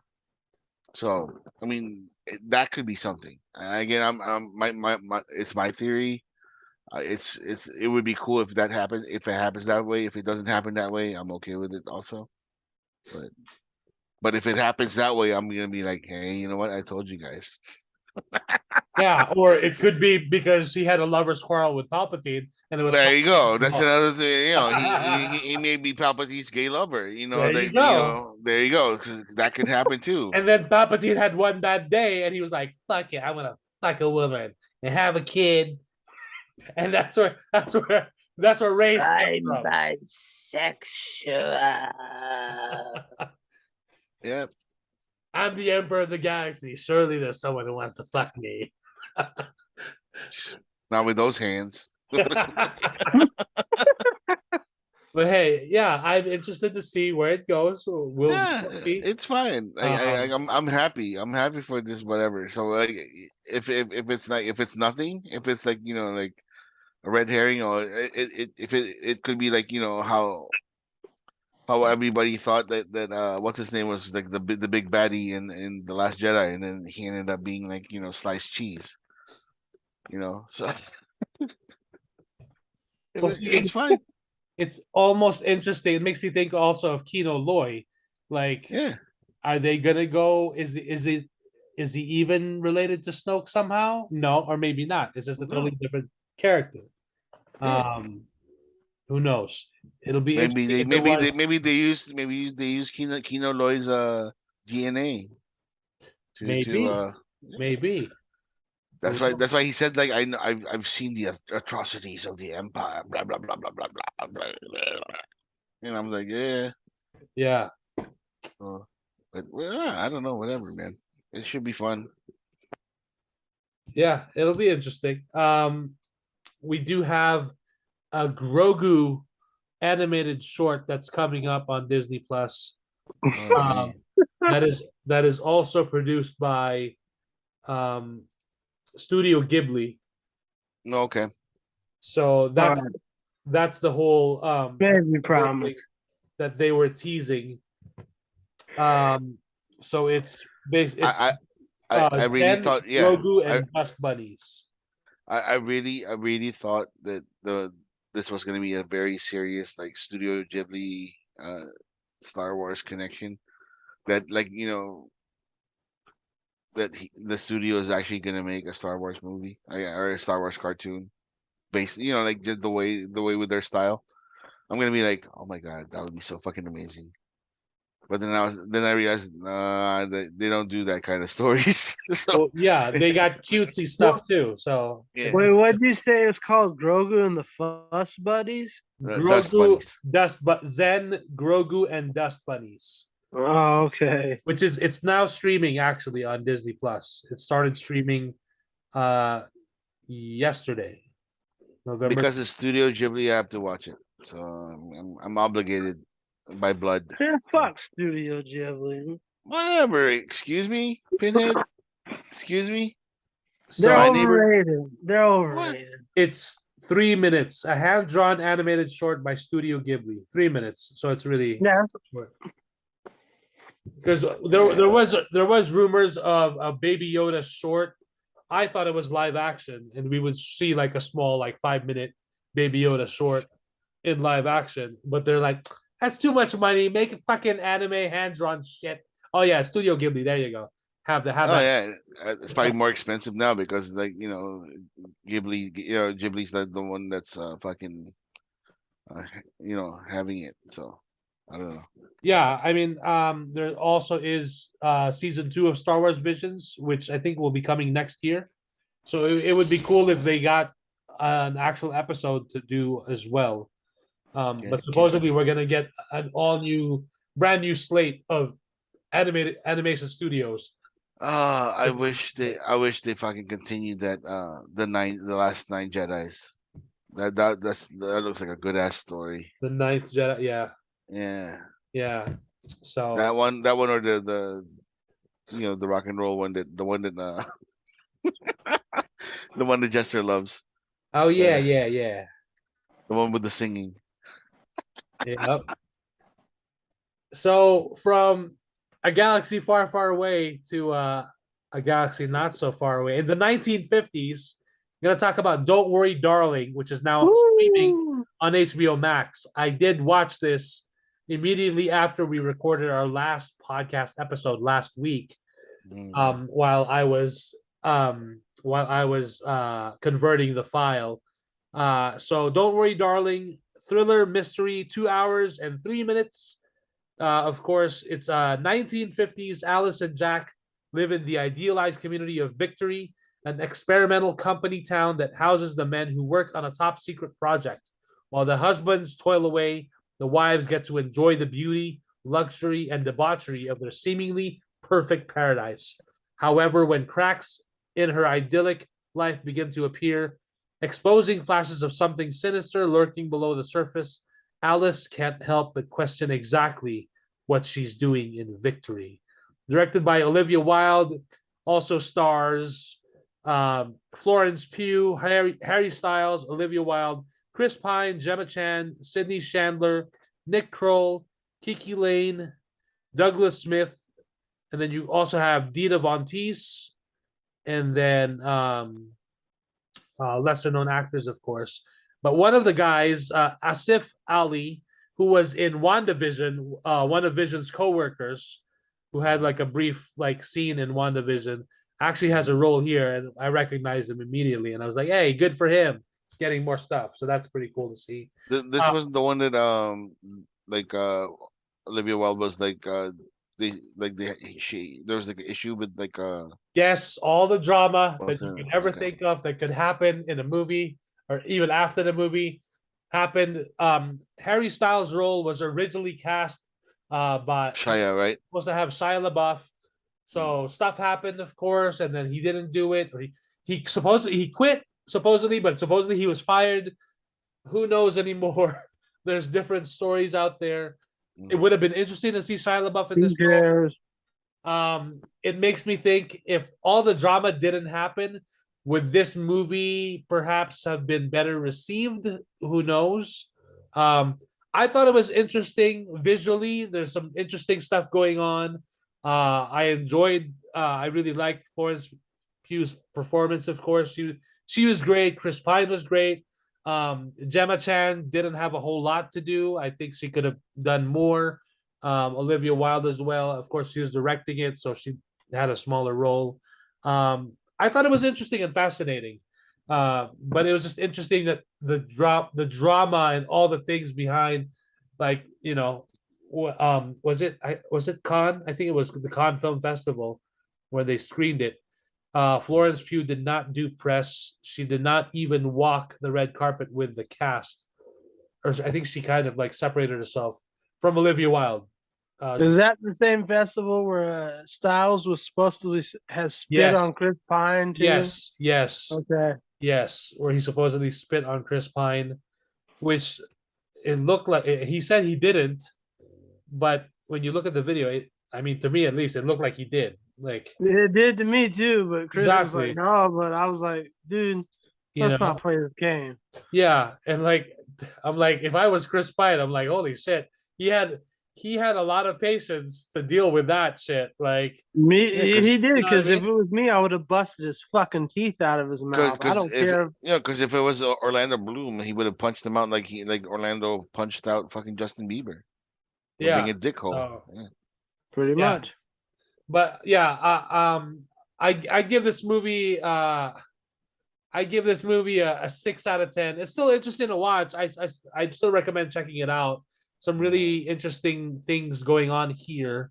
So I mean that could be something. Again, my it's my theory. It would be cool if that happens. If it happens that way, if it doesn't happen that way, I'm okay with it also. But but if it happens that way, I'm gonna be like, hey, you know what? I told you guys. Yeah. Or it could be because he had a lover's quarrel with Palpatine and it was There you go. Palpatine's That's fault. another thing. He may be Palpatine's gay lover. There you go. There you go. 'Cause that could happen too. And then Palpatine had one bad day and he was like, fuck it, I'm gonna fuck a woman and have a kid. And that's where race comes I'm from. bisexual. Yeah. I'm the emperor of the galaxy. Surely there's someone who wants to fuck me. Not with those hands. But hey, yeah, I'm interested to see where it goes. We'll Yeah, see. it's fine. I'm happy. I'm happy for this whatever. So like if it's like if it's nothing, if it's like like a red herring or if it could be like how everybody thought that what's his name was like the big baddie in the Last Jedi, and then he ended up being like sliced cheese. So Well, it's fine. it's almost interesting. It makes me think also of Kino Loy. Like, Yeah. are they gonna go? Is he even related to Snoke somehow? No, or maybe not. It's just a No. totally different character. Yeah. Who knows? It'll be Maybe interesting they if it maybe was. they maybe they use Kino Loy's DNA to Maybe, yeah. maybe. Who That's knows? why he said like I've seen the atrocities of the empire, blah blah blah blah blah blah, blah, blah. And I'm like, yeah. Yeah, But well, I don't know, whatever, man. It should be fun. yeah. It'll be interesting. We do have a Grogu animated short that's coming up on Disney Plus. Oh Um, man. that is also produced by um, Studio Ghibli. No, okay. So All that's right, that's the whole baby whole thing promise. that they were teasing. So it's I I really Zen, thought, yeah. Grogu, I and Dust Bunnies. I really thought that this was gonna be a very serious like Studio Ghibli Star Wars connection. That like, that the studio is actually gonna make a Star Wars movie or a Star Wars cartoon based, like just the way with their style. I'm gonna be like, oh my god, that would be so fucking amazing. But then I realized, they don't do that kind of stories. So Well, yeah, they got cutesy What? stuff too. So yeah, Wait, what'd you say it's called? Grogu and the Fuss Buddies? Dust Grogu, Bunnies. Zen, Grogu, and Dust Bunnies, Oh, okay. which is it's now streaming actually on Disney Plus. It started streaming uh yesterday, November. Because it's Studio Ghibli, I have to watch it. So I'm obligated by blood. Yeah, So fuck Studio Ghibli. whatever. Excuse me, Pinhead. Excuse me. They're My So neighbor. overrated. They're What? overrated. it's 3 minutes, a hand-drawn animated short by Studio Ghibli. 3 minutes, so it's really Yeah, short. Because Yeah. there was rumors of a Baby Yoda short. I thought it was live action, and we would see like a small, like 5 minute Baby Yoda short in live action. But they're like, that's too much money. Make a fucking anime hand drawn shit. Oh yeah, Studio Ghibli. There you go. Have Oh that. yeah, it's probably more expensive now because like Ghibli's the one that's fucking having it. So I don't know. Yeah, I mean, there also is season 2 of Star Wars Visions, which I think will be coming next year. So it would be cool if they got an actual episode to do as well. But Can supposedly we're gonna get an brand new slate of animated animation studios. I wish they fucking continued that the last 9 Jedis. That looks like a good ass story. The ninth Jedi, yeah, Yeah. yeah. So That one or the rock and roll one, the one that Jester loves. oh yeah, Uh, yeah. the one with the singing. Yep. So from a galaxy far, far away to a galaxy not so far away. In the 1950s, I'm gonna talk about "Don't Worry, Darling," which is now streaming Woo! on HBO Max. I did watch this immediately after we recorded our last podcast episode last week. Mm. While I was converting the file. So don't worry, darling. Thriller mystery, 2 hours and 3 minutes. Of course, it's 1950s. Alice and Jack live in the idealized community of Victory, an experimental company town that houses the men who work on a top secret project. While the husbands toil away, the wives get to enjoy the beauty, luxury, and debauchery of their seemingly perfect paradise. However, when cracks in her idyllic life begin to appear, exposing flashes of something sinister lurking below the surface, Alice can't help but question exactly what she's doing in Victory. Directed by Olivia Wilde, also stars Florence Pugh, Harry Styles, Olivia Wilde, Chris Pine, Gemma Chan, Sydney Chandler, Nick Kroll, Kiki Lane, Douglas Smith, and then you also have Dita Von Teese, and then lesser known actors, of course. But one of the guys, Asif Ali, who was in WandaVision, one of Vision's co-workers, who had like a brief like scene in WandaVision, actually has a role here, and I recognized him immediately, and I was like, "Hey, good for him! He's getting more stuff." So that's pretty cool to see. This Uh, wasn't the one that like Olivia Wilde was she there was like an issue with like yes, all the drama that you could ever okay. think of that could happen in a movie or even after the movie happened. Harry Styles' role was originally cast by Shia, right? supposed to have Shia LaBeouf. Mm. So stuff happened, of course, and then he didn't do it. Or he supposedly he quit supposedly, but supposedly he was fired. Who knows anymore? There's different stories out there. It Mm. would have been interesting to see Shia LaBeouf in Who this role. cares? It makes me think if all the drama didn't happen, would this movie perhaps have been better received? Who knows? Um, I thought it was interesting visually. There's some interesting stuff going on. I enjoyed. I really liked Florence Pugh's performance. Of course, she was great. Chris Pine was great. Gemma Chan didn't have a whole lot to do. I think she could have done more. Olivia Wilde as well. Of course, she was directing it, so she had a smaller role. I thought it was interesting and fascinating, but it was just interesting that the drama, and all the things behind, like was it Cannes? I think it was the Cannes Film Festival where they screened it. Florence Pugh did not do press. She did not even walk the red carpet with the cast, or I think she kind of like separated herself from Olivia Wilde. Is that the same festival where Styles was supposed to has spit Yes, on Chris Pine too? yes, yes, Okay. yes, where he supposedly spit on Chris Pine, which it looked like he said he didn't, but when you look at the video, I mean, to me at least, it looked like he did. Like It did to me too, but Chris was like, exactly, no, but I was like, dude, you let's know, not play this game. yeah, and like I'm like, if I was Chris Pine, I'm like, holy shit, he had he had a lot of patience to deal with that shit. Like, Me, Yeah, he because did you know what I because mean? if it was me, I would have busted his fucking teeth out of his mouth. I don't if care. because if it was Orlando Bloom, he would have punched him out like Orlando punched out fucking Justin Bieber for being Yeah, a dickhole. so Yeah. Pretty yeah, much. but yeah, I give this movie I give this movie a 6 out of 10. It's still interesting to watch. I still recommend checking it out. Some Mm. really interesting things going on here.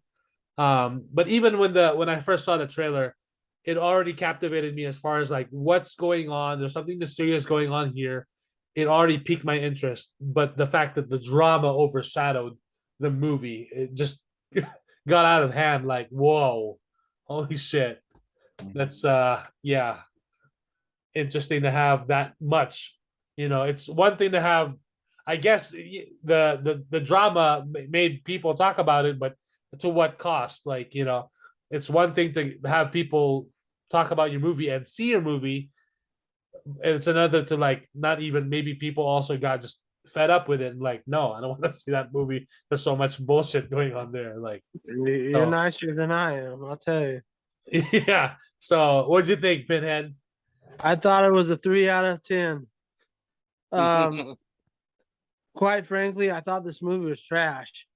But even when I first saw the trailer, it already captivated me as far as like what's going on. There's something mysterious going on here. It already piqued my interest. But the fact that the drama overshadowed the movie, it just got out of hand. Like, whoa, holy shit. Mhm. That's yeah, interesting to have that much. It's one thing to have, I guess, the drama made people talk about it, but to what cost? Like, it's one thing to have people talk about your movie and see your movie, and it's another to like not even, maybe people also got just fed up with it and like, no, I don't want to see that movie. There's so much bullshit going on there. Like, You're so nicer than I am, I'll tell you. yeah. So what'd you think, Pinhead? I thought it was a 3 out of 10. Um, quite frankly, I thought this movie was trash.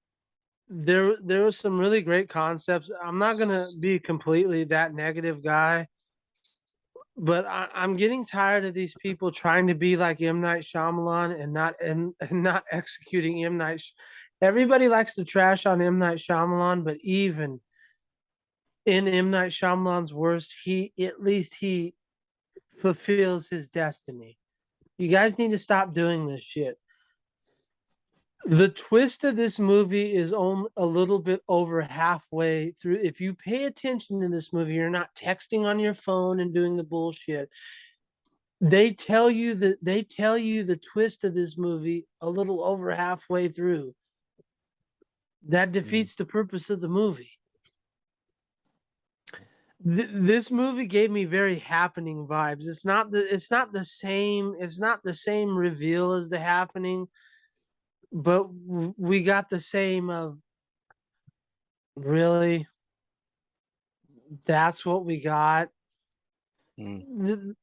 There was some really great concepts. I'm not gonna be completely that negative guy, but I'm getting tired of these people trying to be like M. Night Shyamalan and not executing M. Night. Everybody likes to trash on M. Night Shyamalan, but even in M. Night Shyamalan's worst, he at least he fulfills his destiny. You guys need to stop doing this shit. The twist of this movie is on a little bit over halfway through. If you pay attention to this movie, you're not texting on your phone and doing the bullshit. They tell you the twist of this movie a little over halfway through. That Mm. defeats the purpose of the movie. This movie gave me very Happening vibes. It's not the same reveal as The Happening, but we got the same of, really, that's what we got. Mm.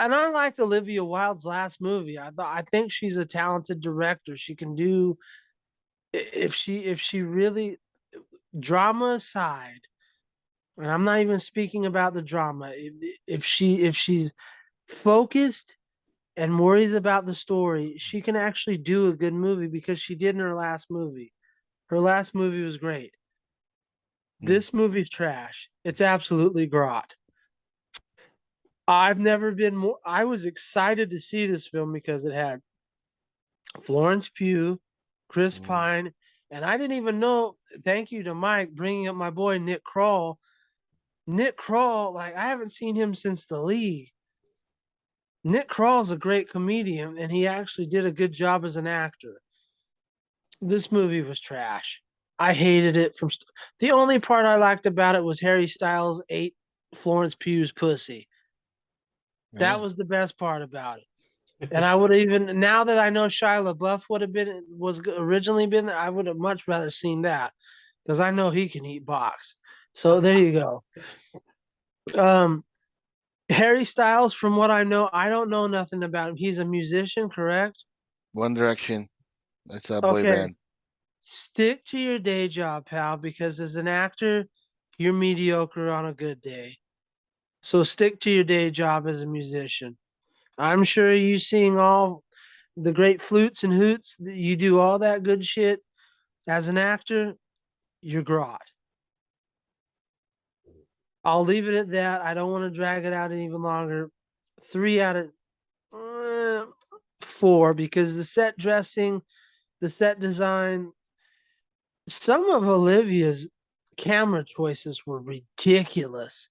and I liked Olivia Wilde's last movie. I think she's a talented director. She can do if she really, drama aside, and I'm not even speaking about the drama. If she's focused and worries about the story, she can actually do a good movie because she did in her last movie. Her last movie was great. This movie's trash. It's absolutely grot. I've never been more. I was excited to see this film because it had Florence Pugh, Chris Pine, and I didn't even know. Thank you to Mike bringing up my boy Nick Kroll. Nick Kroll, like I haven't seen him since The League. Nick Kroll's a great comedian, and he actually did a good job as an actor. This movie was trash. I hated it from. The only part I liked about it was Harry Styles ate Florence Pugh's pussy. That was the best part about it. And I would even, now that I know Shia LaBeouf was originally been there, I would have much rather seen that because I know he can eat box. So there you go. Harry Styles, from what I know, I don't know nothing about him. He's a musician, correct? One Direction. That's a boy Okay. band. Stick to your day job, pal, because as an actor, you're mediocre on a good day. So stick to your day job as a musician. I'm sure you sing all the great flutes and hoots. You do all that good shit. As an actor, you're grot. I'll leave it at that. I don't want to drag it out even longer. 3 out of 4 because the set dressing, the set design, some of Olivia's camera choices were ridiculous.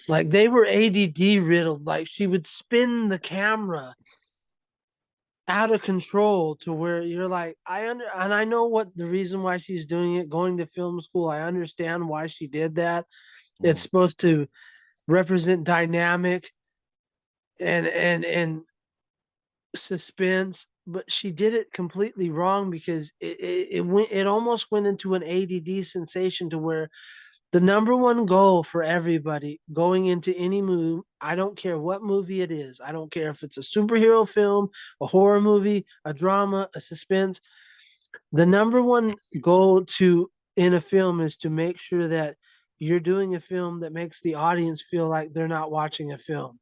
Like they were ADD riddled. Like she would spin the camera out of control to where you're like, and I know what the reason why she's doing it, going to film school. I understand why she did that. It's supposed to represent dynamic and suspense, but she did it completely wrong because it almost went into an ADD sensation to where the number one goal for everybody going into any movie, I don't care what movie it is. I don't care if it's a superhero film, a horror movie, a drama, a suspense. The number one goal in a film is to make sure that you're doing a film that makes the audience feel like they're not watching a film.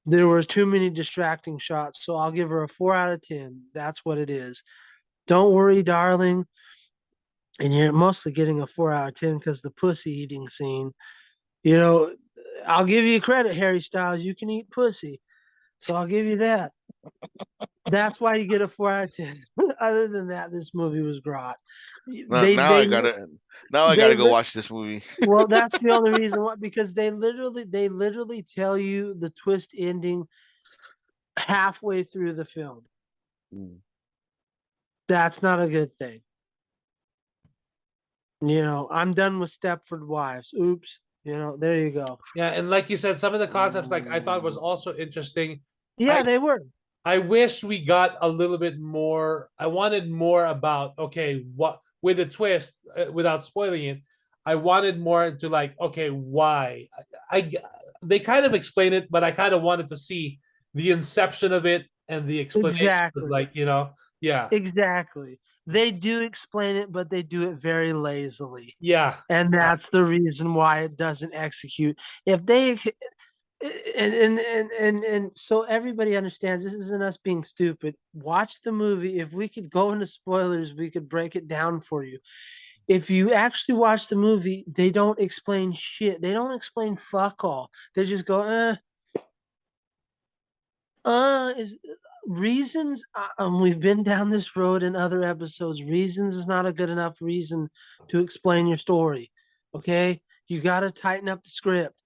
There were too many distracting shots, so I'll give her a 4 out of 10. That's what it is. Don't worry, darling. And you're mostly getting a 4 out of 10 because the pussy eating scene. You know, I'll give you credit, Harry Styles. You can eat pussy. So I'll give you that. That's why you get a 4 out of 10. Other than that, this movie was grot. I gotta go watch this movie. Well, that's the only reason why, because they literally tell you the twist ending halfway through the film. That's not a good thing. You know, I'm done with Stepford Wives. Oops. You know, there you go. Yeah, and like you said, some of the concepts like I thought was also interesting. Yeah, they were. I wish we got a little bit more. I wanted more about what with a twist without spoiling it. I wanted more into like why they kind of explain it, but I kind of wanted to see the inception of it and the explanation. Exactly. Of yeah. Exactly. They do explain it, but they do it very lazily. Yeah. And that's the reason why it doesn't execute. If they and so everybody understands this isn't us being stupid. Watch the movie. If we could go into spoilers, we could break it down for you. If you actually watch the movie, they don't explain shit. They don't explain fuck all. They just go, is reasons. We've been down this road in other episodes. Reasons is not a good enough reason to explain your story. Okay, you got to tighten up the script.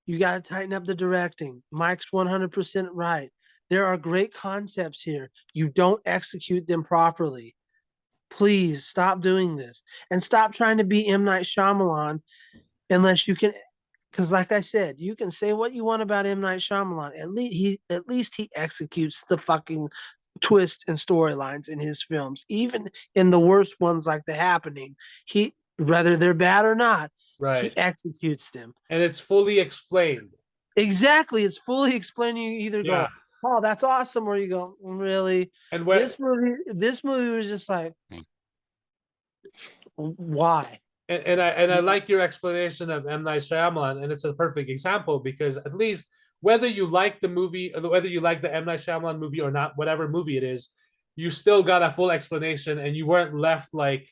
You got to tighten up the directing. Mike's 100% right. There are great concepts here. You don't execute them properly. Please stop doing this and stop trying to be M. Night Shyamalan unless you can. Because, like I said, you can say what you want about M. Night Shyamalan. At least he executes the fucking twists and storylines in his films, even in the worst ones like The Happening. Whether they're bad or not, Right. he executes them. And it's fully explained. Exactly. It's fully explaining. You either Yeah. go, "Oh, that's awesome," or you go, "Really?" And where This movie was just like, why? and I like your explanation of M. Night Shyamalan, and it's a perfect example because at least whether you like the movie, whether you like the M. Night Shyamalan movie or not, whatever movie it is, you still got a full explanation, and you weren't left like,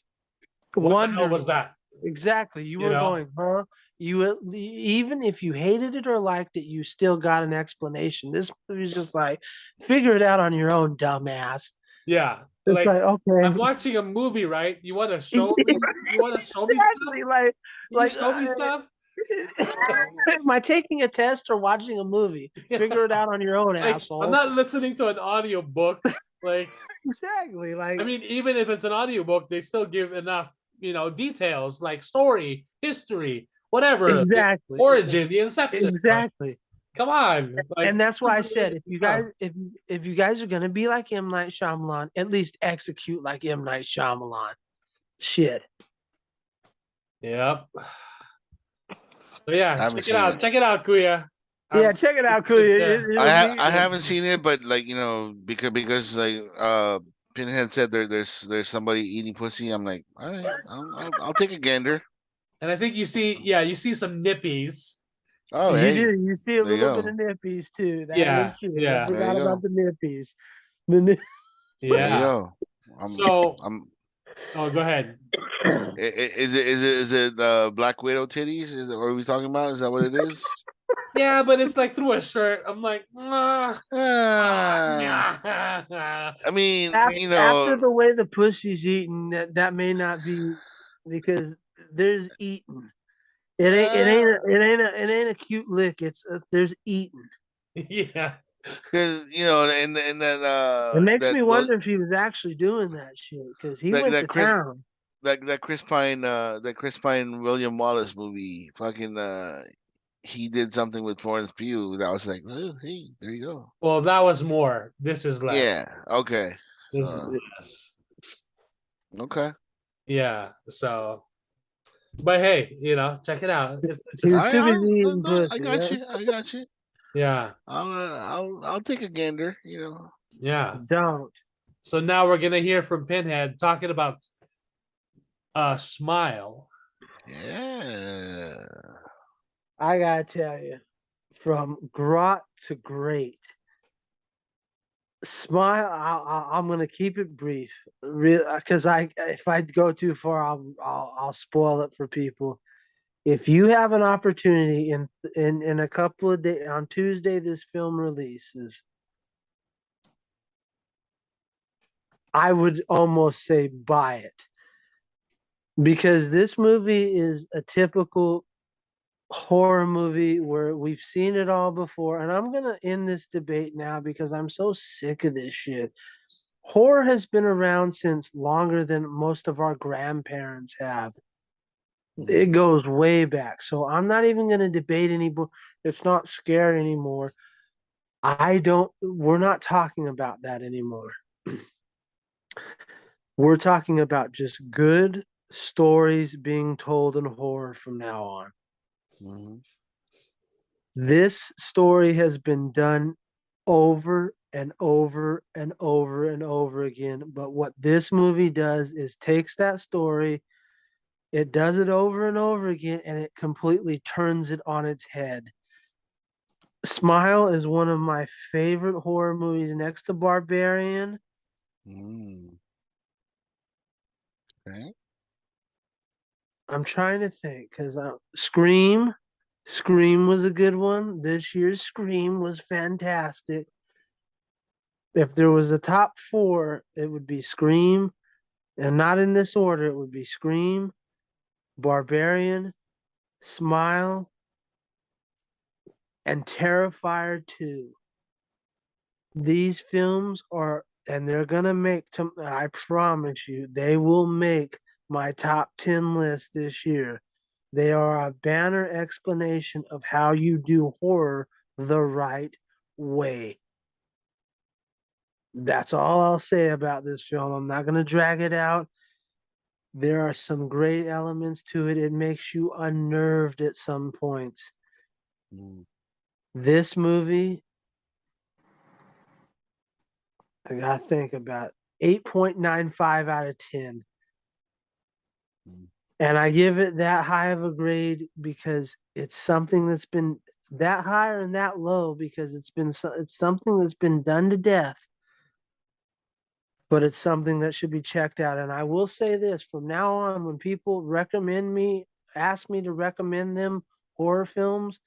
what the hell was Wondering. that? Exactly. You You were know? going, huh? Even if you hated it or liked it, you still got an explanation. This movie's just like, figure it out on your own, dumbass. Yeah. It's Like like, okay. I'm watching a movie, right? You want to show me? You want to show me stuff? Exactly. Can you show me stuff? Am I taking a test or watching a movie? Figure it out on your own, Like I'm asshole. not listening to an audiobook. Like Exactly. Like, I mean, even if it's an audiobook, they still give enough, details like story, history, whatever, the exactly. origin, the inception. Exactly. Come on, like And that's why I said, if stuff. you guys are gonna be like M. Night Shyamalan, at least execute like M. Night Shyamalan. Shit. Yep. But yeah, I haven't check it seen out. it. Check it out, Kuya. Yeah, check it out, Kuya. It'll be I haven't seen it, but like because like Pinhead said there's somebody eating pussy. I'm like, all right, I'll take a gander. And I think you see some nippies. Oh you hey, do. You see a there you little bit of go. nippies too. That Yeah, is true. I yeah, There forgot you about go. the nippies. The nip- There you yeah. go. So, I'm. oh, go ahead. Is it Black Widow titties? Is it, what are we talking about? Is that what it is? Yeah, but it's like through a shirt. I'm like, Ah, I mean, after the way the pussy's eaten, that may not be because there's eating. It ain't a cute lick. There's eating. yeah. because in It makes that me well wonder if he was actually doing that shit because he that went that to Chris town. that Chris Pine William Wallace movie, fucking he did something with Florence Pugh that was like, oh, hey, there you go. Well, that was more. This is less. Yeah. Okay. This So is less. okay. Yeah. So, but hey, check it out. It's He was interesting. too busy No, eating I pussy. got you. I got you. Yeah. I'll take a gander. Yeah. Don't. So now we're gonna hear from Pinhead talking about Smile. Yeah. I gotta tell you, from grot to great. Smile. I'm gonna keep it brief, because if I go too far, I'll spoil it for people. If you have an opportunity in a couple of days, on Tuesday this film releases, I would almost say buy it, because this movie is a typical horror movie where we've seen it all before. And I'm going to end this debate now because I'm so sick of this shit. Horror has been around since longer than most of our grandparents have. It goes way back. So I'm not even going to debate anymore. It's not scary anymore. We're not talking about that anymore. We're talking about just good stories being told in horror from now on. Mm-hmm. This story has been done over and over and over and over again. But what this movie does is takes that story, it does it over and over again, and it completely turns it on its head. Smile is one of my favorite horror movies next to Barbarian. Okay. I'm trying to think because Scream. Scream was a good one. This year's Scream was fantastic. If there was a top four, it would be Scream, and not in this order. It would be Scream, Barbarian, Smile, and Terrifier 2. These films are, and they're gonna make. I promise you, they will make my top 10 list this year. They are a banner explanation of how you do horror the right way. That's all I'll say about this film. I'm not going to drag it out. There are some great elements to it. It makes you unnerved at some points. Mm. This movie, I gotta think about it, 8.95 out of 10. Mm. And I give it that high of a grade because it's something that's been that high and that low because it's something that's been done to death, but it's something that should be checked out. And I will say this from now on, when people ask me to recommend them horror films,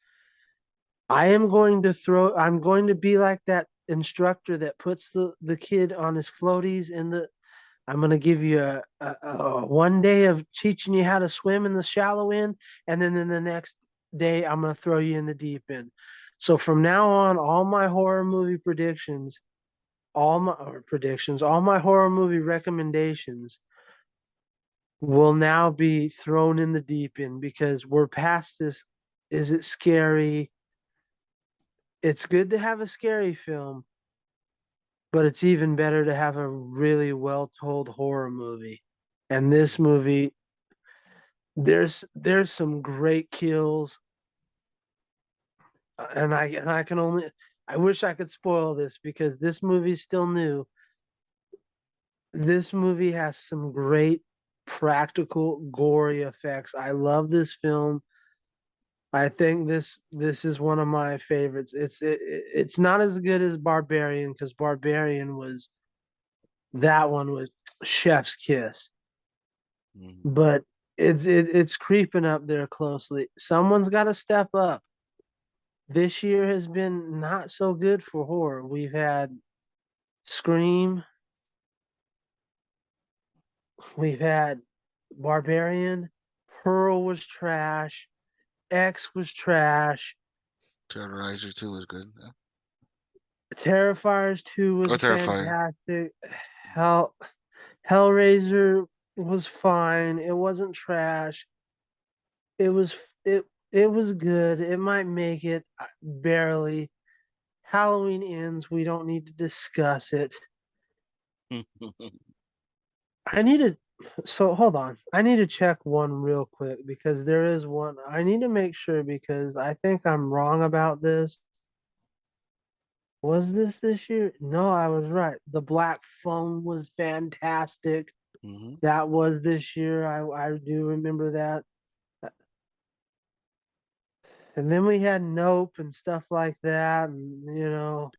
I'm going to be like that instructor that puts the kid on his floaties I'm going to give you a 1 day of teaching you how to swim in the shallow end. And then the next day, I'm going to throw you in the deep end. So from now on, all my horror movie predictions, all my horror movie recommendations will now be thrown in the deep end because we're past this. Is it scary? It's good to have a scary film, but it's even better to have a really well told horror movie. And this movie, there's some great kills, and I can only I wish I could spoil this because this movie's still new. This movie has some great practical gory effects. I love this film. I think this is one of my favorites. It's not as good as Barbarian because Barbarian was that one was chef's kiss, Mm. but it's creeping up there closely. Someone's got to step up. This year has been not so good for horror. We've had Scream, we've had Barbarian, Pearl was trash, X was trash, Terrorizer 2 was good. Yeah. Terrifiers 2 was Oh, Terrifier. fantastic. Hell Hellraiser was fine. It wasn't trash. It was it was good. It might make it barely. Halloween ends. We don't need to discuss it. I need to. So hold on. I need to check one real quick because there is one. I need to make sure because I think I'm wrong about this. Was this year? No, I was right. The Black Phone was fantastic. Hmm. That was this year. I do remember that. And then we had Nope and stuff like that. And,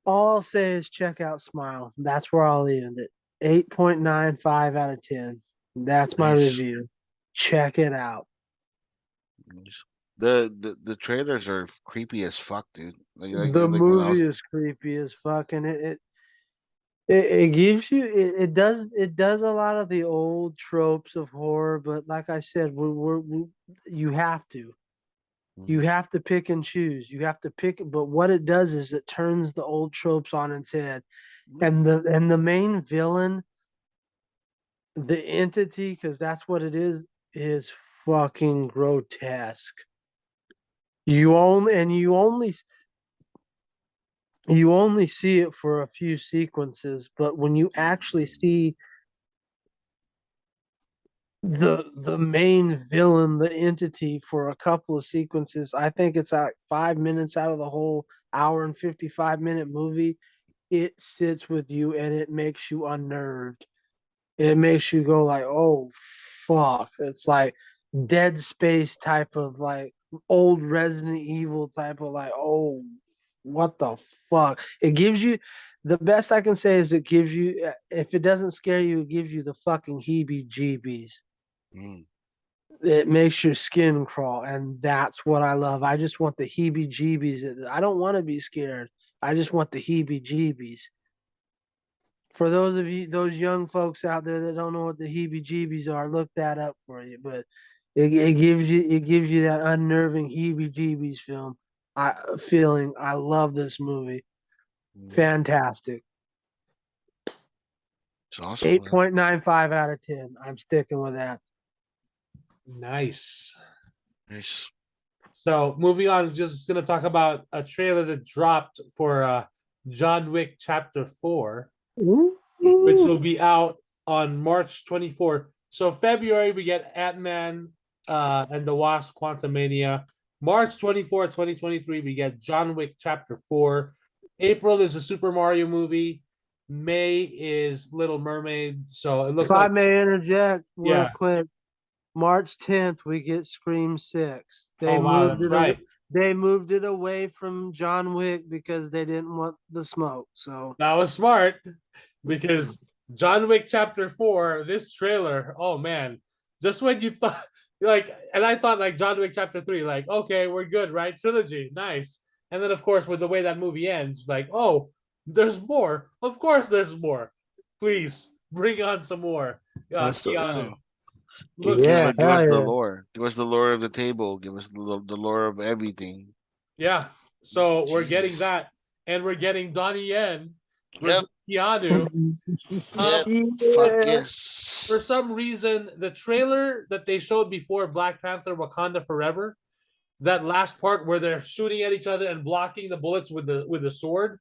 all I'll say is check out Smile. That's where I'll end it. 8.95 out of 10. That's my Nice. review. Check it out. Nice. The trailers are creepy as fuck, dude. The Like when I movie was. is creepy as fucking it gives you it does a lot of the old tropes of horror, but like I said, you have to. You Mhm. have to pick and choose. You have to pick, but what it does is it turns the old tropes on its head. And the main villain, the entity, because that's what it is fucking grotesque. You only see it for a few sequences, but when you actually see the main villain, the entity, for a couple of sequences, I think it's like 5 minutes out of the whole hour and 55-minute movie. It sits with you and it makes you unnerved. It makes you go like, oh fuck. It's like Dead Space type of like old Resident Evil type of like, oh what the fuck. It gives you the best I can say is it gives you, if it doesn't scare you, it gives you the fucking heebie jeebies. Mm. It makes your skin crawl, and that's what I love. I just want the heebie jeebies. I don't want to be scared. I just want the heebie jeebies. For those of you, those young folks out there that don't know what the heebie-jeebies are, look that up for you. But it gives you that unnerving heebie-jeebies feeling. I love this movie. Mm. Fantastic. It's awesome, man. 8.95 out of 10. I'm sticking with that. Nice. Nice. So moving on, just gonna talk about a trailer that dropped for John Wick Chapter 4, which Ooh. will be out on March 24th. So February we get Ant-Man and the Wasp: Quantumania. March 24, 2023, we get John Wick Chapter 4. April is a Super Mario movie. May is Little Mermaid. So it looks If I like, may interject real yeah. quick, March 10th we get Scream 6. Oh, wow, that's right. They moved it away from John Wick because they didn't want the smoke. So That was smart because John Wick Chapter 4, this trailer, oh man, just when you thought, like, and I thought, like, John Wick Chapter 3, like, okay, we're good, right? Trilogy, nice. And then, of course, with the way that movie ends, like, oh, there's more. Of course, there's more. Please bring on some more. Keanu. Looks Give, yeah, like, it- give hell us the yeah. lore. Give us the lore of the table. Give us the lore of everything. yeah. So we're getting Jesus. that. And we're getting Donnie Yen Yep. versus Keanu. Yep. Yeah. Fuck yes. For some reason, the trailer that they showed before Black Panther Wakanda Forever, that last part where they're shooting at each other and blocking the bullets with the sword,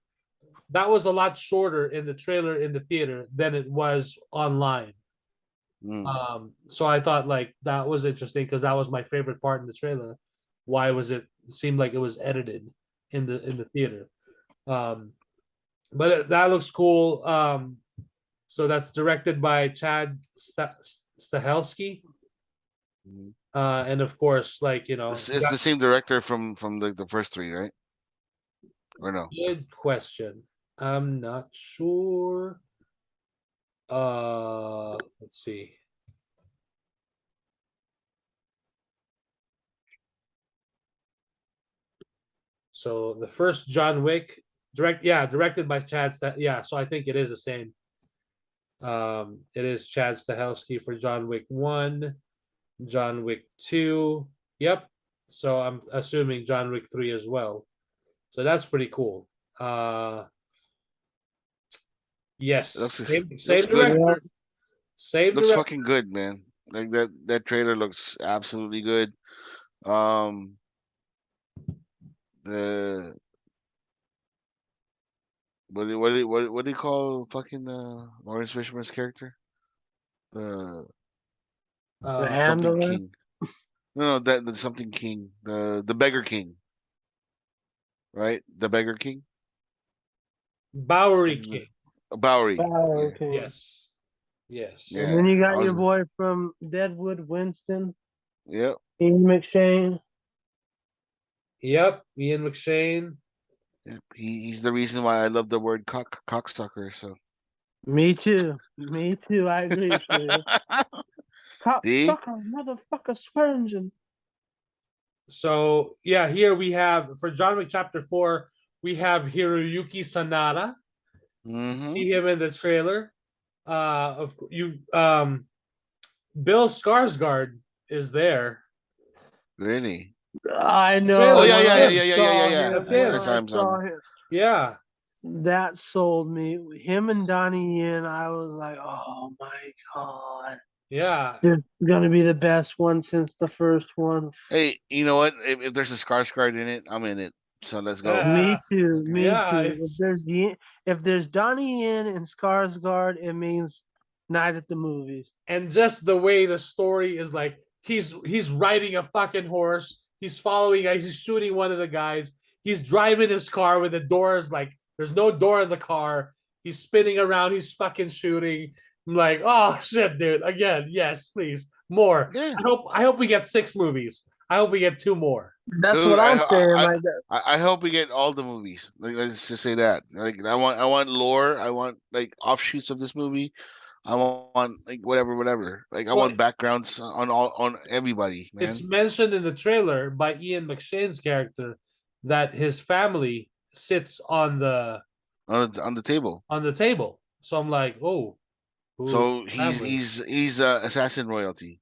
that was a lot shorter in the trailer in the theater than it was online. So I thought, like, that was interesting because that was my favorite part in the trailer. Why was it seemed like it was edited in the theater? But that looks cool. So that's directed by Chad Stahelski. And of course, like, It's the same director from the first three, right? Or no? good question. I'm not sure. Let's see. So the first John Wick directed by Chad. Yeah, so I think it is the same. It is Chad Stahelski for John Wick 1, John Wick 2. Yep. So I'm assuming John Wick 3 as well. So that's pretty cool. Yes. Looks Same good. director. Same Looks director. fucking good, man. Like that trailer looks absolutely good. The what do you call fucking Lawrence Fishburne's character? The The something handler. king. No, that the something king. The beggar king. Right? The beggar king. Bowery King. Bowery. Oh, Yeah. okay. Yes. Yes. Yeah. And then you I got your was- boy from Deadwood, Winston, Yep. Ian McShane. Yep. Ian McShane. Yep. He's the reason why I love the word cocksucker. So. Me too. Me too. I agree with you. See? Cocksucker, motherfucker, swearingen. So yeah, here we have for John Wick Chapter 4, we have Hiroyuki Sanada. See him in the trailer. Of you, Bill Skarsgård is there. Really? I know. Oh, yeah, when yeah, I yeah, yeah, yeah, saw yeah, yeah. him, That's when him. Yes, I I'm saw him, Yeah. that sold me. Him and Donnie Yen, I was like, oh my god. Yeah. This is gonna be the best one since the first one. Hey, you know what? If there's a Skarsgård in it, I'm in it. So let's go. Me too. Me Yeah, too. it's- If there's Donnie Yen and Skarsgård, it means night at the movies. And just the way the story is, like, he's riding a fucking horse. He's following guys. He's shooting one of the guys. He's driving his car with the doors, like, there's no door in the car. He's spinning around. He's fucking shooting. I'm like, oh shit, dude. Again, yes, please, more. Yeah. I hope we get 6 movies. I hope we get 2 more. That's Dude, what I'm saying. I- Like that. I hope we get all the movies. Like, let's just say that. Like I want lore. I want like offshoots of this movie. I want like whatever. Like I Well, want backgrounds on everybody, man. It's mentioned in the trailer by Ian McShane's character that his family sits on the On the table. table. So I'm like, oh. So who's he's family? he's assassin royalty.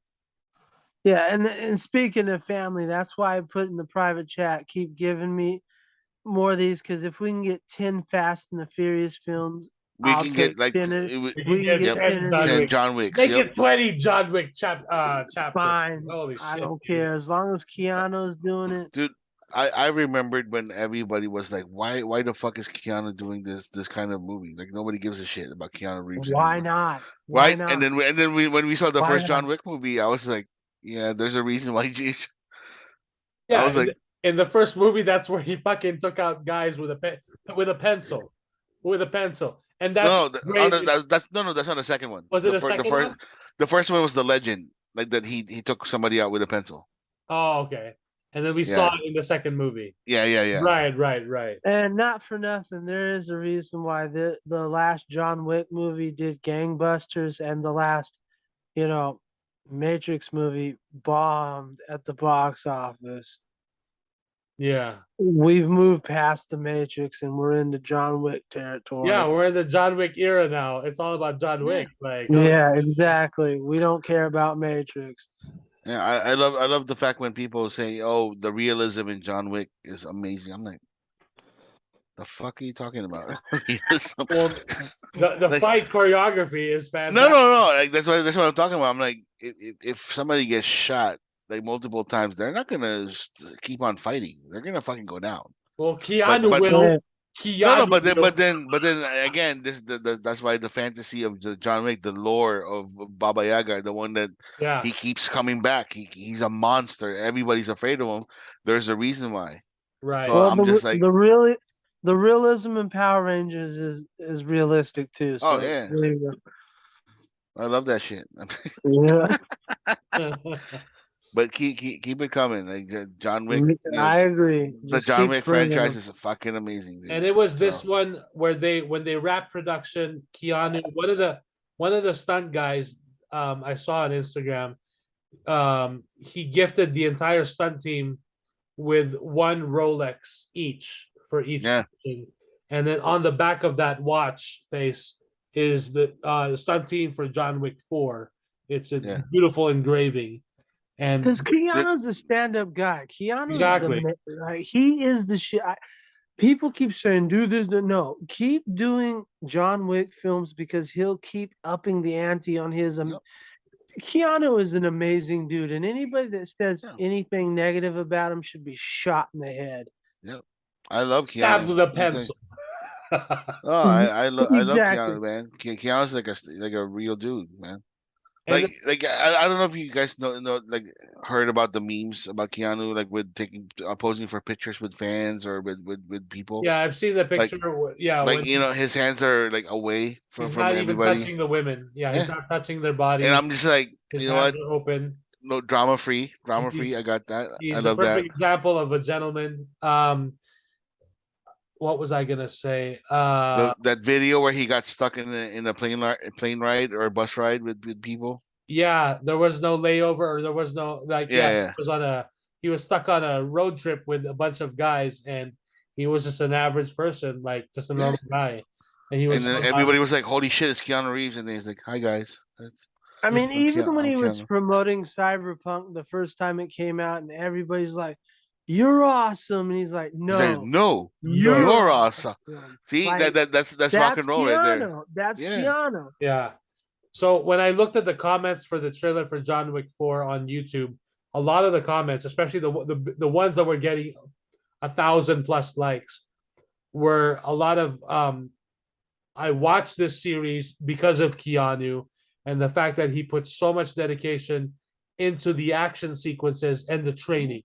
Yeah, and speaking of family, that's why I put in the private chat. Keep giving me more of these because if we can get 10 Fast and the Furious films, We I'll can take get like 10. We We can can get get 10 10 John ten Wick. John Wicks. Make Yep. it 20 John Wick chapters. Fine. Holy I shit. don't dude. care as long as Keanu's doing it. Dude, I remembered when everybody was like, why the fuck is Keanu doing this kind of movie? Like nobody gives a shit about Keanu Reeves Why anymore. not? Why Right? not? And then when we saw the Why first John not? Wick movie, I was like, yeah, there's a reason why. I Yeah, was like, in the first movie, that's where he fucking took out guys with a pencil, and that's No, great. that's no, that's not the second one. Was it a second one? The first one was the legend, like that he took somebody out with a pencil. Oh, okay. And then we saw Yeah. it in the second movie. Yeah. Right. And not for nothing, there is a reason why the last John Wick movie did gangbusters, and the last, Matrix movie bombed at the box office. Yeah. We've moved past the Matrix and we're into John Wick territory. Yeah, we're in the John Wick era now. It's all about John Wick. Like, yeah, exactly. We don't care about Matrix. Yeah, I love the fact when people say, "Oh, the realism in John Wick is amazing." I'm like, the fuck are you talking about? well, the Like, fight choreography is fantastic. no. Like that's what I'm talking about. I'm like, if somebody gets shot like multiple times, they're not gonna keep on fighting. They're gonna fucking go down. Well, Keanu but- will. Keanu but then again, that's why the fantasy of the John Wick, the lore of Baba Yaga, the one that he keeps coming back. He's a monster. Everybody's afraid of him. There's a reason why. Right. So I'm just like the realism in Power Rangers is realistic too. So yeah. I love that shit. yeah. But keep it coming. Like John Wick. I agree. The John Wick franchise is fucking amazing, dude. And it was this one where when they wrapped production, Keanu, one of the stunt guys I saw on Instagram, he gifted the entire stunt team with one Rolex each for each production. And then on the back of that watch face is the stunt team for John Wick 4. It's a beautiful engraving. And because Keanu's a stand-up guy. Keanu's exactly. He is the shit. People keep saying, do this. No, keep doing John Wick films because he'll keep upping the ante on his. Keanu is an amazing dude, and anybody that says anything negative about him should be shot in the head. Yep, I love Keanu. Stabbed with a pencil. I love Keanu, man. Keanu's like a real dude, man. I don't know if you guys know like heard about the memes about Keanu, like with posing for pictures with fans or with people. Yeah, I've seen the picture. His hands are like away from not everybody. Even touching the women. Yeah, he's not touching their body. And I'm just like, his hands are open. No, drama free. I got that. He's I love a perfect that. example of a gentleman. What was I gonna say? That video where he got stuck in a plane ride or a bus ride with people. Yeah, there was no layover, or there was no he was stuck on a road trip with a bunch of guys, and he was just an average person, like just a normal guy. And everybody was like, "Holy shit, it's Keanu Reeves!" And he's like, "Hi guys." I mean, even when he was promoting Cyberpunk the first time it came out, and everybody's like, "You're awesome," and he's like, "No, you're awesome." See, like, that's rock and roll Keanu. right there. That's Keanu. Yeah. So when I looked at the comments for the trailer for John Wick 4 on YouTube, a lot of the comments, especially the ones that were getting 1,000+ likes, were a lot of I watched this series because of Keanu and the fact that he put so much dedication into the action sequences and the training.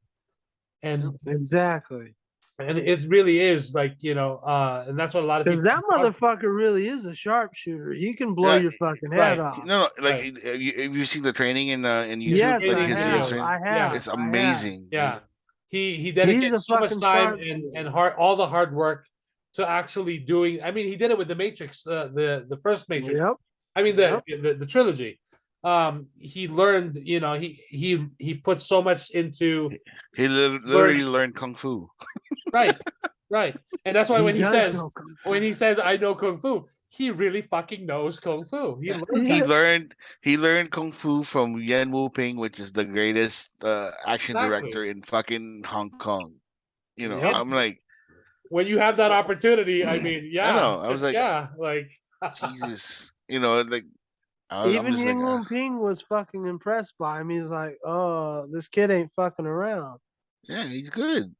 And exactly. And it really is like, and that's what a lot of people. Because that motherfucker really is a sharpshooter. He can blow your fucking head off. No, like have you seen the training in YouTube? Yes, like I have. It's amazing. Yeah, he dedicated so much time and all the hard work to actually doing. I mean, he did it with the Matrix, the first Matrix. Yep. I mean the trilogy. He learned, he put so much into. He literally learned kung fu. Right. And that's why when he says I know kung fu, he really fucking knows kung fu. He learned kung fu from Yen Wu Ping, which is the greatest action director in fucking Hong Kong. I'm like, when you have that opportunity, I mean, I know. I was like, Jesus, like. Even Yen Wu Ping was fucking impressed by him. He's like, "Oh, this kid ain't fucking around." Yeah, he's good.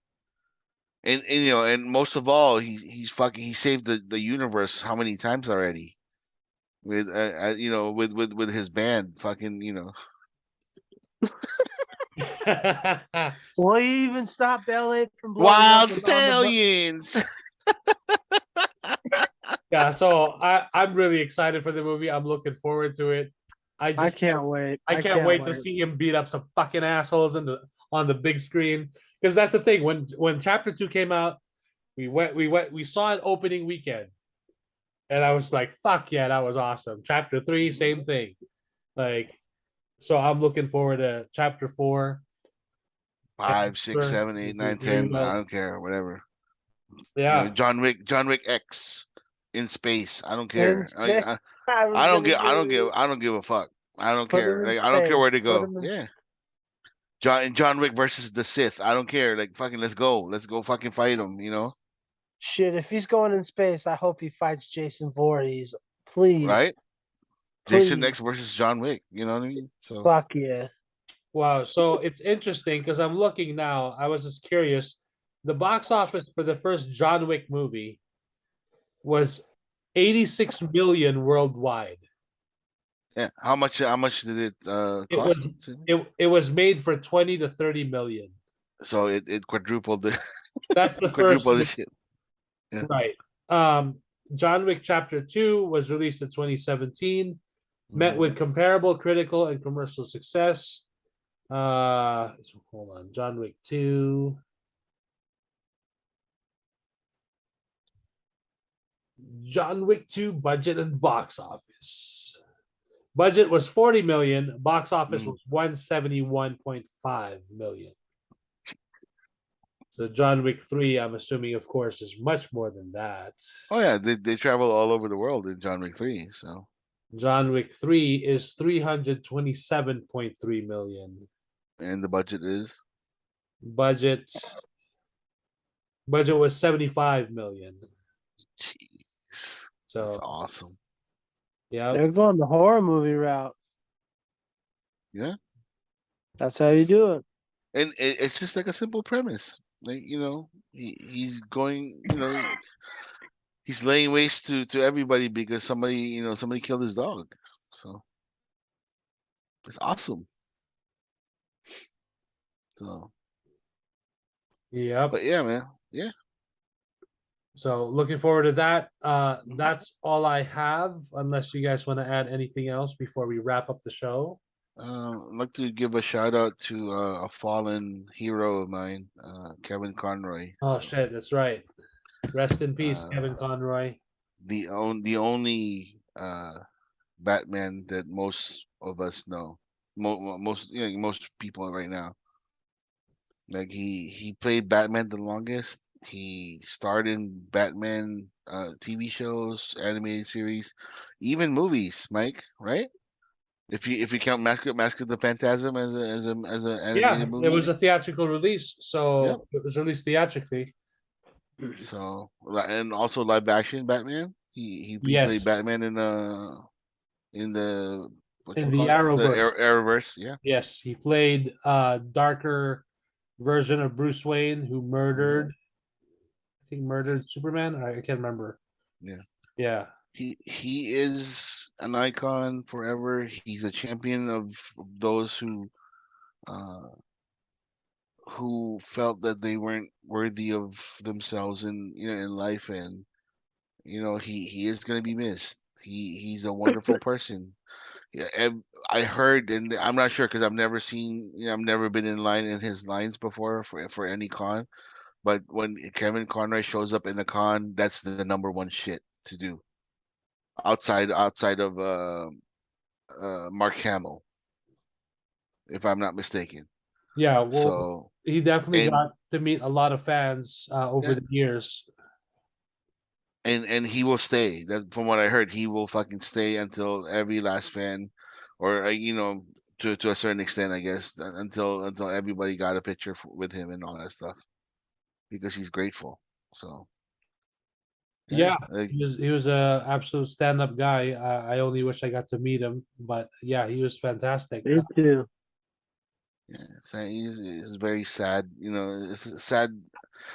And most of all, he saved the universe how many times already? With with his band, fucking Will he even stop LA from blowing Wild up with on the Stallions. Yeah, so I'm really excited for the movie. I'm looking forward to it. I I just can't wait. I can't wait to see him beat up some fucking assholes on the big screen. Because that's the thing. When Chapter 2 came out, we saw it opening weekend, and I was like, "Fuck yeah, that was awesome." Chapter 3, same thing. Like, so I'm looking forward to Chapter 4. 5, 6, 7, 8, 9, 10. I don't care. Whatever. Yeah, John Wick X in space. I don't In care. space. I don't give a fuck. I don't Put him care. in Like I don't care space. where to Put go. him in Yeah. John Wick versus the Sith. I don't care. Like fucking let's go. Let's go fucking fight him, you know? shit. If he's going in space, I hope he fights Jason Voorhees. Please, Right? Jason please. X versus John Wick. You know what I mean? So Fuck yeah. wow. So it's interesting because I'm looking now. I was just curious. The box office for the first John Wick movie was 86 million worldwide. yeah. How much did it It was cost? it was made for 20 to 30 million. So it quadrupled the That's the first quadrupled the shit. Yeah. right. John Wick Chapter 2 was released in 2017, met with comparable critical and commercial success. Hold on. John Wick 2. John Wick 2 budget and box office. Budget was 40 million, box office was 171.5 million. So John Wick 3, I'm assuming, of course, is much more than that. Oh yeah, they travel all over the world in John Wick 3. So John Wick 3 is 327.3 million. and the budget is Budget was 75 million. jeez. So That's awesome. yeah. They're going the horror movie route. Yeah. That's how you do it. And it's just like a simple premise. Like, he's going, he's laying waste to everybody because somebody killed his dog. So it's awesome. So Yep. but yeah, man. Yeah. So looking forward to that. That's all I have, unless you guys want to add anything else before we wrap up the show. I'd like to give a shout out to a fallen hero of mine, Kevin Conroy. Oh shit, that's right. Rest in peace, Uh, Kevin Conroy. the only Batman that most of us know, most people right now. Like he played Batman the longest. He starred in Batman TV shows, animated series, even movies, Mike, right? If you count Mask of the Phantasm as a Yeah, animated it was movie. a theatrical release, Yeah. so it was released theatrically. So and also live action Batman. He played Yes, Batman in the what in you the call it? The Arrowverse. Arrowverse, yeah. Yes, he played a darker version of Bruce Wayne who murdered, I think murdered Superman. I can't remember. Yeah. Yeah. He is an icon forever. He's a champion of those uh who felt that they weren't worthy of themselves in life, and he is going to be missed. He's a wonderful person. Yeah, I heard, and I'm not sure because I've never seen, I've never been in line in his lines before for any con. But when Kevin Conroy shows up in a con, that's the number one shit to do outside of Mark Hamill, if I'm not mistaken. Yeah, well, So he definitely and got to meet a lot of fans over yeah, the years. and he will stay. That from what I heard, he will fucking stay until every last fan, or to a certain extent, I guess, until everybody got a picture with him and all that stuff, because he's grateful. So yeah, Yeah, he was a absolute stand-up guy. I only wish I got to meet him, but yeah, he was fantastic. Me too. yeah. So he's very sad. It's sad.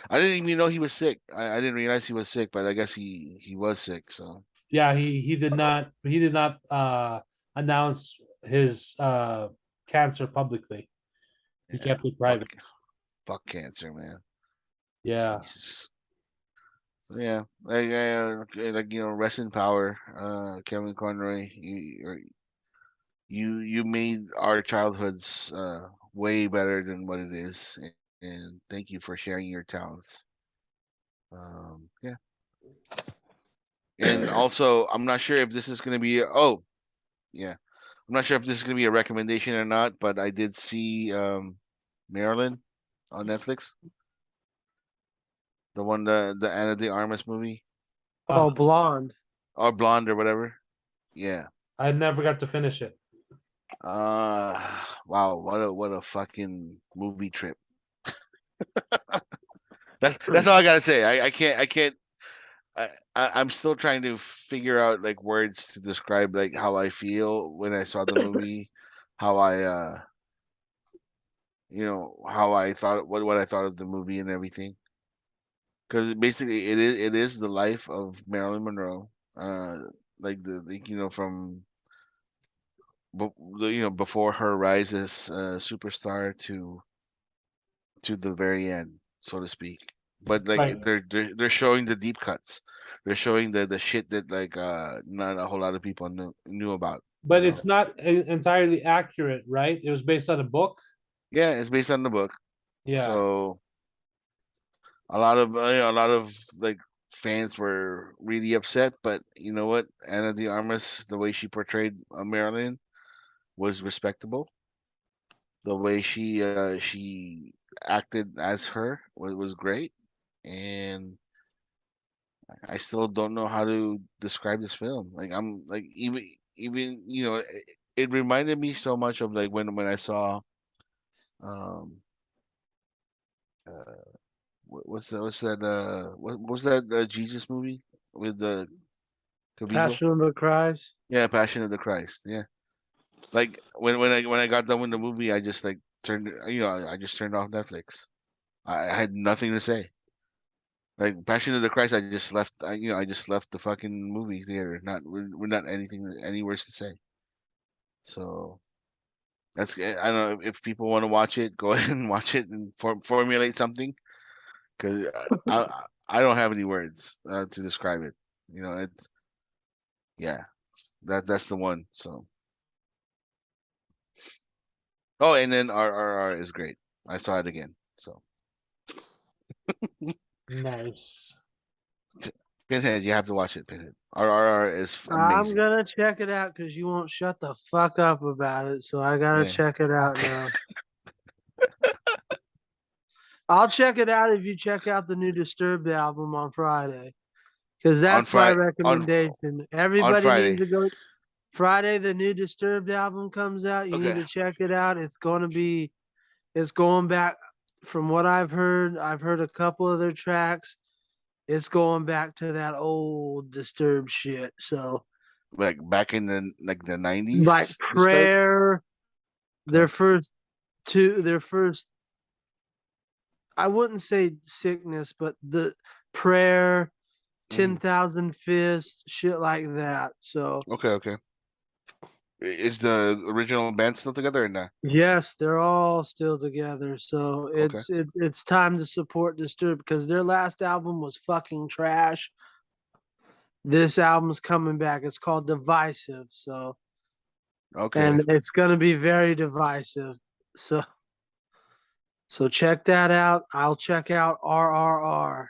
I didn't even know he was sick. I didn't realize he was sick, but I guess he was sick. So Yeah, he did not announce his cancer publicly. He Yeah. kept it private. Fuck cancer, man. Yeah. Jesus. So yeah, like rest in power, Kevin Conroy. You made our childhoods way better than what it is, and thank you for sharing your talents. Yeah, and also I'm not sure if this is gonna be. Oh, yeah, I'm not sure if this is gonna be a recommendation or not, but I did see Marilyn on Netflix, the Anna de Armas movie, Oh, blonde. or Blonde or whatever. Yeah. I never got to finish it. Wow, what a fucking movie trip. That's all I gotta say. I can't. I'm still trying to figure out like words to describe like how I feel when I saw the movie, how I how I thought what I thought of the movie and everything. Because basically it is the life of Marilyn Monroe, like from before her rise as a superstar to the very end, so to speak. But like Right. they're showing the deep cuts. They're showing the shit that like not a whole lot of people knew about. But it's not entirely accurate, right? It was based on a book. Yeah, it's based on the book. Yeah. So a lot of like fans were really upset, but you know what? Anna de Armas, the way she portrayed Marilyn was respectable. The way she acted as her was great, and I still don't know how to describe this film. Like I'm like even it reminded me so much of like when I saw um uh what was that Jesus movie with the Caviezel? Passion of the Christ. Yeah, Passion of the Christ. Yeah. Like when I got done with the movie, I just like I just turned off Netflix. I had nothing to say. Like Passion of the Christ, I just left. I just left the fucking movie theater. We're not anywhere to say. So I don't know if people want to watch it, go ahead and watch it and formulate something. Because I don't have any words to describe it. It's yeah, that's the one. So and then RRR is great. I saw it again. So Nice. Pinhead, you have to watch it. Pinhead. RRR is I'm amazing. gonna check it out because you won't shut the fuck up about it. So I gotta Yeah. check it out now. I'll check it out if you check out the new Disturbed album on Friday. Because On that's my Friday. recommendation. On Everybody needs Friday. to go. Friday, the new Disturbed album comes out. You need Okay. to check it out. It's going back from what I've heard. I've heard a couple of their tracks. It's going back to that old Disturbed shit. So, Like back in the like 90s, Disturbed. Prayer, Okay. their first, I wouldn't say sickness, but the Prayer, Hmm. 10,000 Fists, shit like that. So, Okay. Okay. Is the original band still together or not? yes, they're all still together. So Okay. it's time to support Disturbed because their last album was fucking trash. This album's coming back. It's called Divisive. So Okay. and it's gonna be very divisive. So check that out. I'll check out RRR.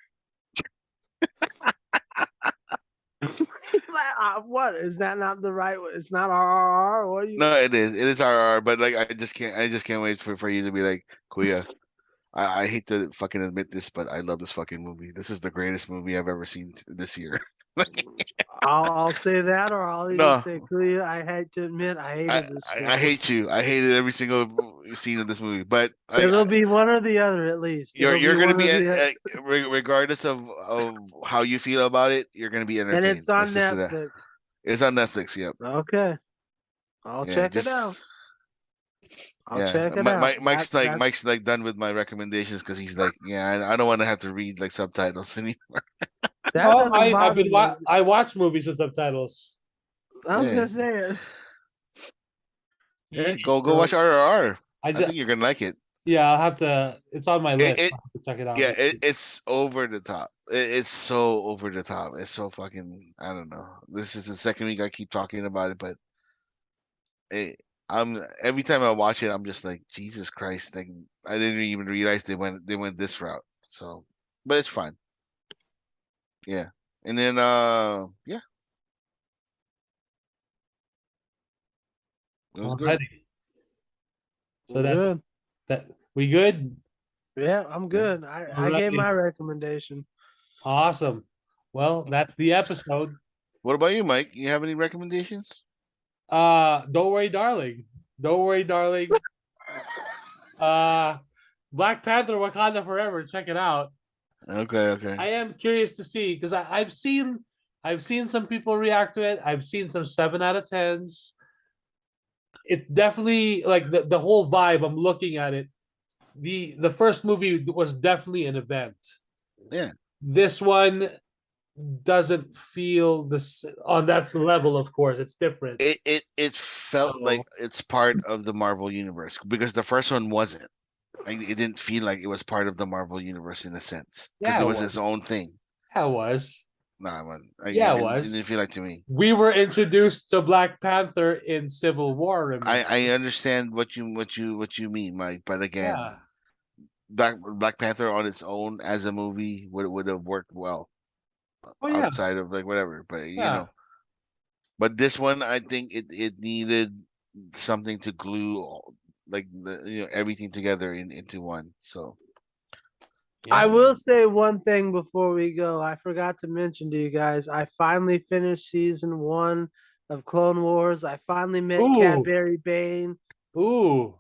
What is that not the right? It's not RRR. What are you? No, it is. It is RR, but like I just can't wait for you to be like, Kuya, I hate to fucking admit this, but I love this fucking movie. This is the greatest movie I've ever seen this year. I'll say that, or I'll either No, say, Kuya, I hate to admit I I, hated this I film. hate you. I hated every single scene of this movie. But It'll be one or the other at least. you're It'll be you're gonna one or be the other. regardless of how you feel about it, you're gonna be And entertained. it's on Let's just say that. Netflix. It's on Netflix. Yep. Okay. I'll Yeah. check it out. Just I'll yeah. check it out. That's Mike's like done with my recommendations because he's like, yeah, I don't want to have to read like subtitles anymore. that Oh, doesn't bother me. I watch movies with subtitles. I was Yeah. gonna say it. Yeah. Go So watch RRR. I I just think you're gonna like it. Yeah, I'll have to. It's on my list. It I'll have to check it out. yeah, it's over the top. It's so over the top. It's so fucking. I don't know. This is the second week I keep talking about it, but it, I'm every time I watch it, I'm just like Jesus Christ. Like I didn't even realize they went this route. So, but it's fine. Yeah, and then yeah, it was good. Alrighty. So We're good. that we good. Yeah, I'm good. I gave Alrighty. my recommendation. Awesome. Well, that's the episode. What about you, Mike? You have any recommendations? Don't worry, darling. Don't worry, darling. Uh, Black Panther Wakanda Forever. Check it out. Okay, okay. I am curious to see because I've seen some people react to it. I've seen some 7 out of 10s. It definitely like the whole vibe. I'm looking at it. The first movie was definitely an event. Yeah. This one doesn't feel this on that level. Of course, it's different. It felt like So, it's part of the Marvel universe because the first one wasn't. Like, it didn't feel like it was part of the Marvel universe in a sense because yeah, it it was was. its own thing. Yeah, it was. Nah, man, Yeah, it it was. didn't feel like to me. We were introduced to Black Panther in Civil War. Remember? I understand what you mean, Mike, but again, Yeah. Black Panther on its own as a movie would have worked well Oh yeah. outside of like whatever, but Yeah. but this one I think it needed something to glue like everything together into one. So I Yeah. will say one thing before we go. I forgot to mention to you guys. I finally finished season 1 of Clone Wars. I finally met Ooh. Cadbury Bane. Ooh.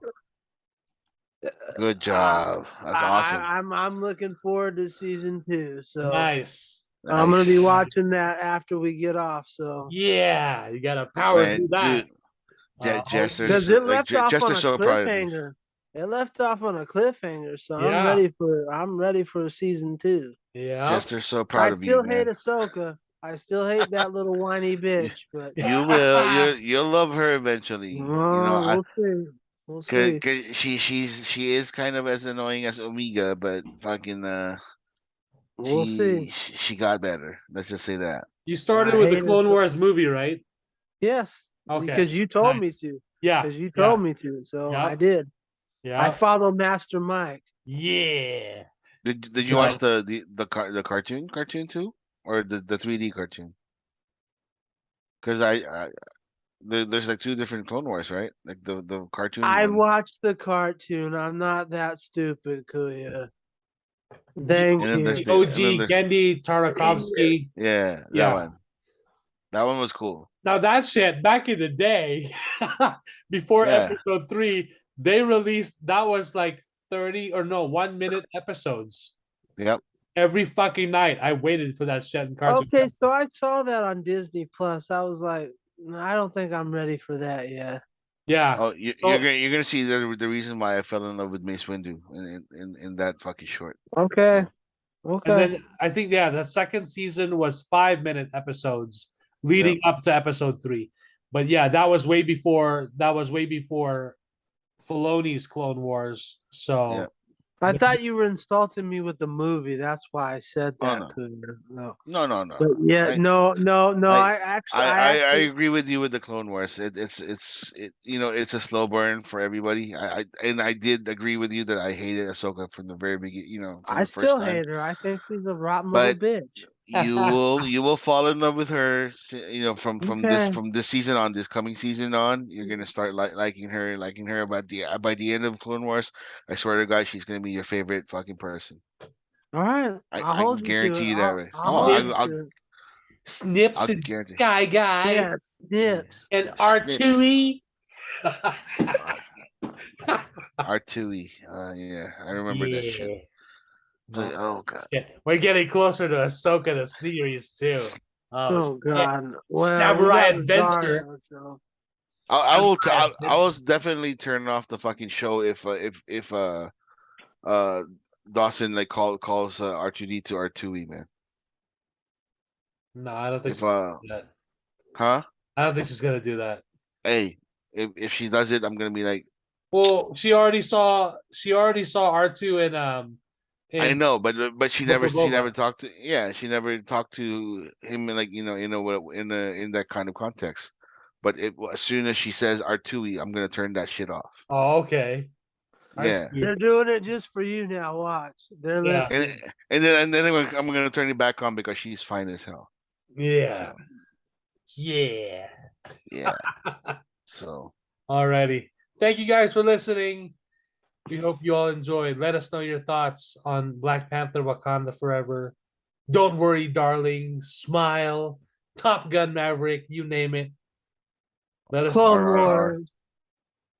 good Uh, job. That's awesome. I'm looking forward to season 2. So Nice. I'm gonna be Nice. watching that after we get off. So Yeah. You gotta power through Man, that. dude, because it left off on Jester's a so proud of you. cliffhanger. It left off on a cliffhanger. So Yeah. I'm ready for season 2. Yeah. Jester's so I proud of you, still hate man. Ahsoka. I still hate that little whiny You, bitch, but you will. You'll love her eventually. we'll see. We'll see. Cause she is kind of as annoying as Omega, but fucking We'll see. she got better. Let's just say that. You started I with the hate Clone Ahsoka. Wars movie, right? Yes, Okay. because you told me Nice. to. Yeah. Because you Yeah. told me to, so I Yeah. did. I Yeah. follow Master Mike. Yeah. Did you watch So the cartoon too, or the 3D cartoon? Because there's like two different Clone Wars, right? Like the cartoon I one. watched the cartoon. I'm not that stupid, Kuya. the Thank And then you. there's the the and then OG there's Gendy Tartakovsky. yeah, that Yeah. one. That one was cool. Now that shit back in the day, before Yeah. episode 3, they released that was like 30 or no 1 minute episodes Yep. every fucking night. I waited for that shit in Cartoon Okay, Network. so I saw that on Disney Plus. I was like, "No, I don't think I'm ready for that yet." Yeah. Oh, So you're gonna see the reason why I fell in love with Mace Windu in that fucking short. Okay. So and Okay. then I think the second season was 5 minute episodes yep. leading up to episode 3. But yeah, that was way before Filoni's Clone Wars. Yeah. So I thought you were insulting me with the movie. That's why I said Oh that, no. Kuya. No. No. But yeah, I no. I I I actually agree with you with the Clone Wars. It's a slow burn for everybody. I did agree with you that I hated Ahsoka from the very beginning. From I the first still time. hate her. I think she's a rotten little But bitch. you will fall in love with her. Okay. From this season on, this coming season on, you're gonna start liking her. About the by the end of Clone Wars, I swear to God, she's gonna be your favorite fucking person. All right. I'll I can hold you to guarantee it. you that way. I'll Oh, hold you to it. Snips, Snips I'll and guarantee. Sky Guy Yes, Yeah. snips. and Snips. R2E. R2E. Yeah, I remember that shit. Yeah. Like, oh god. Shit. We're getting closer to Ahsoka the series too. Oh Oh shit. God. Well, we Samurai got Adventure. Rosario, so Samurai I will Adventure. definitely turn off the fucking show if uh Dawson like calls R2D to R2E, man. No, I don't think If she's gonna do that. huh? I don't think she's gonna do that. Hey, if she does it, I'm gonna be like, Well, she already saw R2 I in know, but she Book never of Boba. talked to she never talked to him like in that kind of context. But as soon as she says Artui, I'm gonna turn that shit off. Oh, okay. I Yeah, see. They're doing it just for you now. Watch. They're Yeah. and listening. then I'm gonna turn it back on because she's fine as hell. Yeah. So Yeah. yeah, so Alrighty. Thank you guys for listening. We hope you all enjoyed. Let us know your thoughts on Black Panther Wakanda Forever. Don't worry, darling. Smile. Top Gun Maverick, you name it. Let us know. Clone R Wars.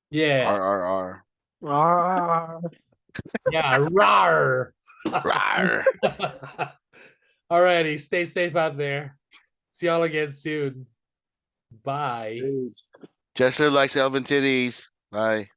Yeah. R. Rawr. Yeah. Rawr. Rawr. Alrighty. Stay safe out there. See y'all again soon. Bye. Chester likes Elvin titties. Bye.